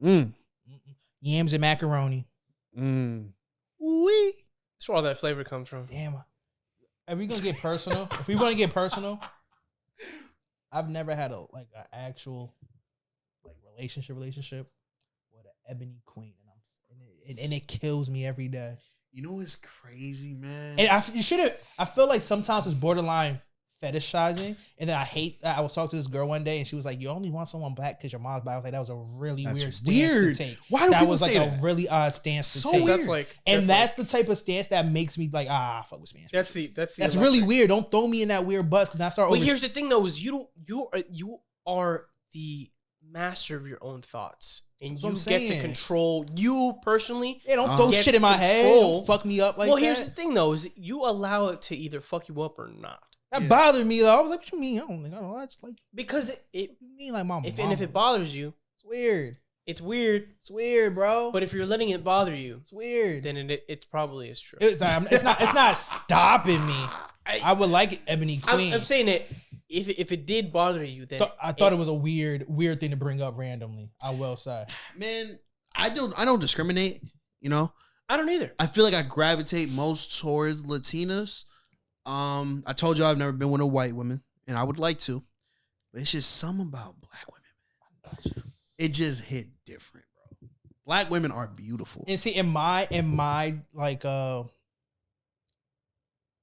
Mm. Yams and macaroni. Mm. Wee. That's where all that flavor comes from. Damn. Are we gonna get personal? If we want to get personal, I've never had an actual relationship with an ebony queen, and it kills me every day. You know what's crazy, man? And I feel like sometimes it's borderline fetishizing, and then I hate that. I was talking to this girl one day, and she was like, "You only want someone black because your mom's black." I was like, "That was a really That's weird stance weird. to take." Why do that people was like say a that? really odd stance So to take. weird. That's like, And that's that's the type of stance that makes me like, fuck with Spanish. that's That's really weird. Don't throw me in that weird bus because I start. But here's the thing, though: is you are the master of your own thoughts, and That's you what I'm get to saying. control. You personally, Yeah, don't throw get shit to in my head. control- Don't fuck me up like well, that. here's the thing, though: is you allow it to either fuck you up or not. That bothered me though. I was like, "What you mean? I don't know. That's like, Because what you mean like my if mama? it bothers you, It's weird. it's weird. It's weird, bro. But if you're letting it bother you, it's weird. then it probably is true. It's not stopping me. I would like it, Ebony Queen. I'm saying that if it did bother you, then I thought it was a weird thing to bring up randomly. I will say. Man, I don't discriminate, you know? I don't either. I feel like I gravitate most towards Latinas. I told you I've never been with a white woman, and I would like to. But it's just something about black women, man. It just hit different, bro. Black women are beautiful. And see, in my like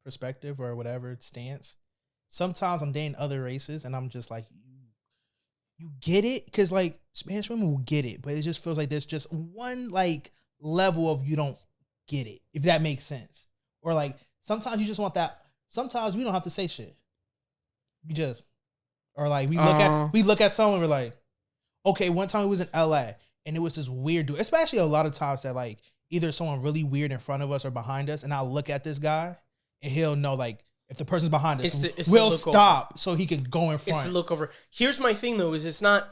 perspective or whatever stance, sometimes I'm dating other races and I'm just like, you get it? Because like Spanish women will get it, but it just feels like there's just one like level of you don't get it, if that makes sense. Or like sometimes you just want that. Sometimes we don't have to say shit. We just, or like we look at someone, we're like, okay, one time we was in LA and it was this weird dude, especially a lot of times that like either someone really weird in front of us or behind us, and I'll look at this guy and he'll know like if the person's behind us, we'll stop so he can go in front. It's to look over. Here's my thing though: is it's not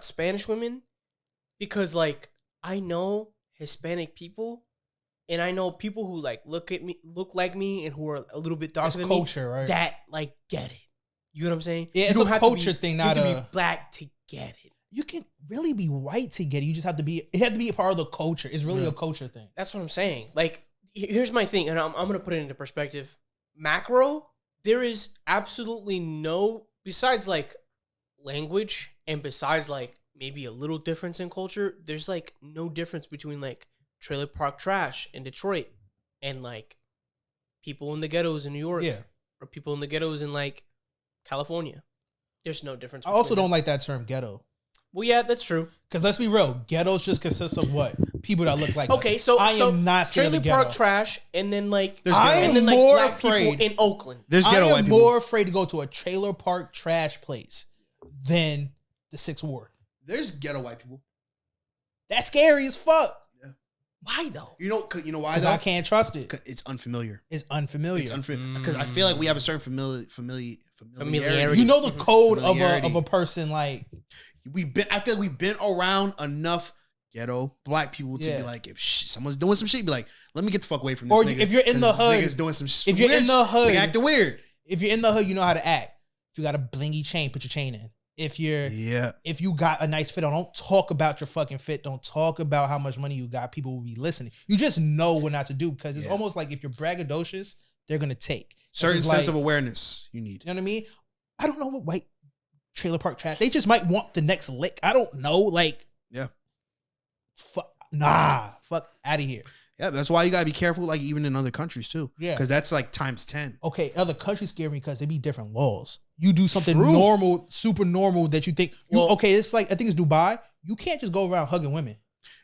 Spanish women, because like I know Hispanic people, and I know people who like look like me, and who are a little bit darker than culture, me, right? that like get it. You know what I'm saying? Yeah, it's you a don't have culture to be, thing, you not have to a be black to get it. You can really be white to get it. You just have to be. It have to be a part of the culture. It's really a culture thing. That's what I'm saying. Like, here's my thing, and I'm gonna put it into perspective. Macro, there is absolutely no, besides like language and besides like maybe a little difference in culture, there's like no difference between like trailer park trash in Detroit and like people in the ghettos in New York, or people in the ghettos in like California. There's no difference. I also don't like that term ghetto. Well, yeah, that's true. Because let's be real, ghettos just consists of what? People that look like Okay, us. so I am not scared of trailer the ghetto. park trash, and then like I am and then like more black afraid people in Oakland. There's I ghetto am white people. more afraid to go to a trailer park trash place than the 6th Ward. There's ghetto white people. That's scary as fuck. Yeah. Why though? You know why Because though? I can't trust it. 'Cause it's unfamiliar. It's unfamiliar. It's unfamiliar because I feel like we have a certain familiarity. Familiarity. You know the code of Familiarity. a person like I feel like we've been around enough ghetto black people to be like, if someone's doing some shit, be like, let me get the fuck away from this. Or nigga, if you're in the 'cause this hood, nigga's doing some. if you're in the hood, acting weird. If you're in the hood, you know how to act. If you got a blingy chain, put your chain in. If you got a nice fit on, don't talk about your fucking fit. Don't talk about how much money you got. People will be listening. You just know what not to do because it's almost like if you're braggadocious, they're gonna take Certain sense like, of awareness you need. You know what I mean? I don't know what white trailer park trash. They just might want the next lick. I don't know. Like, Nah, fuck out of here. Yeah, that's why you gotta be careful, like even in other countries too. Yeah. Because that's like times 10. Okay, other countries scare me because they be different laws. You do something True. normal, super normal that you think, Well- okay, it's like, I think it's Dubai. You can't just go around hugging women.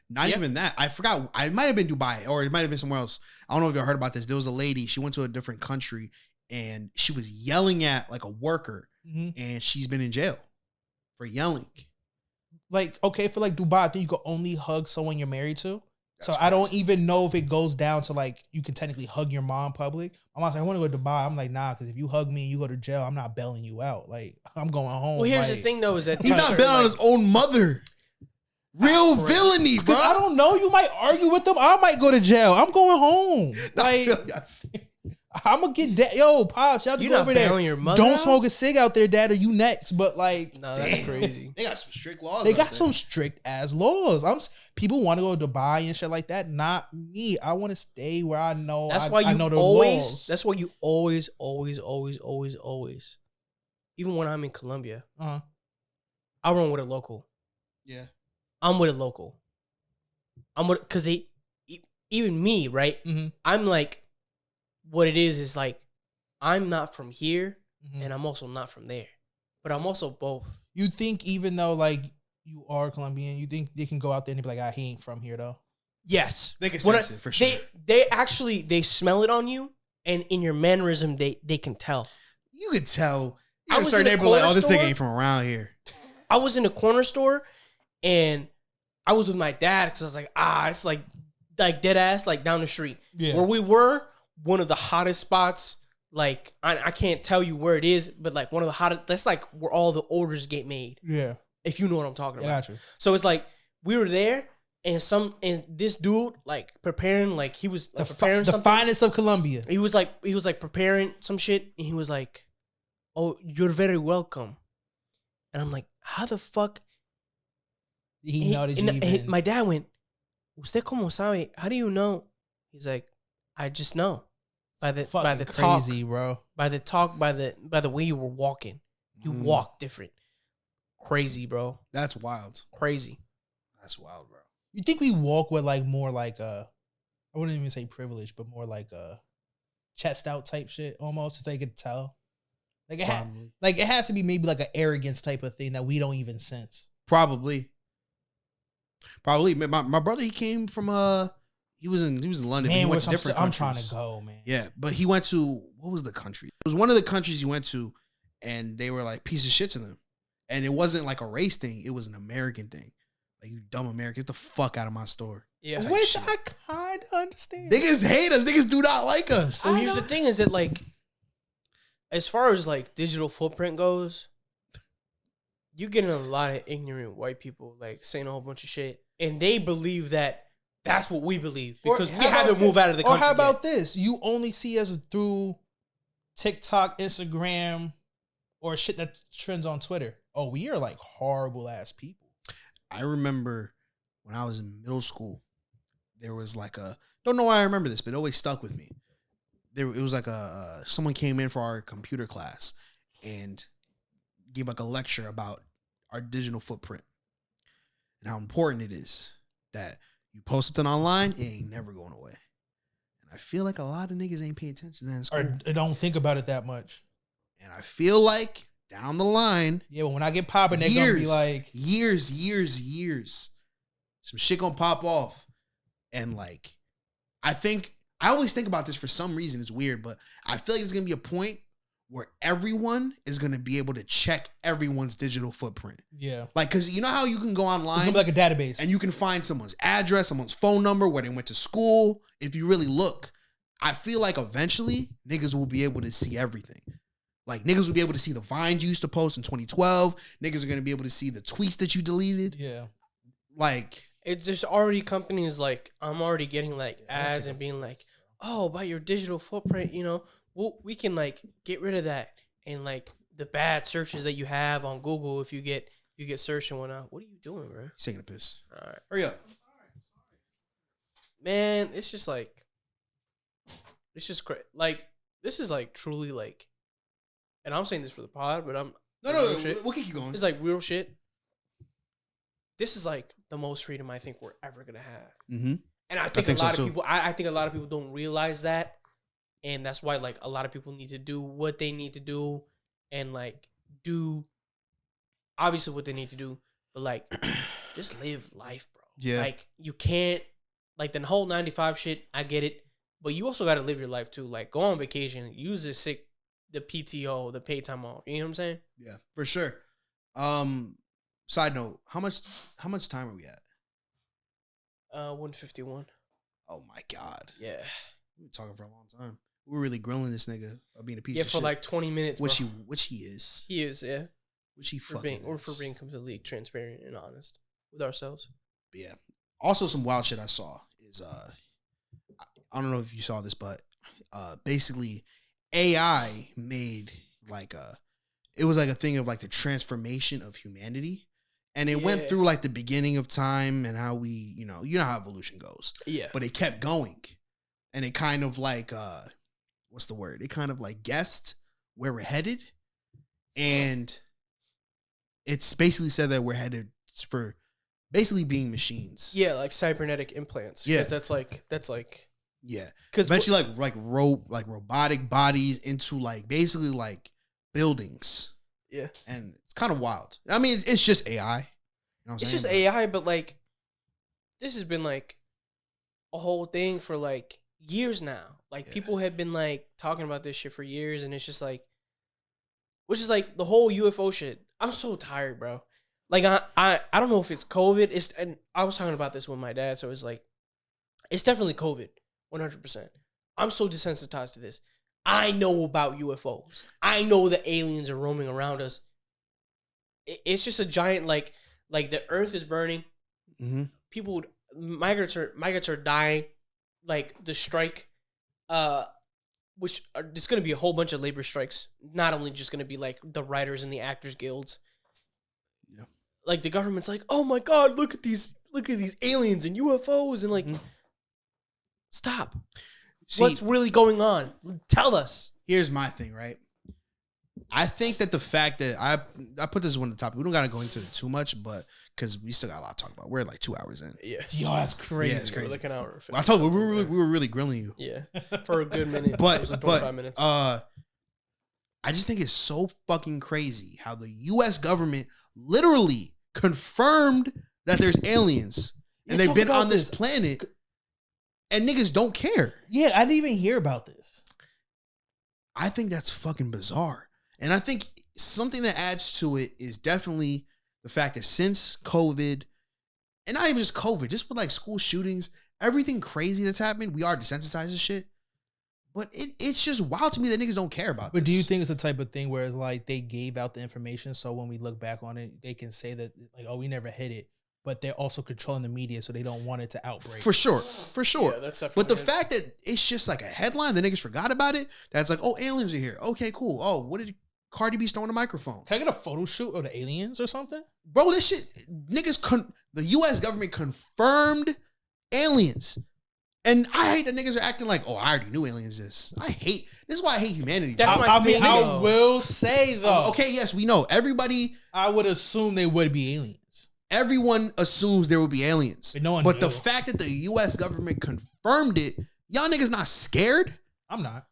Not even that. I forgot. I might have been Dubai or it might have been somewhere else. I don't know if you heard about this. There was a lady. She went to a different country and she was yelling at like a worker, and she's been in jail for yelling. Like, okay, for like Dubai, I think you can only hug someone you're married to. So That's I don't crazy. even know if it goes down to like you can technically hug your mom in public. My mom's like, I want to go to Dubai. I'm like, nah, because if you hug me and you go to jail, I'm not bailing you out. Like, I'm going home. Well, here's like, the thing though, is that He's not bailing on his own mother. Real correct. villainy, bro. Because I don't know. You might argue with them. I might go to jail. I'm going home. Like, I'm gonna get that. Yo, Pops, y'all have to You're go not over there. bailing your mother Don't out? smoke a cig out there, Dad, or you next. But like, No, that's Damn. crazy. They got some strict laws. they out got there. some strict ass laws. People want to go to Dubai and shit like that. Not me. I want to stay where I know. That's I why you know the always. laws. That's why you always. Even when I'm in Colombia, Uh-huh. I run with a local. Yeah. I'm with a local. Because they, even me, right? Mhm. I'm like, what it is like, I'm not from here, Mhm. and I'm also not from there, but I'm also both. You think even though like you are Colombian, you think they can go out there and be like, ah, he ain't from here though. Yes, They can When sense it for sure. They actually they smell it on you, and in your mannerism, they can tell. You could tell. I I was was certain in a neighbor like, corner oh, this store. nigga ain't from around here. I was in a corner store, and I was with my dad because I was like, it's like dead ass, like down the street. Yeah. Where we were, one of the hottest spots. Like I can't tell you where it is, but like one of the hottest. That's like where all the orders get made. Yeah. If you know what I'm talking I about. got you. So it's like we were there, and this dude like preparing, like he was like, preparing The something. finest of Colombia. He was like preparing some shit, and he was like, "Oh, you're very welcome." And I'm like, "How the fuck?" He know that you and even. my dad went, "Usted como sabe? How do you know?" He's like, "I just know by the fucking talk, crazy, bro. by the way you were walking. You walk different. Crazy, bro. That's wild. Crazy." That's wild, bro. You think we walk with like more like I wouldn't even say privilege, but more like chest out type shit almost, if they could tell. Like it has to be maybe like an arrogance type of thing that we don't even sense. Probably. My brother, he came from he was in London. but he Man, went to different I'm countries. trying to go, man. Yeah, but he went to, what was the country? It was one of the countries he went to, and they were like piece of shit to them. And it wasn't like a race thing, it was an American thing. Like, you dumb American, get the fuck out of my store. Yeah. Type Which shit. I kind of understand. Niggas hate us. Niggas do not like us. Well, here's the thing: is that like, as far as like digital footprint goes, you getting a lot of ignorant white people like saying a whole bunch of shit, and they believe that that's what we believe because Or we how haven't about moved thi- out of the Or country. how about yet. this? You only see us through TikTok, Instagram, or shit that trends on Twitter. Oh, we are like horrible ass people. I remember when I was in middle school, there was like don't know why I remember this, but it always stuck with me. It was like someone came in for our computer class and gave like a lecture about our digital footprint and how important it is that you post something online, it ain't never going away. And I feel like a lot of niggas ain't paying attention to that in school. Or don't think about it that much. And I feel like down the line, Yeah, but when I get popping, they're gonna be like, years, some shit gonna pop off. And like, I always think about this for some reason. It's weird, but I feel like it's gonna be a point where everyone is gonna be able to check everyone's digital footprint. yeah, Like, cause you know how you can go it's online gonna be like a database. and you can find someone's address, someone's phone number, where they went to school. If you really look, I feel like eventually niggas will be able to see everything. Like, niggas will be able to see the vines you used to post in 2012. Niggas are gonna be able to see the tweets that you deleted. yeah, Like, It's just already companies like I'm already getting like ads and being like, "Oh, by your digital footprint, we can like get rid of that and like the bad searches that you have on Google if you get searched and whatnot." What are you doing, bro? he's taking a piss. All right, Hurry up. man. It's just like this is like truly like, and I'm saying this for the pod, but I'm No, real shit. we'll keep you going. It's like real shit. this is like the most freedom I think we're ever gonna have. Mm-hmm. And I think a lot of people, I think a lot of people don't realize that, and that's why like a lot of people need to do what they need to do, and like do obviously what they need to do, but like just live life, bro. Yeah. Like you can't like the whole 9 to 5 shit. I get it, but you also got to live your life too. Like go on vacation, use the PTO, the paid time off. You know what I'm saying? Yeah, for sure. Side note, how much time are we at? 151. Oh my god. Yeah. We've been talking for a long time. We're really grilling this nigga of being a piece Yeah, of for shit. like 20 minutes. Which bro. he is. He is, yeah. Which he For fucking is. for being completely transparent and honest with ourselves. But yeah. Also, some wild shit I saw is I don't know if you saw this, but basically AI made like it was like a thing of like the transformation of humanity. And it went through like the beginning of time and how we, you know how evolution goes. Yeah. But it kept going. And it kind of like what's the word? It kind of like guessed where we're headed. And it's basically said that we're headed for basically being machines. Yeah, like cybernetic implants. Yeah. That's like Yeah. because Eventually like robotic bodies into like basically like buildings. yeah. And it's kind of wild. I mean, it's just AI. You know what I'm It's saying? just AI, but like this has been like a whole thing for like years now. Like people have been like talking about this shit for years, and it's just like, which is like the whole UFO shit. I'm so tired, bro. Like I don't know if it's COVID. And I was talking about this with my dad, so it's like, it's definitely COVID, 100%. I'm so desensitized to this. I know about UFOs. I know that aliens are roaming around us. It's just a giant like the Earth is burning. Mm-hmm. People would migrants are dying. Like the strike, which there's going to be a whole bunch of labor strikes. Not only just going to be like the writers and the actors guilds. Yeah. Like the government's like, oh my god, look at these aliens and UFOs and like, stop. See, What's really going on? Tell us. here's my thing, right? I think that the fact that I put this as one of the topics. We don't got to go into it too much, but because we still got a lot to talk about. We're like 2 hours in. Yeah. Yo, that's crazy. Yeah, it's crazy. We're like an hour. I told you we were really grilling you. Yeah, for a good minute. But It was 25 minutes. I just think it's so fucking crazy how the U.S. government literally confirmed that there's aliens and they've talk been about on this planet, and niggas don't care. Yeah, I didn't even hear about this. I think that's fucking bizarre. And I think something that adds to it is definitely the fact that since COVID, and not even just COVID, just with like school shootings, everything crazy that's happened, we are desensitized to shit. But it's just wild to me that niggas don't care about this. But do you think it's the type of thing where it's like they gave out the information so when we look back on it, they can say that like, oh, we never hit it, but they're also controlling the media so they don't want it to outbreak? For sure. Yeah, that's definitely But the it. fact that it's just like a headline, the niggas forgot about it, that's like, oh, aliens are here. Okay, cool. Oh, what did Cardi B throwing a microphone? Can I get a photo shoot of the aliens or something? Bro, this shit, niggas, the U.S. government confirmed aliens. And I hate that niggas are acting like, oh, I already knew aliens this. This is why I hate humanity. That's bro. my I mean, thing, I though. will say though. Okay, yes, we know. I would assume they would be aliens. Everyone assumes there will be aliens. But no one But the knew. fact that the U.S. government confirmed it, y'all niggas not scared? I'm not.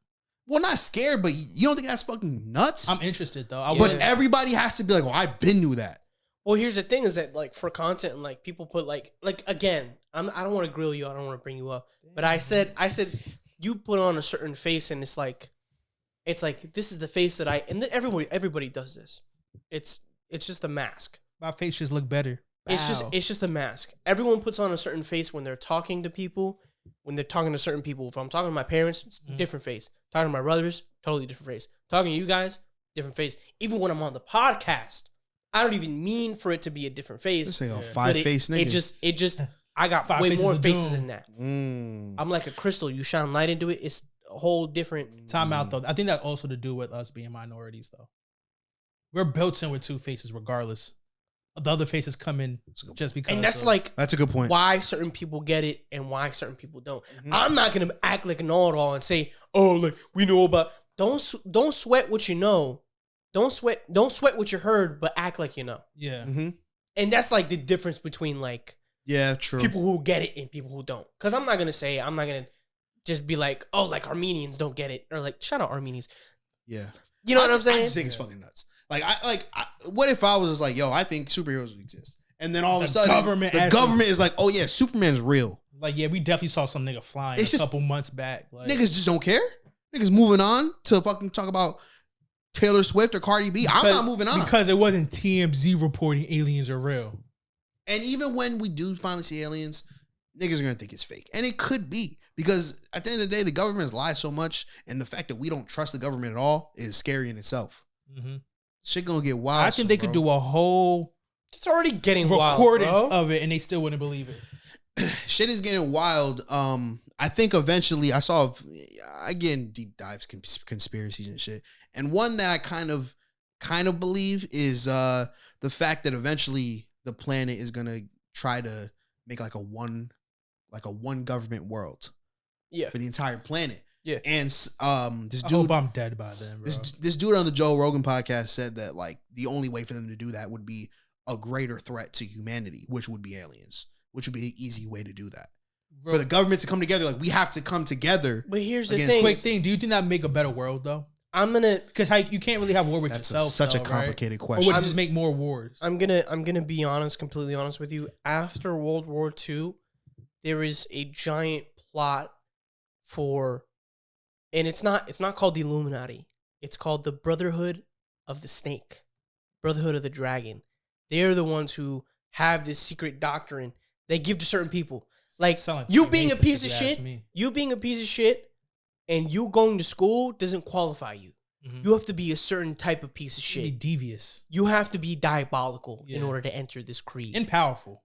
Well, not scared, but you don't think that's fucking nuts? I'm interested though. Yeah. But everybody has to be like, well, I been knew that. Well, here's the thing: is that like for content and like people put like again, I don't want to grill you. I don't want to bring you up. But I said you put on a certain face, and it's like this is the face that I and then everybody does this. It's just a mask. My face just look better. It's just a mask. Everyone puts on a certain face when they're talking to people. When they're talking to certain people, if I'm talking to my parents, it's different face. Talking to my brothers, totally different face. Talking to you guys, different face. Even when I'm on the podcast, I don't even mean for it to be a different face. This ain't a but five-face nigga. It just I got Five way faces more of faces doom. than that. Mm. I'm like a crystal. You shine light into it. It's a whole different. Time out though. I think that also to do with us being minorities though. We're built in with two faces regardless. The other faces come in just because. And that's of- like That's a good point. why certain people get it and why certain people don't. Mhm. I'm not gonna act like a know-it-all and say, "Oh, like we know about." Don't sweat what you know. Don't sweat what you heard, but act like you know. yeah. Mm-hmm. And that's like the difference between like Yeah, true. people who get it and people who don't. Because I'm not gonna just be like, oh, like Armenians don't get it, or like shout out Armenians. Yeah. You know what I'm I saying? just think it's fucking nuts. What if I was just like, yo, I think superheroes exist, and then all of a sudden the government is like, oh yeah, Superman's real. Like, yeah, we definitely saw some nigga flying a couple months back. Like, niggas just don't care. Niggas moving on to fucking talk about Taylor Swift or Cardi B. I'm not moving on. Because it wasn't TMZ reporting aliens are real. And even when we do finally see aliens, niggas are gonna think it's fake. And it could be. Because at the end of the day, the government has lied so much, and the fact that we don't trust the government at all is scary in itself. Mm-hmm. Shit gonna get wild. I think they could do a whole it's already getting recordings wild, of it, and they still wouldn't believe it. Shit is getting wild. I think eventually I get in deep dives, conspiracies and shit. And one that I kind of believe is the fact that eventually the planet is gonna try to make like a one government world. Yeah. For the entire planet. Yeah. And this dude, I hope I'm dead by then, bro. This dude on the Joe Rogan podcast said that like the only way for them to do that would be a greater threat to humanity, which would be aliens, which would be an easy way to do that. Bro. For the government to come together, like we have to come together. But here's the thing. Quick thing, do you think that would make a better world though? Because you can't really have war with yourself. Such a complicated question. Or would it just make more wars? I'm gonna be honest, completely honest with you. After World War II, there is a giant plot for, and it's not called the Illuminati. It's called the Brotherhood of the Snake, Brotherhood of the Dragon. They're the ones who have this secret doctrine they give to certain people. Like you being a piece of shit, and you going to school doesn't qualify you. Mm-hmm. You have to be a certain type of piece of shit. Be devious. You have to be diabolical in order to enter this creed. And powerful.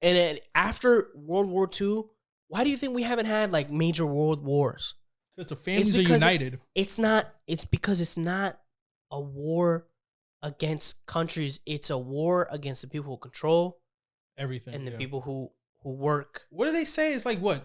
And then after World War II, why do you think we haven't had like major world wars? Because the families are united. It's because it's not a war against countries. It's a war against the people who control everything and the people who work. What do they say? It's like what?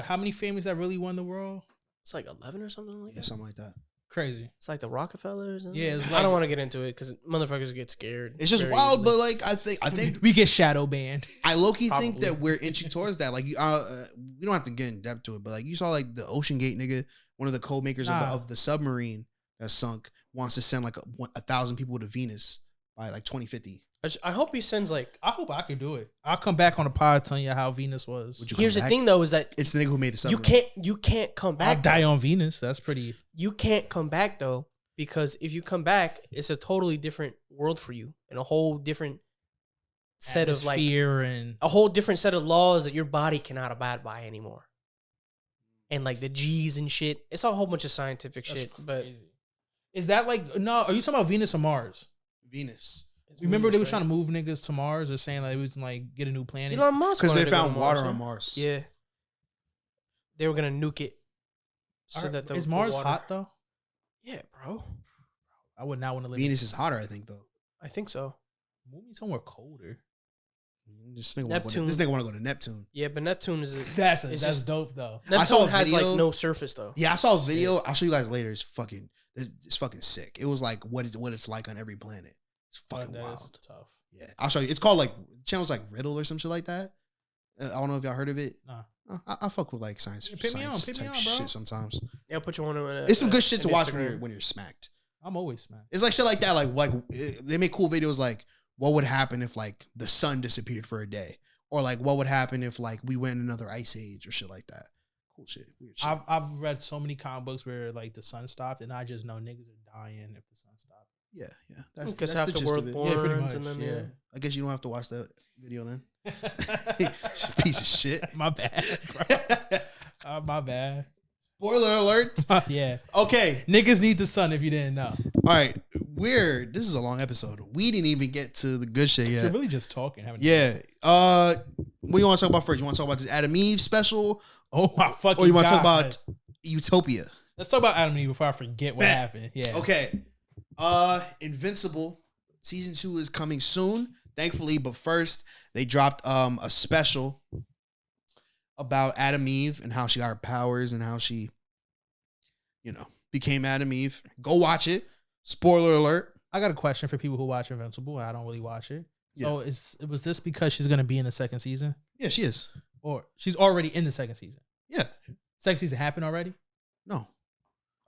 How many families that really won the world? It's like 11 or something like that. Yeah, something like that. Crazy. It's like the Rockefellers. Yeah, I don't want to get into it because motherfuckers get scared. It's just wild, easily. But like I think we get shadow banned. I low-key think that we're inching towards that. Like we don't have to get in depth to it, but like you saw like the Ocean Gate nigga, one of the co-makers of the submarine that sunk, wants to send like 1,000 people to Venus by like 2050. I hope he sends like. I hope I can do it. I'll come back on the pod telling you how Venus was. Here's the thing, though, is that it's the nigga who made the submarine. You can't come back. I'll die on Venus. That's pretty. You can't come back though, because if you come back, it's a totally different world for you and a whole different set of like and a whole different set of laws that your body cannot abide by anymore. And like the G's and shit, it's a whole bunch of scientific shit. Crazy. But is that like no? Are you talking about Venus or Mars? Venus. Remember they was trying to move niggas to Mars or saying like it was like get a new planet? Elon Musk because they found water on Mars. Yeah, they were gonna nuke it. So that is Mars hot though? Yeah, bro. I would not want to live. Venus is hotter, I think though. I think so. Move me somewhere colder. This nigga want to go to Neptune. Yeah, but Neptune is that's dope though. Neptune has like no surface though. Yeah, I saw a video. I'll show you guys later. It's fucking sick. It was like what it's like on every planet. It's fucking wild. Tough. Yeah, I'll show you. It's called like channels like Riddle or some shit like that. I don't know if y'all heard of it. Nah. I fuck with like science type shit sometimes. Yeah, I'll put you on it. It's some good shit to watch when you're smacked. I'm always smacked. It's like shit like that. Like they make cool videos like what would happen if like the sun disappeared for a day, or like what would happen if like we went in another ice age or shit like that. Cool shit. Weird shit. I've read so many comic books where like the sun stopped, and I just know niggas are dying if the sun stopped. Yeah. That's because the half the world burns, pretty much, and then yeah. I guess you don't have to watch that video then. Piece of shit. My bad, bro. My bad. Spoiler alert. Yeah. Okay. Niggas need the sun if you didn't know. All right. This is a long episode. We didn't even get to the good shit yet. We're really just talking. Yeah. What do you want to talk about first? You want to talk about this Adam Eve special? Oh my fucking God. Or you want to talk about Utopia? Let's talk about Adam Eve before I forget what happened. Yeah. Okay. Invincible season 2 is coming soon, thankfully. But first, they dropped a special about Adam Eve and how she got her powers and how she, became Adam Eve. Go watch it. Spoiler alert. I got a question for people who watch Invincible. I don't really watch it. Yeah. So was this because she's gonna be in the second season, Yeah, she is. or she's already in the second season? Yeah. Second season happened already. No.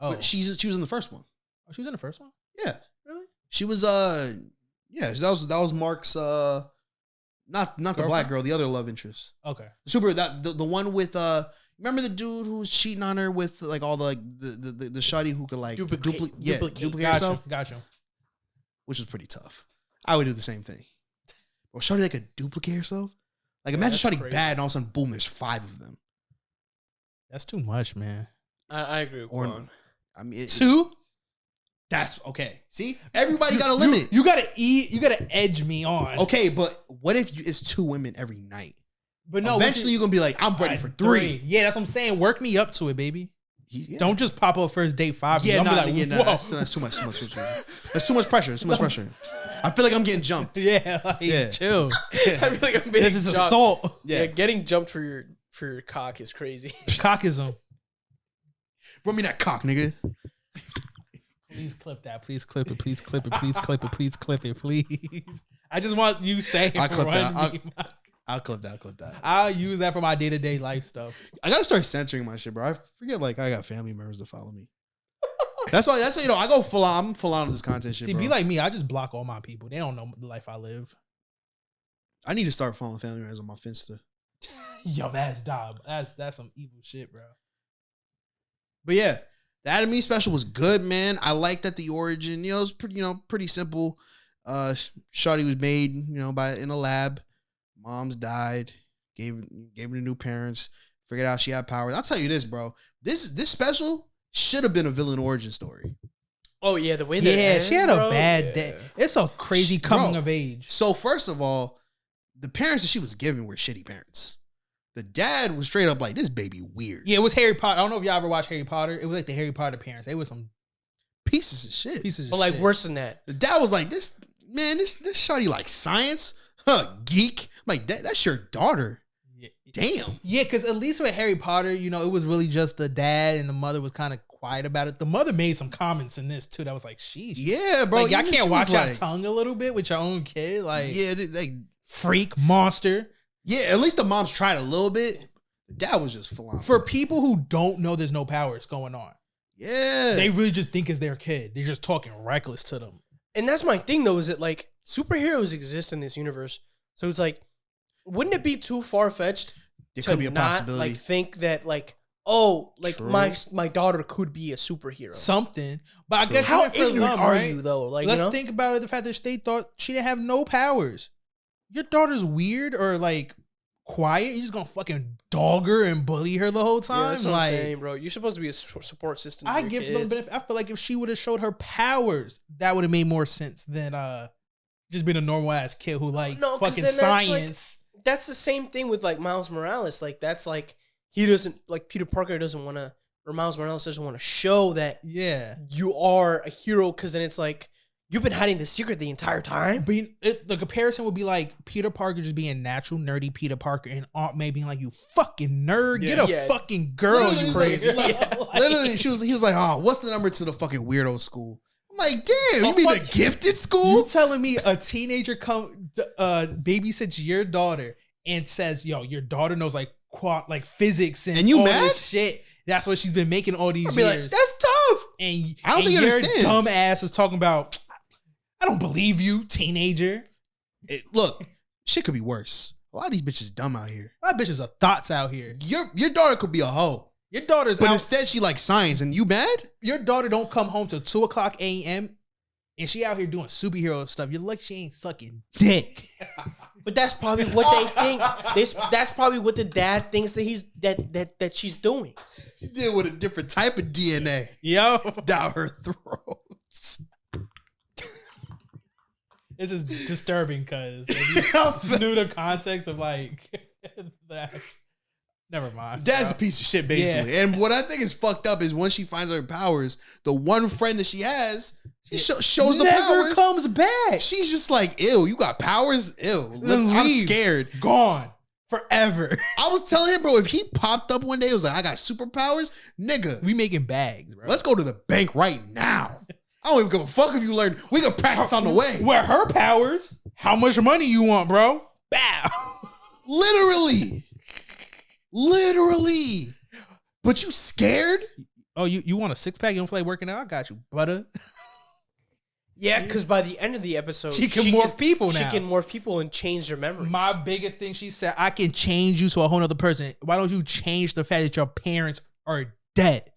Oh, But she was in the first one. oh, she was in the first one. Yeah. Really? She was yeah, that was Mark's not the black girl, the other love interest. Okay. The one with remember the dude who was cheating on her with like all the the shawty who could like duplicate herself, Gotcha. which was pretty tough. I would do the same thing. Or shawty that could duplicate herself. Like imagine that's shawty crazy. bad and all of a sudden boom, there's 5 of them. That's too much, man. I agree with Or Quan. I mean, 2? that's okay. See, everybody got a limit. You gotta eat. You gotta edge me on. Okay, but what if it's 2 women every night? but no. Eventually, you're gonna be like, I'm ready for 3. Yeah, that's what I'm saying. Work me up to it, baby. Yeah. Don't just pop up first date 5. Yeah, I'm nah, be like, yeah, nah, whoa. that's too much. That's too much pressure. It's too much pressure. I feel like I'm getting jumped. Yeah, like, Yeah. chill. I feel like I'm being This is jumped. assault. Yeah, getting jumped for your cock is crazy. Cockism. Run me that cock, nigga. Please clip that. Please clip it. Please clip it. Please clip it. Please clip it. Please. I just want you saying. I'll clip that. run me. I'll clip that. I'll use that for my day-to-day life stuff. I gotta start censoring my shit, bro. I forget like I got family members that follow me. That's why you know I go full on. I'm full on with this content shit. See, bro. be like me. I just block all my people. They don't know the life I live. I need to start following family members on my Finsta. Yo, that's dob. That's some evil shit, bro. But yeah, the Adam Eve special was good, man. I like that the origin, it was pretty simple. Shawty was made, in a lab. Mom's died. Gave her to new parents. Figured out she had powers. I'll tell you this, bro. This special should have been a villain origin story. Oh yeah, the way that Yeah, she had a bro, bad yeah. day. It's a crazy Bro. coming of age. So first of all, the parents that she was given were shitty parents. The dad was straight up like, this baby weird. Yeah, it was Harry Potter. I don't know if y'all ever watched Harry Potter. It was like the Harry Potter parents. They were some Pieces of shit. pieces of But like shit. worse than that. The dad was like, this shawty like science? Huh, geek? I'm like, that's your daughter. Yeah. Damn. Yeah, because at least with Harry Potter, it was really just the dad and the mother was kind of quiet about it. The mother made some comments in this too that was like, sheesh. Yeah, bro. Like, y'all even can't she watch was your like, tongue a little bit with your own kid. Like, yeah, freak, monster. yeah, at least the moms tried a little bit. The dad was just full on. For people who don't know there's no powers going on, Yeah. they really just think it's their kid. They're just talking reckless to them. And that's my thing though, is that like superheroes exist in this universe. So it's like, wouldn't it be too far fetched There to could be a not possibility. like think that like, oh, like True. my daughter could be a superhero? Something. But I True. guess How even for ignorant them, are right? you though? Like, Let's think about it. The fact that they thought she didn't have no powers. Your daughter's weird or like quiet. You're just gonna fucking dog her and bully her the whole Yeah, time. that's what Like, I'm saying, bro. You're supposed to be a support system. I give them benefit. I feel like if she would have showed her powers, that would have made more sense than just being a normal ass kid who likes No, 'cause fucking then that's, like, science. That's the same thing with like Miles Morales. Like that's like he doesn't like Peter Parker doesn't want to, or Miles Morales doesn't want to show that Yeah. you are a hero, because then it's like you've been hiding the secret the entire time. The comparison would be like Peter Parker just being natural nerdy Peter Parker and Aunt May being like, "You fucking nerd, Yeah. get a Yeah. fucking girl, Literally, you he was like- crazy." like, literally, he was like, oh, what's the number to the fucking weirdo school? I'm like, damn, you mean the gifted school? You telling me a teenager babysits your daughter and says, "Yo, your daughter knows like physics and you all mad? this shit." That's what she's been making all these I'd be like, years. that's tough. And I don't think he your understands. dumb ass is talking about, "I don't believe you, teenager." Look, shit could be worse. A lot of these bitches dumb out here. My bitches are thoughts out here. Your daughter could be a hoe, Your daughter's but out. instead she likes science, and you mad? Your daughter don't come home till 2:00 a.m. and she out here doing superhero stuff. You're like, she ain't sucking dick. But that's probably what they think. That's probably what the dad thinks that she's doing. She did with a different type of DNA Yo, down her throat. this is disturbing because you knew the context of like that. Never mind. Dad's a bro. piece of shit, basically. And what I think is fucked up is once she finds her powers, the one friend that she has, she shows the Never powers. comes back. She's just like, ew, you got powers? Ew. Then I'm leave. scared. Gone forever. I was telling him, bro, if he popped up one day, it was like, I got superpowers, nigga. We making bags, bro. Let's go to the bank right now. I don't even give a fuck if you learn. We can practice on the way. Where her powers? How much money you want, bro? Bow. Literally. But you scared? Oh, you want a 6-pack? You don't feel like working out? I got you, brother. Yeah, because by the end of the episode, She can morph people now. She can morph people and change their memories. My biggest thing, she said, I can change you to a whole nother person. Why don't you change the fact that your parents are dead?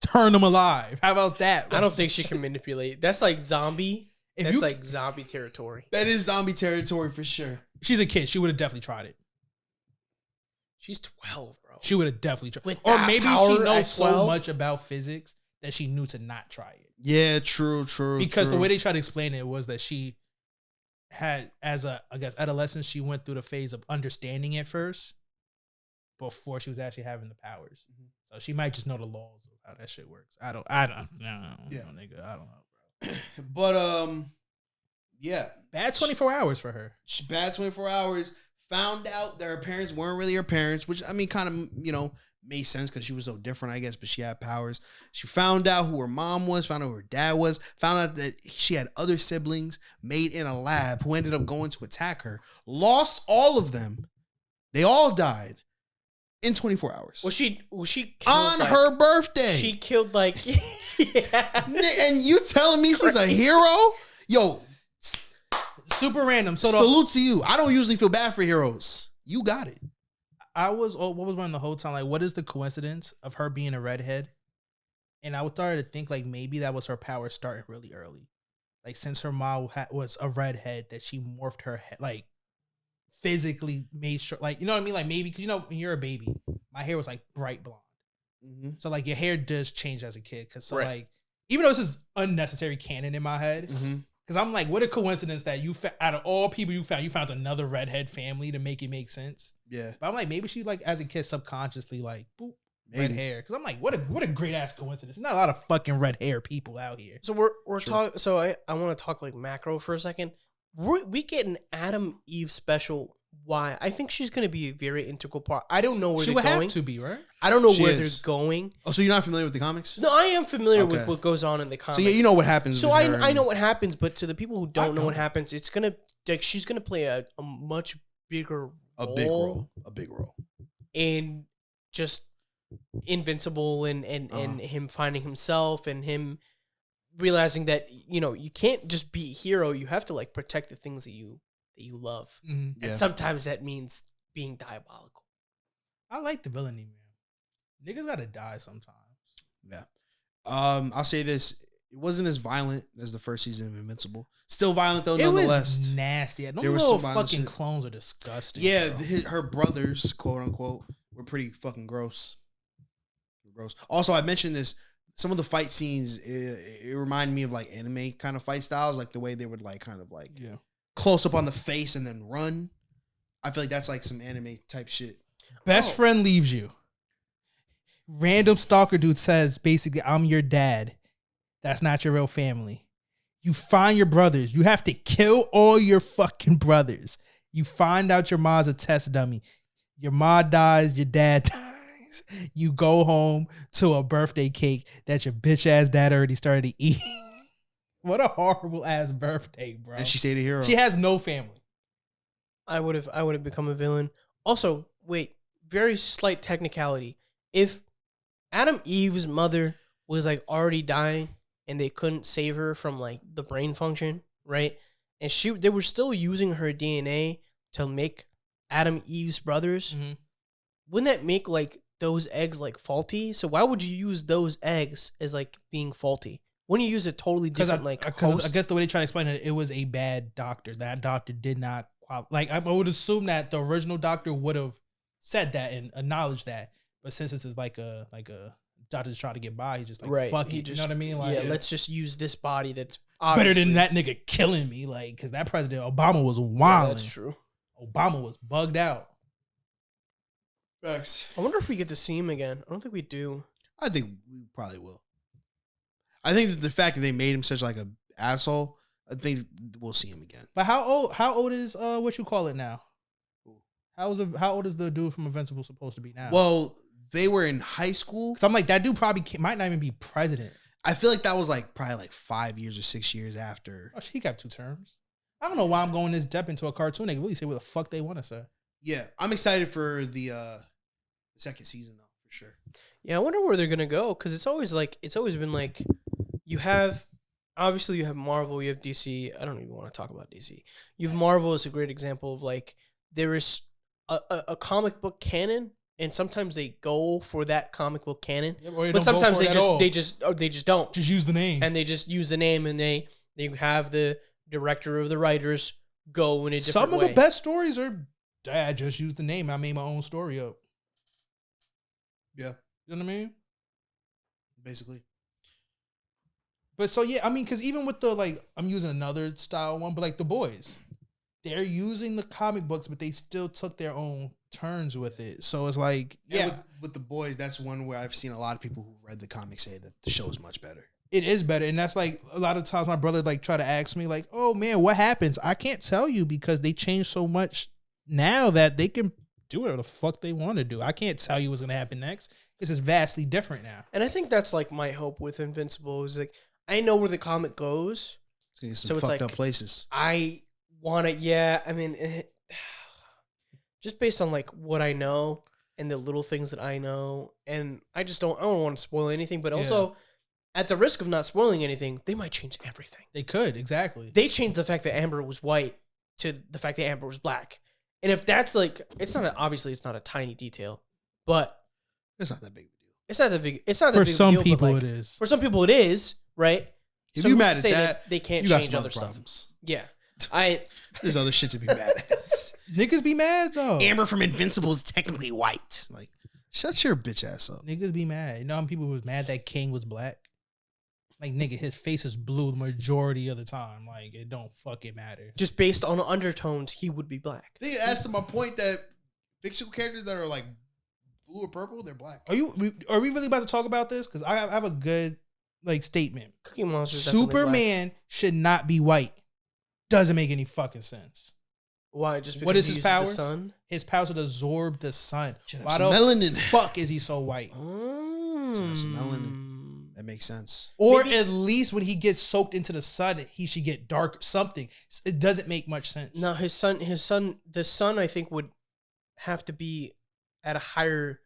Turn them alive. How about that? I don't think she can manipulate. That's like zombie. If That's you- like zombie territory. That is zombie territory for sure. She's a kid. She would have definitely tried it. She's 12, bro. She would have definitely tried. With Or that maybe power she knows at so 12? much about physics that she knew to not try it. Yeah, true. Because the way they tried to explain it was that she had, as a, I guess, adolescent, she went through the phase of understanding it first before she was actually having the powers. So she might just know the laws of how that shit works. I don't know, nigga. I don't know, bro. But yeah, Bad 24 hours for her. she bad 24 hours. Found out that her parents weren't really her parents, which I mean, kind of made sense because she was so different, I guess. But she had powers. She found out who her mom was. Found out who her dad was. Found out that she had other siblings made in a lab who ended up going to attack her. Lost all of them. They all died in 24 hours. Was she killed On like, her birthday. She killed like yeah. And you telling me she's a hero? Yo, Super random. So salute to you. I don't usually feel bad for heroes. You got it. what was one the whole time? Like, what is the coincidence of her being a redhead? And I started to think like maybe that was her power starting really early. Like since her mom was a redhead, that she morphed her head, like physically made sure, like, you know what I mean? Like maybe, because when you're a baby, my hair was like bright blonde. Mm-hmm. So like your hair does change as a kid. Cause so Right. like, even though this is unnecessary canon in my head, Mm-hmm. because I'm like, what a coincidence that out of all people you found another redhead family to make it make sense. Yeah. But I'm like, maybe she like as a kid subconsciously like, boop, red Maybe. hair. Because I'm like, what a great ass coincidence. There's not a lot of fucking red hair people out here. So we're talking. So I want to talk like macro for a second. We get an Adam Eve special. Why? I think she's gonna be a very integral part. I don't know where She they're would going. have to be, right? I don't know She where is. they're going. Oh, so you're not familiar with the comics? No, I am familiar with Okay. what goes on in the comics. So yeah, you know what happens. So with I her I and- know what happens, but to the people who don't know what don't. happens, it's gonna like she's gonna play a much bigger a big role. A big role. in just Invincible and him finding himself and him realizing that you can't just be a hero. You have to like protect the things that you love, Mm-hmm. Yeah. and sometimes that means being diabolical. I like the villainy, man. Niggas gotta die sometimes. Yeah. I'll say this. It wasn't as violent as the first season of Invincible. Still violent though, It nonetheless. was nasty. Those There was little some violent fucking shit. clones are disgusting. Yeah, bro. her brothers, quote unquote, were pretty fucking gross. Gross. Also, I mentioned this. Some of the fight scenes, it reminded me of like anime kind of fight styles, like the way they would like kind of like Yeah. close up on the face and then run. I feel like that's like some anime type shit. Best friend leaves you. Random stalker dude says basically, I'm your dad. That's not your real family. You find your brothers. You have to kill all your fucking brothers. You find out your mom's a test dummy. Your mom dies, your dad dies. You go home to a birthday cake that your bitch ass dad already started to eat. What a horrible ass birthday, bro. And she stayed a hero. She has no family. I would have become a villain. Also, wait, very slight technicality. If Adam Eve's mother was like already dying and they couldn't save her from like the brain function, right? And they were still using her DNA to make Adam Eve's brothers. Mm-hmm. Wouldn't that make like those eggs like faulty? So why would you use those eggs as like being faulty? Wouldn't you use a totally different Because host? I guess the way they try to explain it, it was a bad doctor. That doctor did not like. I would assume that the original doctor would have said that and acknowledged that. But since this is like a doctor's trying to get by, he's just like, Right. fuck He it. just- You know what I mean? Like, yeah, let's just use this body that's better obviously- than that nigga killing me. Like, because that President Obama was Yeah, wilding. that's true. Obama was bugged out. Facts. I wonder if we get to see him again. I don't think we do. I think we probably will. I think that the fact that they made him such like a asshole, I think we'll see him again. But how old is what you call it now? How old is the dude from Invincible supposed to be now? Well, they were in high school. Because I'm like, that dude probably might not even be president. I feel like that was like probably like 5 years or 6 years after. Oh, he got 2 terms. I don't know why I'm going this depth into a cartoon. They can really say what the fuck they want to say. Yeah, I'm excited for the second season though, for sure. Yeah, I wonder where they're gonna go because it's always been like you have Marvel, you have DC. I don't even want to talk about DC. You have Marvel is a great example of like there is a comic book canon, and sometimes they go for that comic book canon, but sometimes they just don't. Just use the name, and they just use the name, and they have the director of the writers go in a different way. Some of the best stories are, I just used the name. I made my own story up. Yeah. You know what I mean? Basically. But so, yeah, I mean, because even with the, like, I'm using another style one, but like The Boys, they're using the comic books, but they still took their own turns with it. So it's like, yeah. With The Boys, that's one where I've seen a lot of people who read the comic say that the show is much better. It is better. And that's like a lot of times my brother like try to ask me like, oh man, what happens? I can't tell you because they changed so much now that they can do whatever the fuck they want to do. I can't tell you what's going to happen next because it's vastly different now. And I think that's like my hope with Invincible is like, I know where the comic goes. It's going to get some fucked up places. I want to, yeah. I mean, just based on like what I know and the little things that I know. And I don't want to spoil anything, but also at the risk of not spoiling anything, they might change everything. They could, exactly. They changed the fact that Amber was white to the fact that Amber was black. And if that's like, obviously it's not a tiny detail, but it's not that big of a deal. It's not that big. It's not that for big some of a deal, people. Like, it is. For some people, it is right. If so you mad at that, they can't change other stuff. Yeah, there's other shit to be mad at. Niggas be mad though. Amber from Invincible is technically white. Like, shut your bitch ass up. Niggas be mad. You know how people was mad that King was black? Like, nigga, his face is blue the majority of the time. Like, it don't fucking matter. Just based on undertones, he would be black. They asked to my point that fictional characters that are like blue or purple, they're black. Are we really about to talk about this? Because I have a good like statement. Cookie Monster. Superman should not be white. Doesn't make any fucking sense. Why? Just because what is his power? The sun? His power to absorb the sun. Why the melanin? Fuck is he so white? Some melanin. That makes sense. Or maybe, at least when he gets soaked into the sun, he should get dark something. It doesn't make much sense. No, the sun I think would have to be at a higher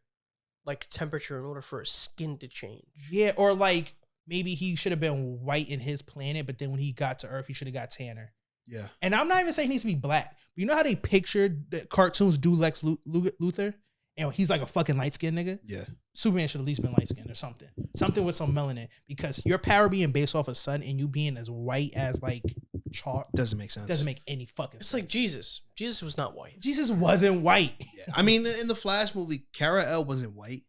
like temperature in order for his skin to change. Yeah, or like maybe he should have been white in his planet, but then when he got to Earth, he should have got tanner. Yeah. And I'm not even saying he needs to be black. But you know how they pictured that cartoons do Lex Luthor? And he's like a fucking light-skinned nigga? Yeah. Superman should at least been light-skinned or something. Something with some melanin. Because your power being based off of sun and you being as white as like chalk. Doesn't make sense. Doesn't make any fucking sense. It's like Jesus. Jesus was not white. Jesus wasn't white. Yeah. I mean, in the Flash movie, Kara-El wasn't white.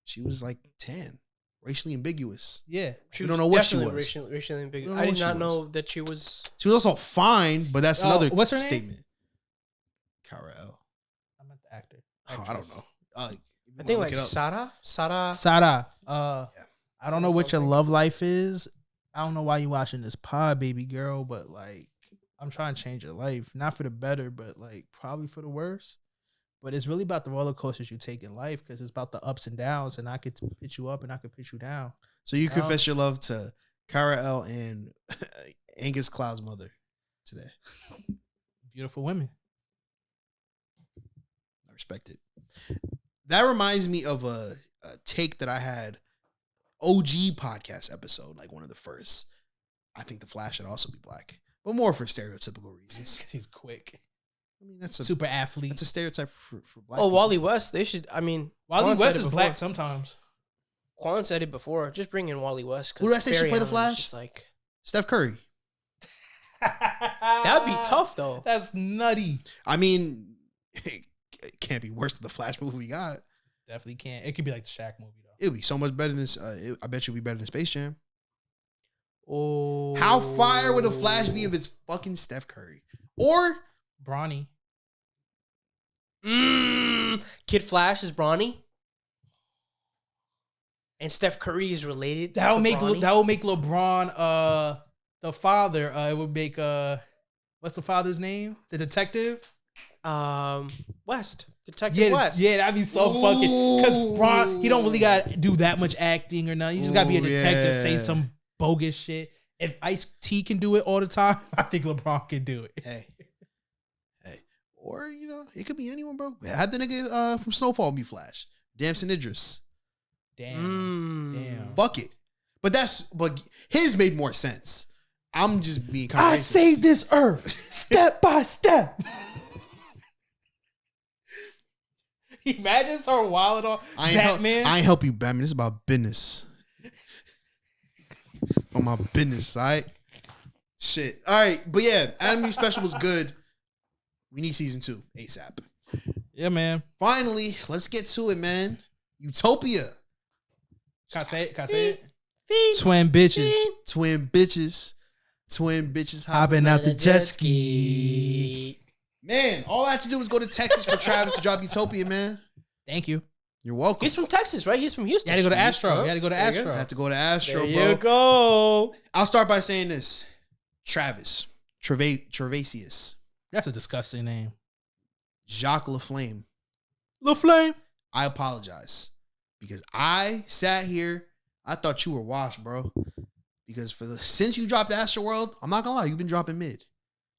She was like tan. Racially ambiguous. Yeah. We don't know what she was. Racially ambiguous. I did not know that she was. She was also fine, but that's another what's her statement. Name? Kara-El. I'm not the actor. Oh, I don't know. I think like Sada. I don't know what your love life is. I don't know why you watching this pod, baby girl, but like I'm trying to change your life. Not for the better, but like probably for the worse. But it's really about the roller coasters you take in life because it's about the ups and downs, and I could pitch you up and I could pitch you down. So you confess your love to Kara-El and Angus Cloud's mother today. Beautiful women. I respect it. That reminds me of a take that I had, OG podcast episode, like one of the first. I think the Flash should also be black, but more for stereotypical reasons. He's quick. I mean, that's a super athlete. That's a stereotype for black. Oh, people. Wally West. They should. I mean, Wally West is black sometimes. Quan said it before. Just bring in Wally West. Who did I say should play the Flash? Just like Steph Curry. That'd be tough though. That's nutty. I mean, it can't be worse than the Flash movie we got. Definitely can't. It could be like the Shaq movie though. It would be so much better than this. I bet you it'd be better than Space Jam. Oh, how fire would the Flash be if it's fucking Steph Curry or Bronny? Kid Flash is Bronny, and Steph Curry is related. That would make LeBron the father. It would make what's the father's name? The detective. West. Detective West. Yeah, that'd be so fucking. Because Bron, he don't really got to do that much acting or nothing. You just got to be a detective, say some bogus shit. If Ice-T can do it all the time, I think LeBron can do it. Hey. Or, it could be anyone, bro. Had the nigga from Snowfall be Flash. Damson Idris. Damn. Fuck it. But his made more sense. I'm just being kind of I saved this earth step by step. Imagine her wilding on Batman. I ain't help you, Batman. This is about business. On my business, all right? Shit. All right. But yeah, Anime Special was good. We need season 2 ASAP. Yeah, man. Finally, let's get to it, man. Utopia. Can I say it? Twin bitches. Twin bitches hopping out the jet ski. Man, all I had to do was go to Texas for Travis to drop Utopia, man. Thank you. You're welcome. He's from Texas, right? He's from Houston. You had to go to Astro. I had to go to Astro, There bro. you go. I'll start by saying this. Travis. Travasius. That's a disgusting name. Jacques LaFlame. LaFlame. I apologize. Because I sat here, I thought you were washed, bro. Because since you dropped Astroworld, I'm not gonna lie, you've been dropping mid.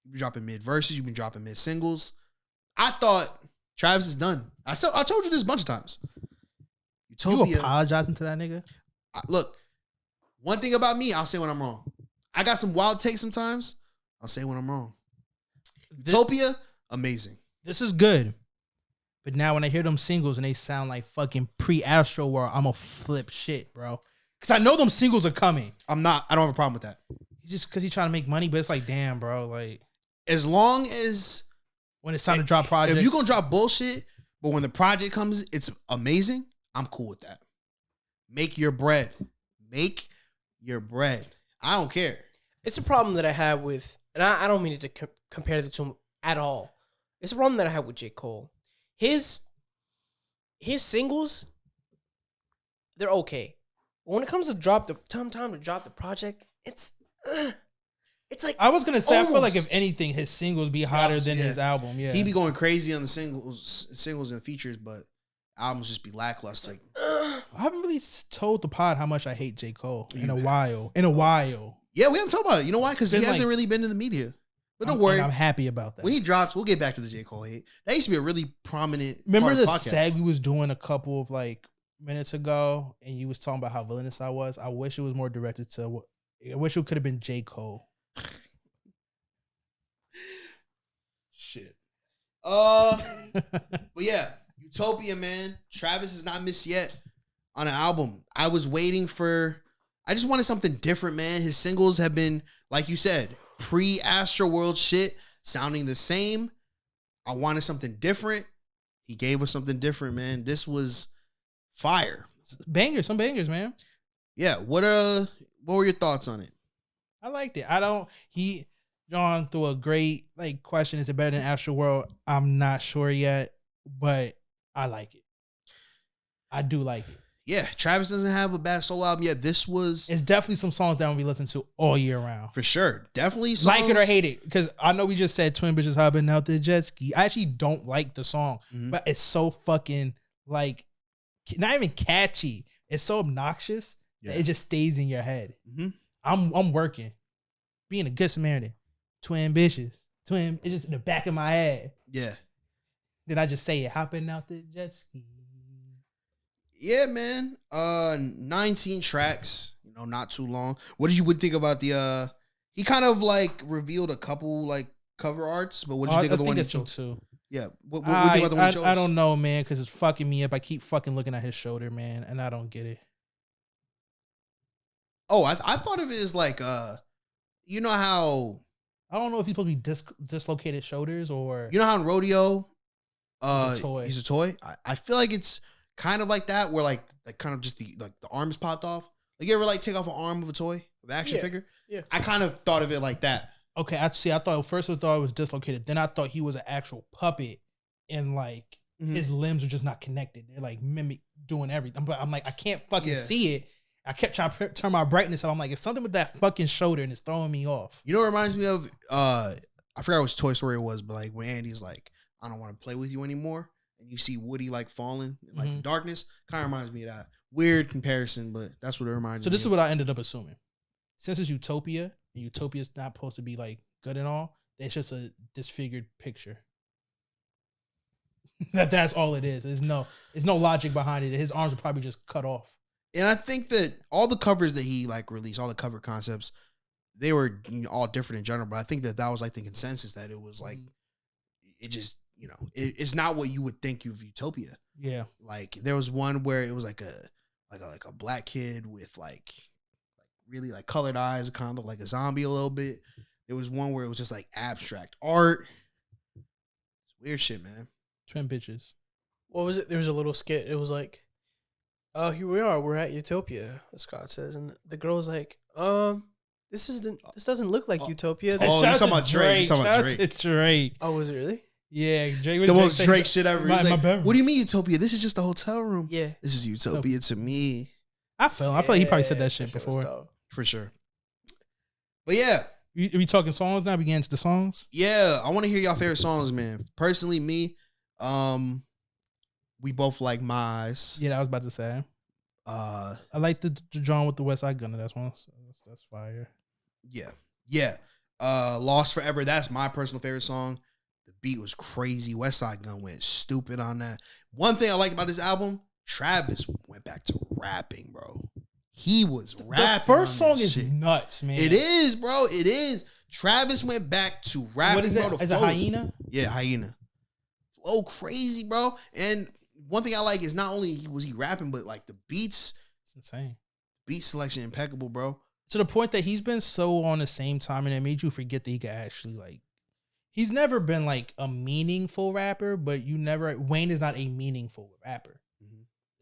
You've been dropping mid verses, you've been dropping mid singles. I thought Travis is done. I told you this a bunch of times. Utopia. You apologizing to that nigga? Look, one thing about me, I'll say when I'm wrong. I got some wild takes sometimes. I'll say when I'm wrong. Utopia, amazing. This is good. But now when I hear them singles and they sound like fucking pre-Astro World, I'm gonna flip shit, bro. Because I know them singles are coming. I don't have a problem with that. Just because he's trying to make money, but it's like, damn, bro. Like, as long as when it's time to drop projects. If you're gonna drop bullshit, but when the project comes, it's amazing, I'm cool with that. Make your bread. Make your bread. I don't care. It's a problem that I have with, and I don't mean to compare the two at all. It's a problem that I have with J. Cole. His singles, they're okay. But when it comes to time to drop the project, it's like I was gonna say, almost. I feel like if anything, his singles be hotter than his album. Yeah, he be going crazy on the singles and features, but albums just be lackluster. I haven't really told the pod how much I hate J. Cole in a while. Yeah, we haven't talked about it. You know why? Because he hasn't like, really been in the media. But don't worry. I'm happy about that. When he drops, we'll get back to the J. Cole hate. That used to be a really prominent Remember the podcast. seg we was doing a couple of minutes ago, and you was talking about how villainous I was? I wish it was more directed to I wish it could have been J. Cole. Shit. But yeah, Utopia, man. Travis has not missed yet on an album. I just wanted something different, man. His singles have been, like you said, pre-Astro World shit, sounding the same. I wanted something different. He gave us something different, man. This was fire. Some bangers, man. Yeah. What were your thoughts on it? I liked it. John threw a great question. Is it better than Astro World? I'm not sure yet, but I like it. I do like it. Yeah, Travis doesn't have a bad solo album yet. It's definitely some songs that we listen to all year round. For sure. Definitely songs. Like it or hate it. Because I know we just said Twin Bitches Hopping Out the Jet Ski. I actually don't like the song, but it's so fucking not even catchy. It's so obnoxious that it just stays in your head. Mm-hmm. I'm working. Being a good Samaritan. Twin bitches. It's just in the back of my head. Yeah. Then I just say it. Hopping out the jet ski. Yeah, man. 19 tracks, not too long. What did you think about the he kind of revealed a couple cover arts, but what did you think of the one he chose? Too. Yeah. What do you think about the one he chose? I don't know, man, because it's fucking me up. I keep fucking looking at his shoulder, man, and I don't get it. Oh, I thought of it as you know how I don't know if he's supposed to be dislocated shoulders or you know how in rodeo he's a toy. I feel like it's kind of like that, where kind of just the arms popped off. You ever take off an arm of a toy, of an action figure? Yeah. I kind of thought of it like that. Okay, I thought first I thought it was dislocated. Then I thought he was an actual puppet, and his limbs are just not connected. They're mimic doing everything. But I'm I can't fucking see it. I kept trying to turn my brightness up. I'm it's something with that fucking shoulder, and it's throwing me off. You know what it reminds me of? I forgot which Toy Story it was, but when Andy's I don't want to play with you anymore. and you see Woody like falling in like the darkness. Kind of reminds me of that. Weird comparison, but that's what it reminds me. So this of. is what I ended up assuming. Since it's Utopia, and Utopia's not supposed to be like good and all, it's just a disfigured picture. That's all it is. There's no logic behind it. His arms are probably just cut off. And I think that all the covers that he like released, all the cover concepts, they were all different in general. But I think that was like the consensus, that it was like, it just, it's not what you would think of Utopia. Yeah. Like there was one where it was like a black kid with like really like colored eyes, kind of like a zombie a little bit. There was one where it was just like abstract art. It's weird shit, man. Twin bitches. What was it? There was a little skit. It was like, "Oh, here we are. We're at Utopia," Scott says, and the girl's like, this doesn't look like Utopia." Oh, you're talking about Drake. Shout out to Drake. Oh, was it really? Yeah, Drake. The most Drake shit ever. He's like, bedroom. "What do you mean Utopia? This is just a hotel room." Yeah. This is Utopia to me. I feel like he probably said that shit was before. dope. For sure. But yeah. We talking songs now? We get into the songs? Yeah, I want to hear y'all favorite songs, man. Personally, me, we both like My Eyes. Yeah, I was about to say. I like the John with the West Side Gunner. That's one. So that's fire. Yeah. Lost Forever. That's my personal favorite song. The beat was crazy. West Side Gun went stupid on that. One thing I like about this album, Travis went back to rapping, bro. He was rapping. The first song is nuts, man. It is, bro. It is. Travis went back to rapping. What is it? Is it Hyena? Yeah, Hyena. Flow crazy, bro. And one thing I like is not only was he rapping, but like the beats. It's insane. Beat selection impeccable, bro. To the point that he's been so on the same time, and it made you forget that he could actually like. He's never been like a meaningful rapper, but Wayne is not a meaningful rapper.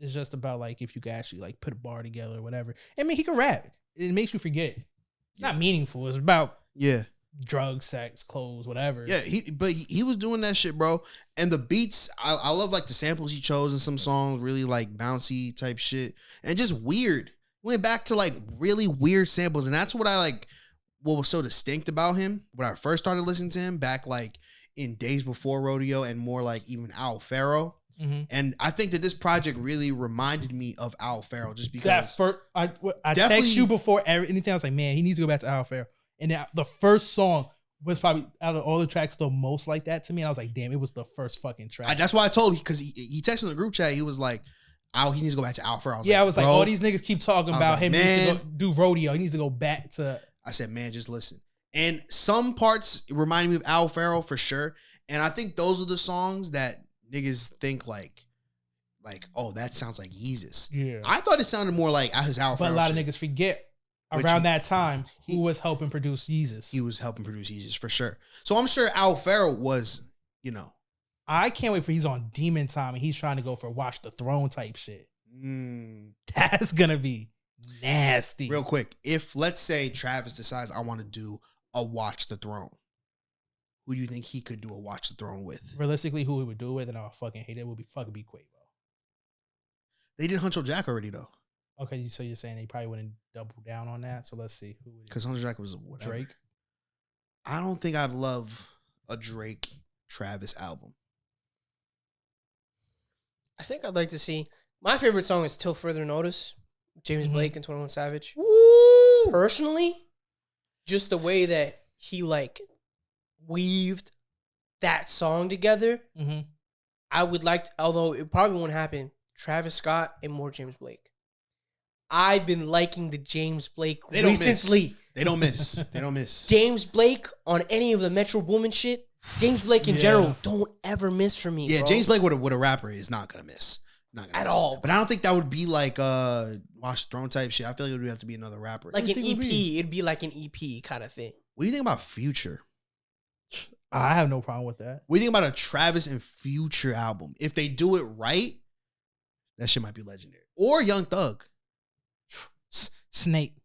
It's just about like if you could actually like put a bar together or whatever. I mean, he can rap. It makes you forget. It's not meaningful. It's about drugs, sex, clothes, whatever. Yeah, he was doing that shit, bro. And the beats, I love like the samples he chose in some songs, really like bouncy type shit, and just weird. Went back to like really weird samples, and that's what I like. What was so distinct about him when I first started listening to him back like in days before Rodeo and more like even Al Faro. And I think that this project really reminded me of Al Faro just because I text you before anything. I was like, man, he needs to go back to Al Faro. And the first song was probably out of all the tracks the most like that to me. And I was like, damn, it was the first fucking track. That's why I told him, because he texted in the group chat. He was like, he needs to go back to Al Faro. I was like, all these niggas keep talking about him. He needs to go do Rodeo. He needs to go back to. I said, man, just listen. And some parts reminded me of Al Faro for sure. And I think those are the songs that niggas think like, oh, that sounds like Yeezus. Yeah. I thought it sounded more like his Al Faro. But a lot of niggas forget around that time who was helping produce Yeezus. He was helping produce Yeezus for sure. So I'm sure Al Faro was, I can't wait for he's on Demon Time and he's trying to go for Watch the Throne type shit. That's gonna be nasty. Real quick, if let's say Travis decides I want to do a Watch the Throne, who do you think he could do a Watch the Throne with? Realistically, who he would do it with, and I would fucking hate it, would be fucking be Quavo. They did Huncho Jack already though. Okay, so you're saying they probably wouldn't double down on that. So let's see who. Because Huncho Jack was whatever. Drake. I don't think I'd love a Drake Travis album. I think I'd like to see. My favorite song is "Till Further Notice," James Blake and 21 Savage. Woo! Personally, just the way that he like weaved that song together, I would like to, although it probably won't happen, Travis Scott and more James Blake. I've been liking the James Blake recently. They don't miss. They don't miss. James Blake on any of the Metro Boomin shit. James Blake in general, don't ever miss for me. Yeah, bro. James Blake with a rapper is not gonna miss. Not gonna At miss. all. But I don't think that would be like Watch the Throne type shit. I feel like it would have to be another rapper. Like an EP. It'd be like an EP kind of thing. What do you think about Future? I have no problem with that. What do you think about a Travis and Future album? If they do it right, that shit might be legendary. Or Young Thug. Snake.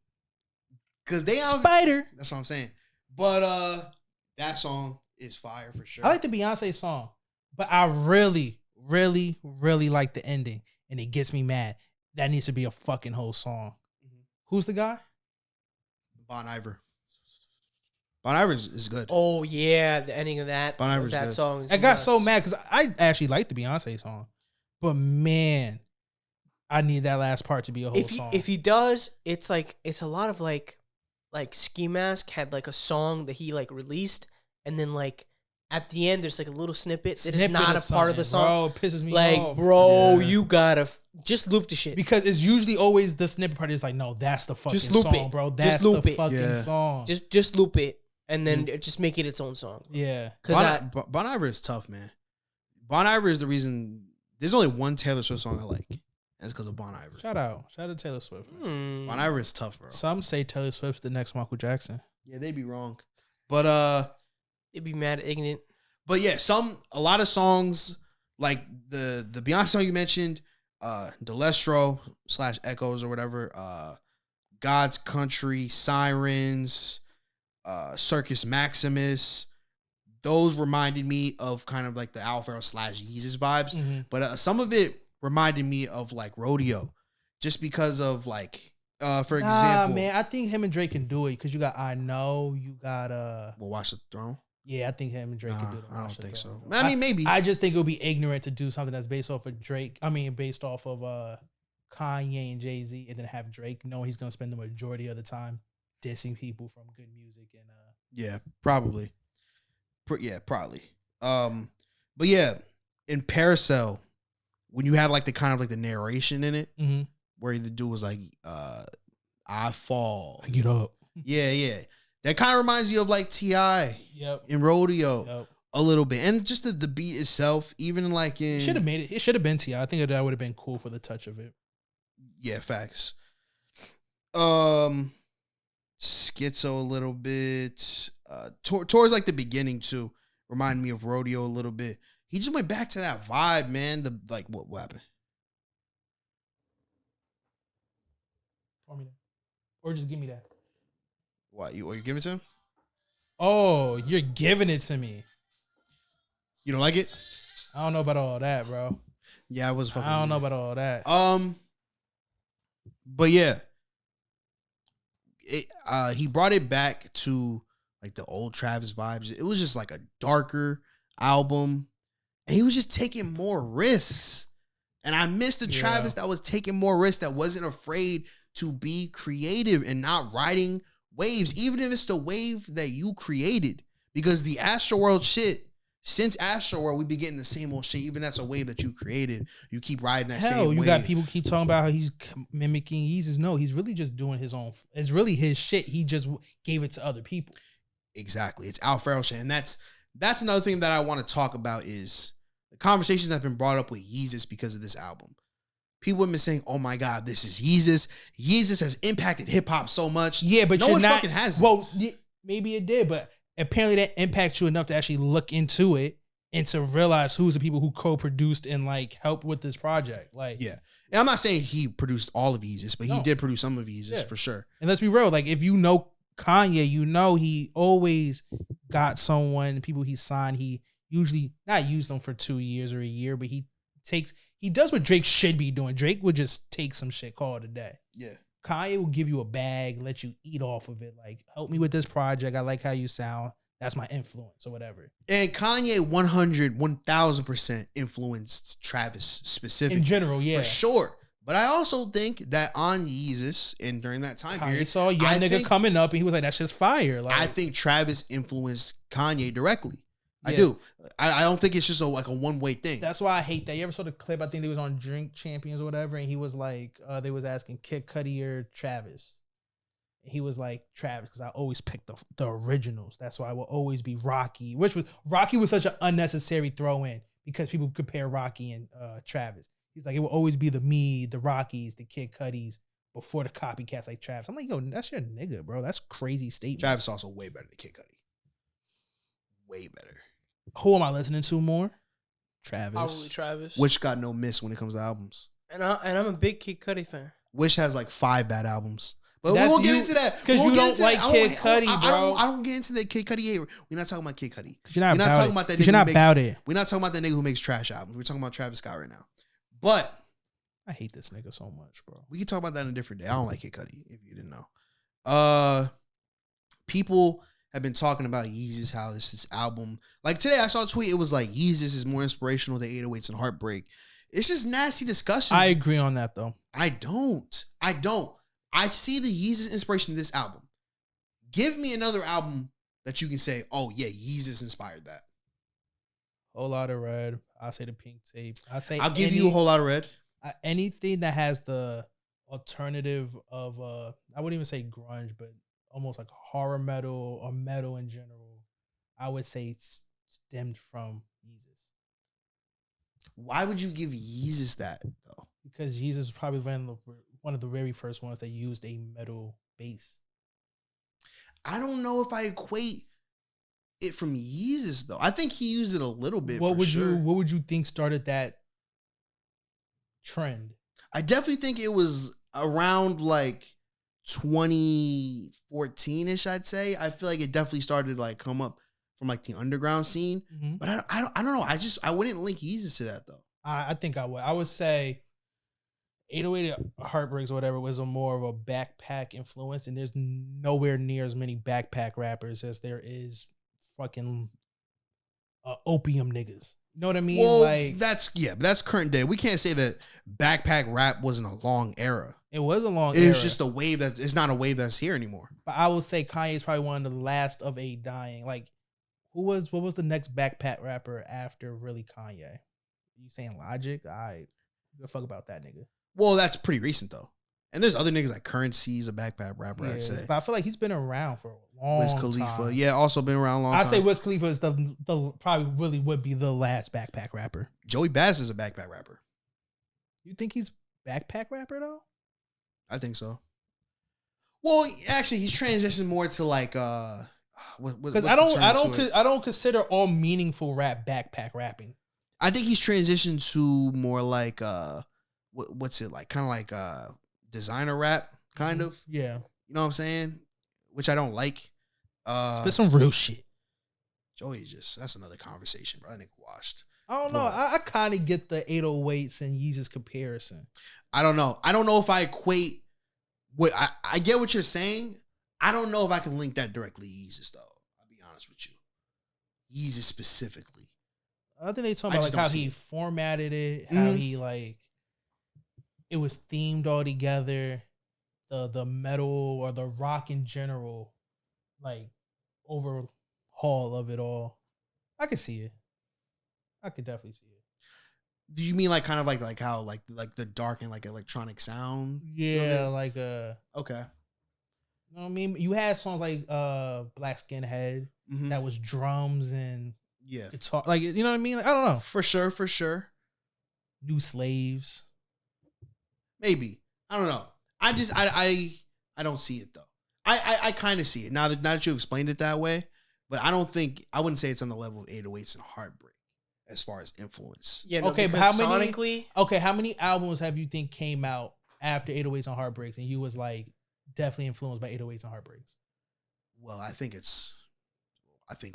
Because they have Spider. That's what I'm saying. But that song is fire for sure. I like the Beyonce song, but I really, really, really like the ending, and it gets me mad. That needs to be a fucking whole song. Who's the guy? Bon Iver. Bon Iver is good. Oh yeah, the ending of that Bon Iver's that good. song. Is I got nuts. so mad because I actually like the Beyonce song, but man, I need that last part to be a whole song. If he does, it's a lot of like Ski Mask had like a song that he like released, and then like at the end there's like a little snippet that is not a part of the song. Bro, it pisses me Like, off. bro, Yeah. you gotta just loop the shit. Because it's usually always the snippet part is like, no, that's the fucking Just loop song, it. bro. Just That's loop the it. fucking Yeah. song. Just loop it, and then just make it its own song. Yeah. Because Bon Iver is tough, man. Bon Iver is the reason. There's only one Taylor Swift song I like, and it's because of Bon Iver. Shout out to Taylor Swift. Hmm. Bon Iver is tough, bro. Some say Taylor Swift's the next Michael Jackson. Yeah, they be wrong, but It'd be mad ignorant. But yeah, a lot of songs like the Beyonce song you mentioned, Delestro / Echoes or whatever, God's Country, Sirens, Circus Maximus. Those reminded me of kind of like the Al Farrow / Yeezus vibes, but some of it reminded me of like Rodeo, just because of like, for example, man, I think him and Drake can do it because you got I Know, you got We'll Watch the Throne. yeah, I think him and Drake can do it. I don't think so. Bro. I mean, maybe. I just think it would be ignorant to do something that's based off of Drake. I mean, based off of Kanye and Jay-Z, and then have Drake know he's gonna spend the majority of the time dissing people from good music and Yeah, probably. Yeah, probably. But yeah, in Paracel, when you had like the kind of like the narration in it, where the dude was like, "I fall." get up. Yeah. That kind of reminds you of like T.I. Yep. in Rodeo Yep. a little bit, and just the beat itself, even like in Should have made it. It should have been T.I. I think that would have been cool for the touch of it. Yeah, facts. Schizo a little bit. Towards like the beginning too, remind me of Rodeo a little bit. He just went back to that vibe, man. The like what happened? Pour me that. Or just give me that. What you give it to him? Oh, you're giving it to me. You don't like it? I don't know about all that, bro. Yeah, I was fucking. I don't know about all that. But yeah, he brought it back to like the old Travis vibes. It was just like a darker album, and he was just taking more risks. And I missed the Travis that was taking more risks, that wasn't afraid to be creative and not riding waves, even if it's the wave that you created. Because the Astroworld shit, since Astroworld, we be getting the same old shit. Even that's a wave that you created. You keep riding that same wave. You got people keep talking about how he's mimicking Yeezus. No, he's really just doing his own. It's really his shit. He just gave it to other people. Exactly. It's Al Farrow shit. And that's another thing that I want to talk about is the conversations that have been brought up with Yeezus because of this album. People have been saying, "Oh my God, this is Yeezus. Yeezus has impacted hip hop so much." Yeah, but no you're one not. fucking has. Well, maybe it did, but apparently that impacts you enough to actually look into it and to realize who's the people who co-produced and like helped with this project. Like, yeah. And I'm not saying he produced all of Yeezus, but he No. did produce some of Yeezus Yeah. for sure. and let's be real. Like, if you know Kanye, you know he always got someone. People he signed, he usually not use them for 2 years or a year, but he does what Drake should be doing. Drake would just take some shit, call it a day. Yeah. Kanye will give you a bag, let you eat off of it. Like, help me with this project. I like how you sound. That's my influence or whatever. And Kanye 1,000% influenced Travis specifically. In general, yeah. For sure. But I also think that on Yeezus and during that time Kanye period, saw a young nigga coming up and he was like, that's just fire. Like, I think Travis influenced Kanye directly. I Yeah. do. I don't think it's just a one-way thing. that's why I hate that. You ever saw the clip? I think they was on Drink Champions or whatever, and he was like, they was asking Kid Cudi or Travis. And he was like, Travis, because I always pick the originals. That's why I will always be Rocky. Rocky was such an unnecessary throw in because people compare Rocky and Travis. He's like, it will always be the Rockies, the Kid Cudis before the copycats like Travis. I'm like, yo, that's your nigga, bro. That's crazy statement. Travis also way better than Kid Cudi. Way better. Who am I listening to more? Travis. Probably Travis. Wish got no miss when it comes to albums. And I'm a big Kid Cudi fan. Wish has like 5 bad albums. But we That's won't get you- into that. 'cause We won't you get don't into like that. Kid Cudi, bro. I don't get into the Kid Cudi hate. We're not talking about Kid Cudi. Because you're not We're not about talking it. about that 'Cause nigga you're not who about makes- it. We're not talking about that nigga who makes trash albums. We're talking about Travis Scott right now. But I hate this nigga so much, bro. we can talk about that in a different day. I don't like Kid Cudi, if you didn't know. People have been talking about Yeezus, how this album. Like today, I saw a tweet. It was like Yeezus is more inspirational than 808s and Heartbreak. It's just nasty discussions. I agree on that though. I don't. I see the Yeezus inspiration in this album. Give me another album that you can say, oh yeah, Yeezus inspired that. Whole lot of red. I say the pink tape. I'll give you a whole lot of red. Anything that has the alternative of I wouldn't even say grunge, but almost like horror metal or metal in general. I would say it's stemmed from Yeezus. Why would you give Yeezus that though? Because Yeezus was probably one of the very first ones that used a metal bass. I don't know if I equate it from Yeezus though. I think he used it a little bit. What would you think started that trend? I definitely think it was around like 2014-ish, I'd say. I feel like it definitely started like come up from like the underground scene. Mm-hmm. But I don't know. I wouldn't link Yeezus to that though. I think I would. I would say 808 Heartbreaks or whatever was a more of a backpack influence, and there's nowhere near as many backpack rappers as there is fucking opium niggas. You know what I mean? Well, like but that's current day. We can't say that backpack rap wasn't a long era. it was a long It's era. just a wave it's not a wave that's here anymore. But I would say Kanye is probably one of the last of a dying. Like, what was the next backpack rapper after really Kanye? You saying Logic? I give a fuck about that nigga. Well, that's pretty recent though. And there's other niggas like Currency's a backpack rapper, I'd say. But I feel like he's been around for a long Wiz Khalifa. time. Yeah, also been around a long time. I'd say Wiz Khalifa is the probably really would be the last backpack rapper. Joey Badass is a backpack rapper. You think he's backpack rapper though? I think so. Well, actually, he's transitioned more to like because I don't consider all meaningful rap backpack rapping. I think he's transitioned to more like what's it like? Kind of like designer rap, kind of. Yeah, you know what I'm saying? Which I don't like. It's some real shit. Joey is that's another conversation, bro. I think washed. I don't know. I kind of get the 808s and Yeezus comparison. I don't know. I don't know if I equate. I get what you're saying. I don't know if I can link that directly to Yeezus though. I'll be honest with you. Yeezus specifically. I think they talking about like how he formatted it, how he like it was themed all together, the metal or the rock in general, like overhaul of it all. I could see it. I could definitely see it. Do you mean like kind of like how like the dark and like electronic sound? Yeah, like okay. You know what I mean? You had songs like Black Skinhead that was drums and guitar, like you know what I mean? Like, I don't know. For sure. New Slaves. Maybe. I don't know. I don't see it though. I kind of see it now that you explained it that way, but I wouldn't say it's on the level of 808s and Heartbreak as far as influence. Yeah. No, okay, but how many? Sonically, how many albums have you think came out after 808s and Heartbreaks, and you was like definitely influenced by 808s and Heartbreaks? Well, I think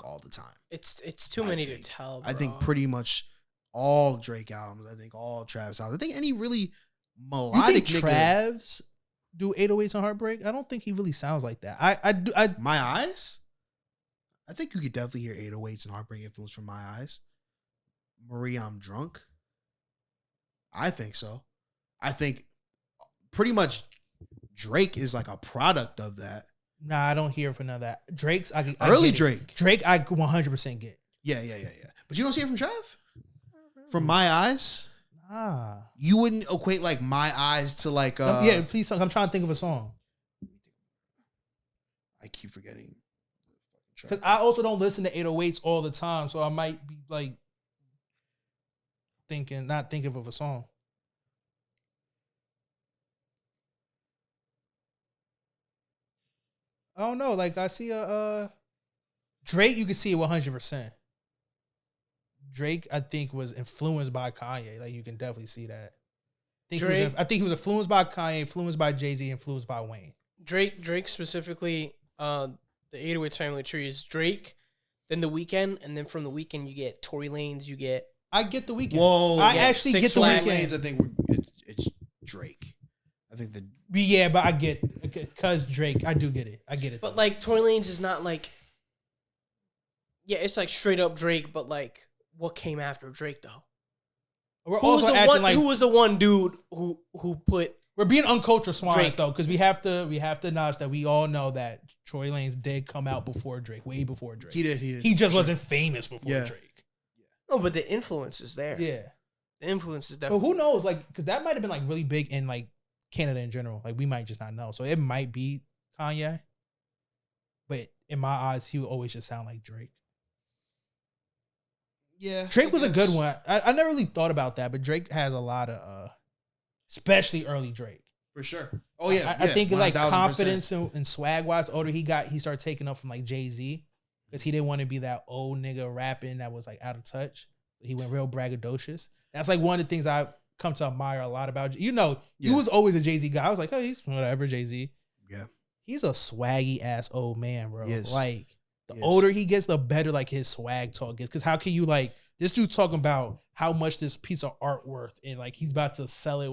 all the time. It's too many to tell. Bro. I think pretty much all Drake albums. I think all Travis albums. I think any really melodic. You think Travs do 808s and Heartbreak? I don't think he really sounds like that. I My Eyes. I think you could definitely hear 808s and Heartbreak influence from My Eyes. Marie, I'm Drunk. I think so. I think pretty much Drake is like a product of that. Nah, I don't hear for none of that. Drake's early Drake. Drake, I 100% get. Yeah. But you don't see it from Trav? From My Eyes? Nah. You wouldn't equate like My Eyes to like yeah, please. I'm trying to think of a song. I keep forgetting. Because I also don't listen to 808s all the time, so I might be like not thinking of a song. I don't know. Like I see a Drake, you can see it 100%. Drake, I think, was influenced by Kanye. Like you can definitely see that. I think he was influenced by Kanye, influenced by Jay-Z, influenced by Wayne. Drake specifically, the 808s family tree is Drake, then The Weeknd, and then from The Weeknd you get Tory Lanez, you get. I get The Weeknd. Whoa, I actually get The Weeknd. Lanes, I think it's Drake. I think but I get because Drake. I do get it. I get it. But like Tory Lanez is not like Yeah, it's like straight up Drake, but like what came after Drake though? We're Who was also the acting one? like Who was the one dude who put? we're being uncultured swines Drake. though, because we have to acknowledge that we all know that Tory Lanez did come out before Drake, way before Drake. He did. He just wasn't famous before Yeah. Drake. No, but the influence is there. Yeah. The influence is But definitely. who knows? Like, because that might have been like really big in like Canada in general. Like, we might just not know. So it might be Kanye. But in my eyes, he would always just sound like Drake. Yeah. Drake was a good guess. one. I never really thought about that, but Drake has a lot of, especially early Drake. For sure. Oh, yeah. I think like 1000%. confidence and swag wise, older he got, he started taking up from like Jay-Z because he didn't want to be that old nigga rapping that was like out of touch. He went real braggadocious. That's like one of the things I come to admire a lot about. You know, you Yeah. was always a Jay-Z guy. I was like, oh, he's whatever, Jay-Z. Yeah. He's a swaggy ass old man, bro. Yes. Like the Yes. older he gets, the better like his swag talk gets. Because how can you like this dude talking about how much this piece of art worth and like he's about to sell it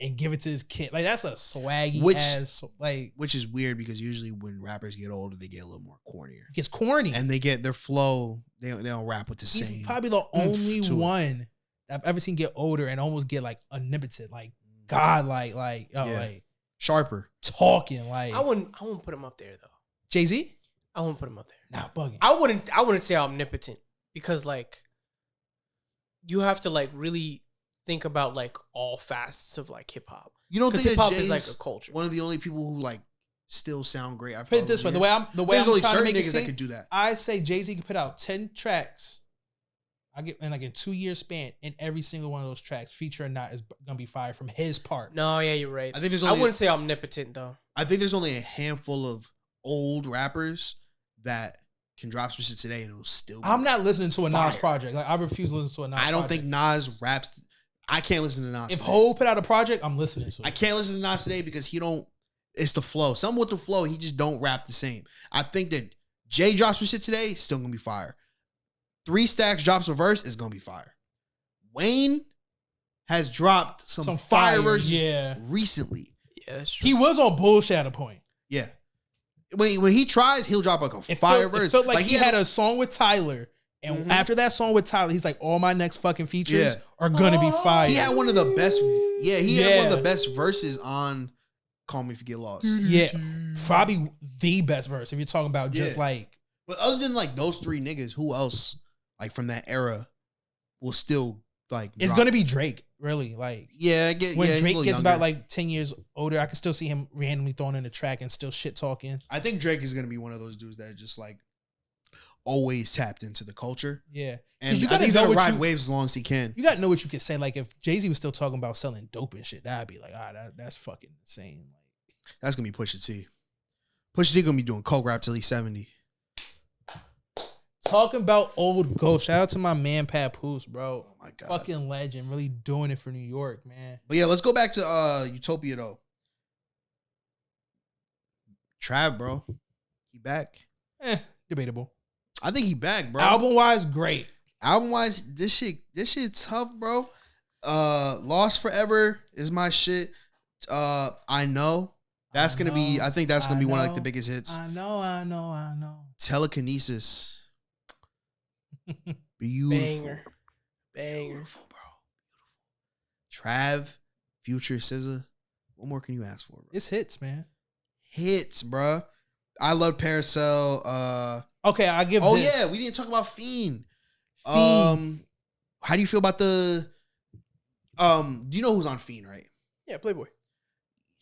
and give it to his kid? Like that's a swaggy ass like Which is weird because usually when rappers get older, they get a little more cornier. gets corny. And they get their flow. They don't rap with the He's same. probably the only to it. one that I've ever seen get older and almost get like omnipotent, like God, like Sharper. talking like I wouldn't put him up there though. Jay-Z. I wouldn't put him up there. Nah, bugging. I wouldn't say omnipotent because like you have to like really think about like all facets of like hip hop. You don't Because think hip hop that is Jay's like a culture. one of the only people who like still sound great? I've Put it this way: the way I'm There's only trying to certain make it niggas that seem, could do that. I say Jay-Z could put out 10 tracks. I get in like a 2 year span, and every single one of those tracks, feature or not, is gonna be fired from his part. No, yeah, you're right. I think there's I only wouldn't say omnipotent though. I think there's only a handful of old rappers that can drop some shit today and it'll still. Be I'm not listening to a Nas Fire. project. Like I refuse to listen to a Nas. I don't project. think Nas raps. I can't listen to Nas. If today. Hov put out a project, I'm listening to it. I can't listen to Nas today because he don't. It's the flow. Some with the flow, he just don't rap the same. I think that Jay drops some shit today, still gonna be fire. 3 Stacks drops a verse, is gonna be fire. Wayne has dropped some fire verses Yeah, recently. Yeah, that's true. he was on bullshit at a point. Yeah. When he tries, he'll drop like a It fire felt, verse. it felt like he had a song with Tyler, and Mhm. after that song with Tyler, he's like, all my next fucking features Yeah. are gonna be fire. He had one of the best. Yeah, he had one of Yeah. the best verses on "Call Me If You Get Lost." Yeah, probably the best verse if you're talking about just Yeah. like But other than like those 3 niggas, who else like from that era will still like? it's drop? gonna be Drake. Really, like Yeah, I get when yeah, he's a Drake little gets younger. about like 10 years older, I can still see him randomly throwing in the track and still shit talking. I think Drake is gonna be one of those dudes that just like always tapped into the culture, Yeah, and you I gotta think he's know gonna what ride you- waves as long as he can. you gotta know what you could say. Like if Jay-Z was still talking about selling dope and shit, that'd be like, that's fucking insane. Like, That's gonna be Pusha T. Pusha T gonna be doing coke rap till he's 70. talking about old ghosts. Shout out to my man Papoose, bro. Oh my god. Fucking legend, really doing it for New York, man. But yeah, let's go back to Utopia though. Trav, bro, he back. Debatable. I think he back, bro. Album wise, great. Album wise, this shit tough, bro. Lost Forever is my shit. I know. That's gonna be. I think that's gonna be one of like the biggest hits. I know. Telekinesis. Beautiful. Banger. Beautiful, bro. Trav, Future, SZA. What more can you ask for, bro? It's hits, man. Hits, bro. I love Paracel. Okay, I give. Oh this. yeah, we didn't talk about Fiend. Fiend. How do you feel about the? Do you know who's on Fiend, right? Yeah, Playboy.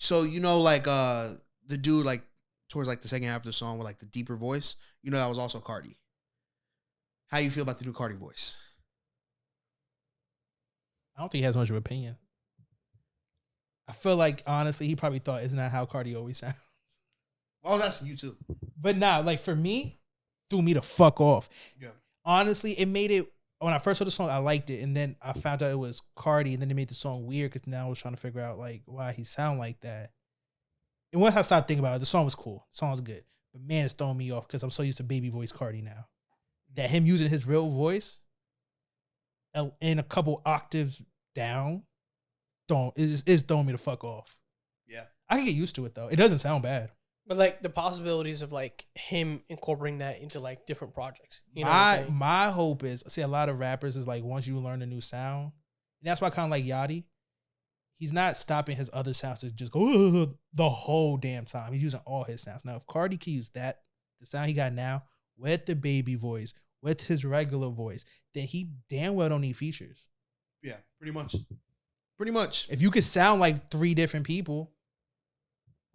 So you know, like the dude, like towards like the second half of the song with like the deeper voice. You know that was also Cardi. How do you feel about the new Cardi voice? I don't think he has much of an opinion. I feel like honestly, he probably thought, "Isn't that how Cardi always sounds?" I was asking you too. But nah, like for me, threw me the fuck off. Yeah. Honestly, it made it. When I first heard the song, I liked it, and then I found out it was Cardi, and then it made the song weird because now I was trying to figure out like why he sound like that. And once I stopped thinking about it, the song was cool. The song was good, but man, it's throwing me off because I'm so used to baby voice Cardi now. That him using his real voice in a couple octaves down, is throwing me the fuck off. Yeah. I can get used to it though. It doesn't sound bad. But like the possibilities of like him incorporating that into like different projects. You know what I'm saying? My hope is, see, a lot of rappers is like once you learn a new sound, and that's why I kind of like Yachty. He's not stopping his other sounds to just go the whole damn time. He's using all his sounds. Now, if Cardi can use that, the sound he got now, with the baby voice, with his regular voice, then he damn well don't need features. Yeah, pretty much. Pretty much. If you could sound like 3 different people,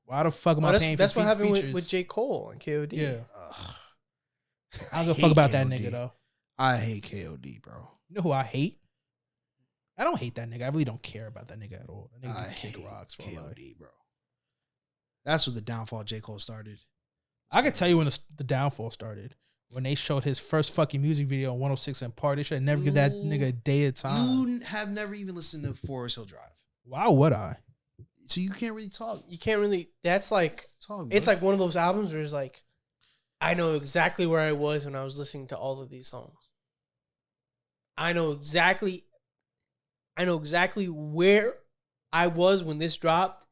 why the fuck am I paying That's for what happened features? with J. Cole and KOD. Yeah. I don't give a hate fuck about that KOD. nigga, though. I hate KOD, bro. You know who I hate? I don't hate that nigga. I really don't care about that nigga at all. That nigga I can kick hate rocks for life. KOD, bro. That's what the downfall of J. Cole started. I could tell you when the downfall started. When they showed his first fucking music video on 106 and Park, they should have never give that nigga a day of time. You have never even listened to Forest Hill Drive. Why would I? So you can't really talk. You can't really. That's like Talk, it's bro. like one of those albums where it's like, I know exactly where I was when I was listening to all of these songs. I know exactly where I was when this dropped,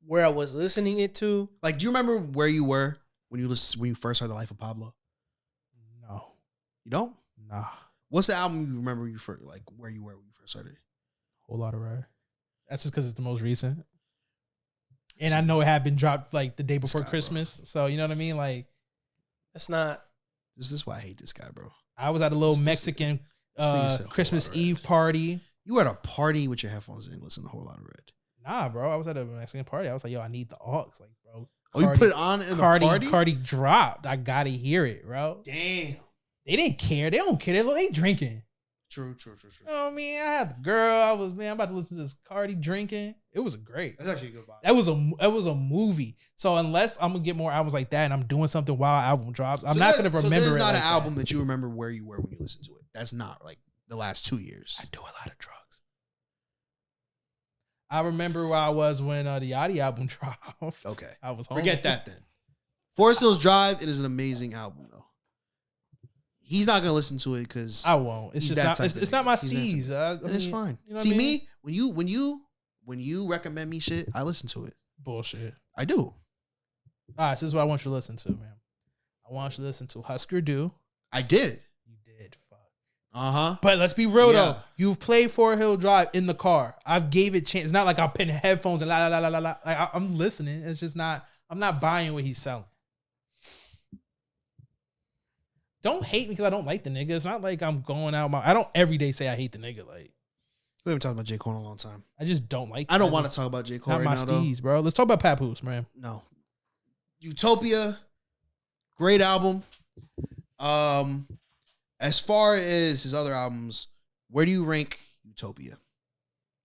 where I was listening it to. Like, do you remember where you were when you first heard The Life of Pablo? No. You don't? Nah. What's the album you remember you first, like where you were when you first heard it? Whole lot of ride. That's just because it's the most recent. And I know it had been dropped like the day before guy, bro. Christmas. So, you know what I mean? Like, That's not. This is why I hate this guy, bro. I was at a little This- Mexican this nigga said a whole Christmas lot of Eve red. party. You were at a party with your headphones in and listen to a whole lot of red. Nah, bro. I was at a Mexican party. I was like, yo, I need the aux. Like, bro. Oh, you put it on in the party? Cardi dropped. I gotta hear it, bro. Damn. They didn't care. They don't care. They drinking. True. You know what I mean? I had the girl. I'm about to listen to this Cardi drinking. It was great. That's actually a good vibe. That was a movie. So unless I'm gonna get more albums like that and I'm doing something while album drops, I'm not gonna remember So there's it. not like an album that you remember where you were when you listened to it. That's not like the last 2 years. I do a lot of drugs. I remember where I was when the Yachty album dropped. Okay. I was home. Forget that then. Forest Hills Drive, it is an amazing album though. He's not gonna listen to it because I won't. It's He's just that not. type It's, of it's nigga. not my He's that steez. I it's mean, fine. you know what See I mean? me when you recommend me shit, I listen to it. Bullshit. I do. All right, so this is what I want you to listen to, man. I want you to listen to Husker Du. I did. You did. Fuck. Uh-huh. But let's be real Yeah. though. You've played Forest Hill Drive in the car. I've gave it chance. It's not like I'm putting headphones and la la la la la. Like I'm listening. It's just not. I'm not buying what he's selling. Don't hate me because I don't like the nigga. It's not like I'm going out. I don't every day say I hate the nigga. Like We haven't talked about J. Cole in a long time. I just don't like. I don't him. want to Just talk about J. Cole Not right my now, though. steez, bro. Let's talk about Papoose, man. No. Utopia, great album. As far as his other albums, where do you rank Utopia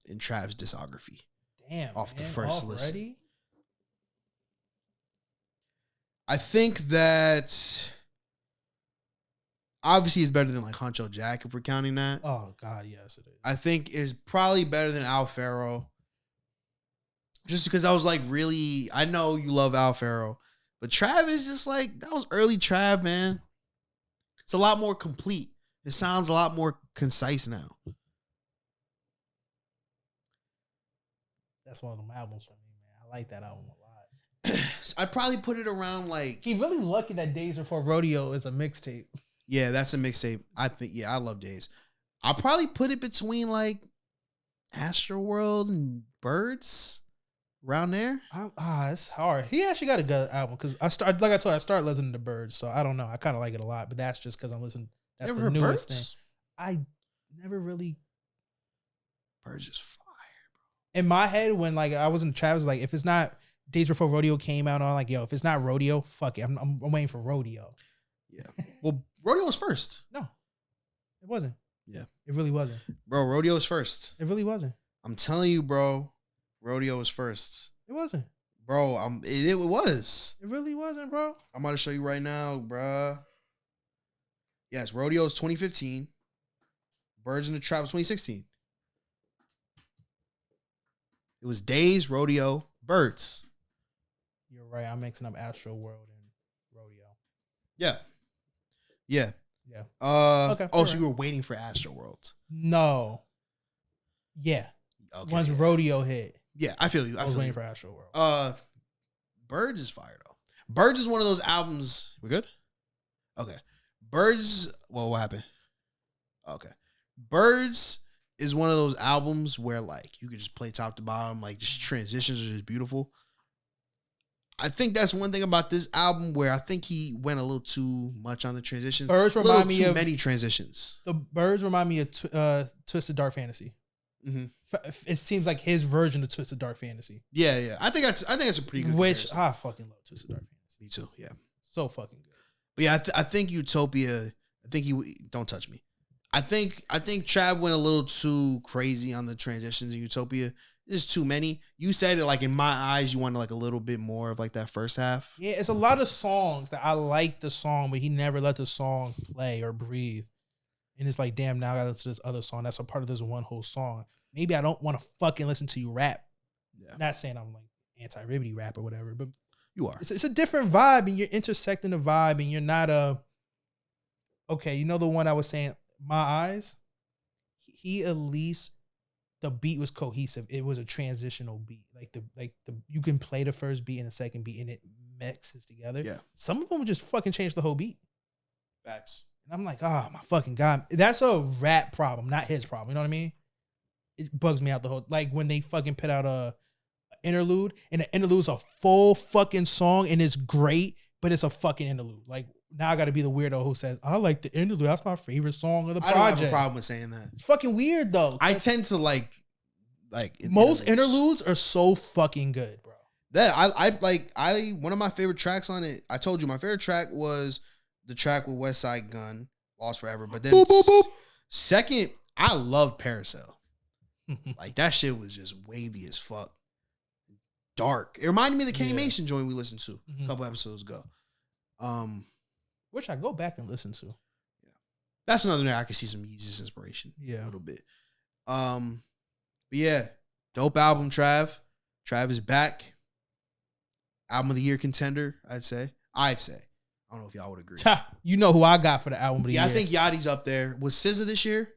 in Trav's discography? Damn. Off the man. first listen. Already? I think that obviously it's better than like Huncho Jack if we're counting that. Oh God, yes it is. I think is probably better than Al Faro. Just because I was like really, I know you love Al Faro, but Trav is just like, that was early Trav, man. It's a lot more complete. It sounds a lot more concise now. That's one of them albums for me, man. I like that album a lot. I'd probably put it around like, He really lucky that Days Before Rodeo is a mixtape. yeah, that's a mixtape. I think, yeah, I love Days. I'll probably put it between like Astroworld and Birds, around there. It's hard. He actually got a good album because I started listening to Birds, so I don't know. I kind of like it a lot, but that's just because I'm listening. That's Never the heard newest Birds? thing. I never really Birds is fire. in my head when like I was in Travis, like if it's not Days Before Rodeo came out, I'm like, yo, if it's not Rodeo, fuck it. I'm waiting for Rodeo. Yeah. Well, Rodeo was first. No, it wasn't. Yeah. It really wasn't. Bro, Rodeo was first. It really wasn't. I'm telling you, bro. Rodeo was first. It wasn't. Bro, it was. It really wasn't, bro. I'm about to show you right now, bruh. Yes, Rodeo is 2015. Birds in the Trap was 2016. It was Days, Rodeo, Birds. You're right. I'm mixing up Astro World and Rodeo. Yeah. Yeah. Yeah. Okay. Oh, so alright. you were waiting for Astro World. No. Yeah. Okay. Once yeah. Rodeo hit, Yeah, I feel you. I I was feel waiting you. for Astro World. Birds is fire though. Birds is one of those albums. We good? Okay. Birds. Well, what happened? Okay. Birds is one of those albums where like you could just play top to bottom, like just transitions are just beautiful. I think that's one thing about this album where I think he went a little too much on the transitions. Birds remind me of many transitions. The Birds remind me of Twisted Dark Fantasy. Mm-hmm. It seems like his version of Twisted Dark Fantasy. Yeah. I think that's a pretty good. Which comparison. I fucking love Twisted Dark Fantasy. Me too. Yeah. So fucking good. But yeah, I think Utopia. I think don't touch me. I think Trav went a little too crazy on the transitions in Utopia. There's too many. You said it like in my eyes, you wanted like a little bit more of like that first half. Yeah, it's a lot of songs that I like the song, but he never let the song play or breathe. And it's like, damn, now I gotta listen to this other song. That's a part of this one whole song. Maybe I don't want to fucking listen to you rap. Yeah. Not saying I'm like anti-ribbity rap or whatever, but You are. it's a different vibe, and you're intersecting the vibe, and you're not okay, you know the one I was saying, My Eyes? He at least the beat was cohesive. It was a transitional beat. Like the you can play the first beat and the second beat and it mixes together. Yeah. Some of them just fucking change the whole beat. Facts. And I'm like, oh my fucking God. That's a rap problem, not his problem. You know what I mean? It bugs me out the whole, like when they fucking put out a interlude and the interlude's a full fucking song and it's great, but it's a fucking interlude. Like now I gotta be the weirdo who says, I like the interlude. That's my favorite song of the project. I don't have a problem with saying that. It's fucking weird though. I tend to like most interludes are so fucking good, bro. That I one of my favorite tracks on it. I told you my favorite track was the track with West Side Gun, Lost Forever. But then Boop, boop, boop. second, I love Parasail. Like that shit was just wavy as fuck. Dark. It reminded me of the Kenny Mason joint we listened to a couple episodes ago. Which I go back and listen to. Yeah. That's another thing I can see some Yeezus inspiration. Yeah. A little bit. But yeah, dope album, Trav. Trav is back. Album of the year contender, I'd say. I don't know if y'all would agree. You know who I got for the album of the year. I think Yachty's up there. Was SZA this year?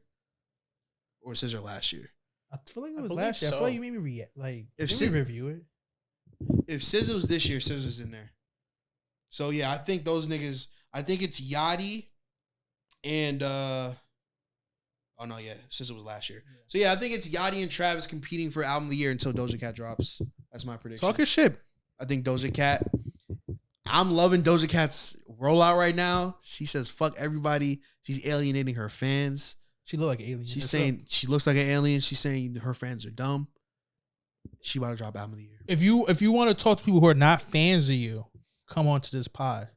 Or was SZA last year? I feel like it I was believe last year. I so. feel like you made me react. Like, If if we review it. If SZA was this year, SZA's in there. So yeah, I think those niggas, I think it's Yachty and oh no, yeah, SZA was last year. Yeah. So yeah, I think it's Yachty and Travis competing for album of the year until Doja Cat drops. That's my prediction. Talk your shit. I think Doja Cat. I'm loving Doja Cat's rollout right now. She says fuck everybody. She's alienating her fans. She look like an alien. She's saying she looks like an alien. She's saying her fans are dumb. She about to drop album of the year. If you want to talk to people who are not fans of you, come on to this pod.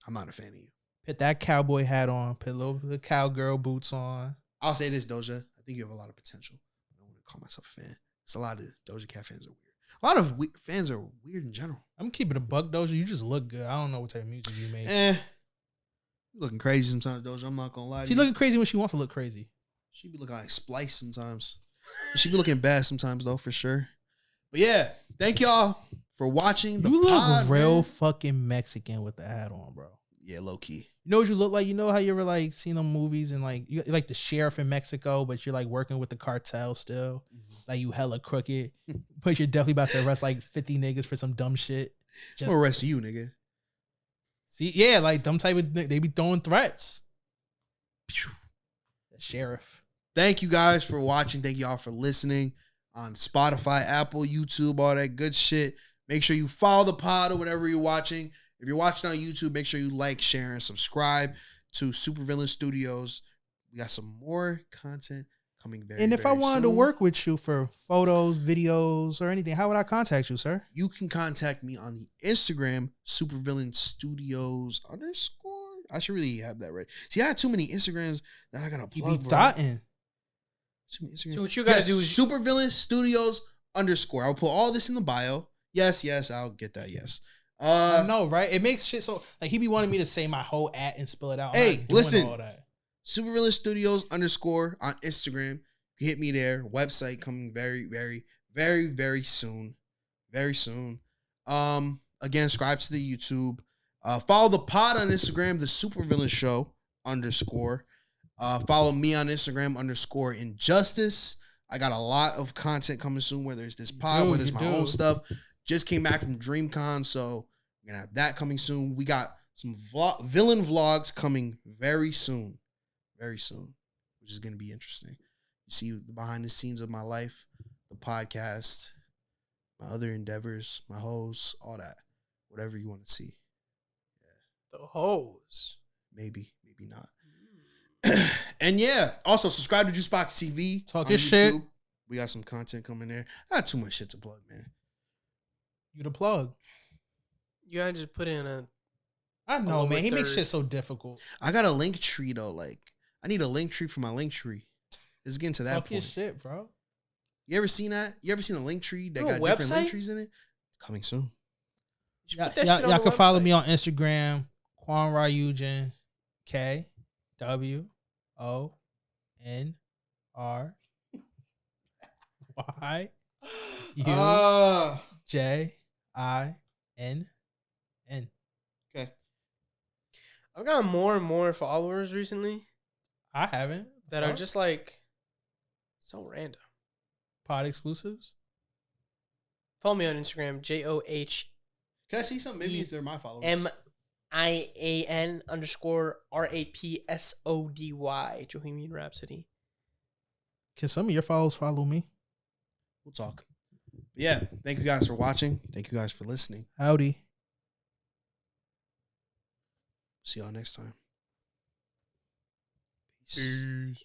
I'm not a fan of you. Put that cowboy hat on. Put a little bit of cowgirl boots on. I'll say this, Doja. I think you have a lot of potential. I don't want to call myself a fan. It's a lot of Doja Cat fans are weird. A lot of fans are weird in general. I'm keeping a buck, Doja. You just look good. I don't know what type of music you make. You looking crazy sometimes, Doja. I'm not gonna lie to She's you. looking crazy when she wants to look crazy. She be looking like Splice sometimes. She be looking bad sometimes though, for sure. But yeah, thank y'all for watching the You look pod, real man. fucking Mexican with the hat on, bro. Yeah, low key. You know what you look like? You know how you ever like seen them movies and like you like the sheriff in Mexico, but you're like working with the cartel still. Like you hella crooked, but you're definitely about to arrest like 50 niggas for some dumb shit. I'm gonna arrest you, nigga. See, yeah, like them type of they be throwing threats. The sheriff. Thank you guys for watching. Thank y'all for listening on Spotify, Apple, YouTube, all that good shit. Make sure you follow the pod or whatever you're watching. If you're watching on YouTube, make sure you like, share, and subscribe to Supervillain Studios. We got some more content coming very, And if I very wanted to soon. work with you for photos, videos, or anything, how would I contact you, sir? You can contact me on the Instagram, Supervillain Studios _ I should really have that right. See, I had too many Instagrams that I gotta You plug, be bro. thotting. Too many Instagrams. So what you gotta do is Supervillain Studios _ I'll put all this in the bio. Yes, I'll get that. Yes. I know, right? It makes shit so like he be wanting me to say my whole at and spill it out. I'm Hey, not doing listen. all that. Supervillain Studios _ on Instagram. You can hit me there. Website coming very, very, very, very soon. Very soon. Again, subscribe to the YouTube. Follow the pod on Instagram, the Supervillain Show _ follow me on Instagram _ Injustice. I got a lot of content coming soon, whether it's this pod, whether it's my own stuff. Just came back from DreamCon, so We're gonna have that coming soon. We got some villain vlogs coming very soon, which is gonna be interesting. You see the behind the scenes of my life, the podcast, my other endeavors, my hoes, all that, whatever you want to see. The hoes. Maybe not. And yeah, also subscribe to Juicebox TV. Talk on your shit. YouTube. We got some content coming there. I got too much shit to plug, man. You the plug. You gotta just put in a. I know, lower man. He makes third. shit so difficult. I got a link tree though. Like, I need a link tree for my link tree. It's getting to that Talk your point. shit, bro. You ever seen that? You ever seen a link tree that You got know a different link website? trees in it? Coming soon. Just Y'all, put that shit on y'all the can follow website. me on Instagram, Quan Ryujin, KWONRYUJIN. Okay. I've got more and more followers recently I haven't. that are just like so random. pod exclusives. Follow me on Instagram, JOHMIAN Can I see something? Maybe if they're my followers. _RAPSODY. Johemian Rhapsody. Can some of your followers follow me? We'll talk. Yeah. Thank you guys for watching. Thank you guys for listening. Howdy. See y'all next time. Peace. Peace.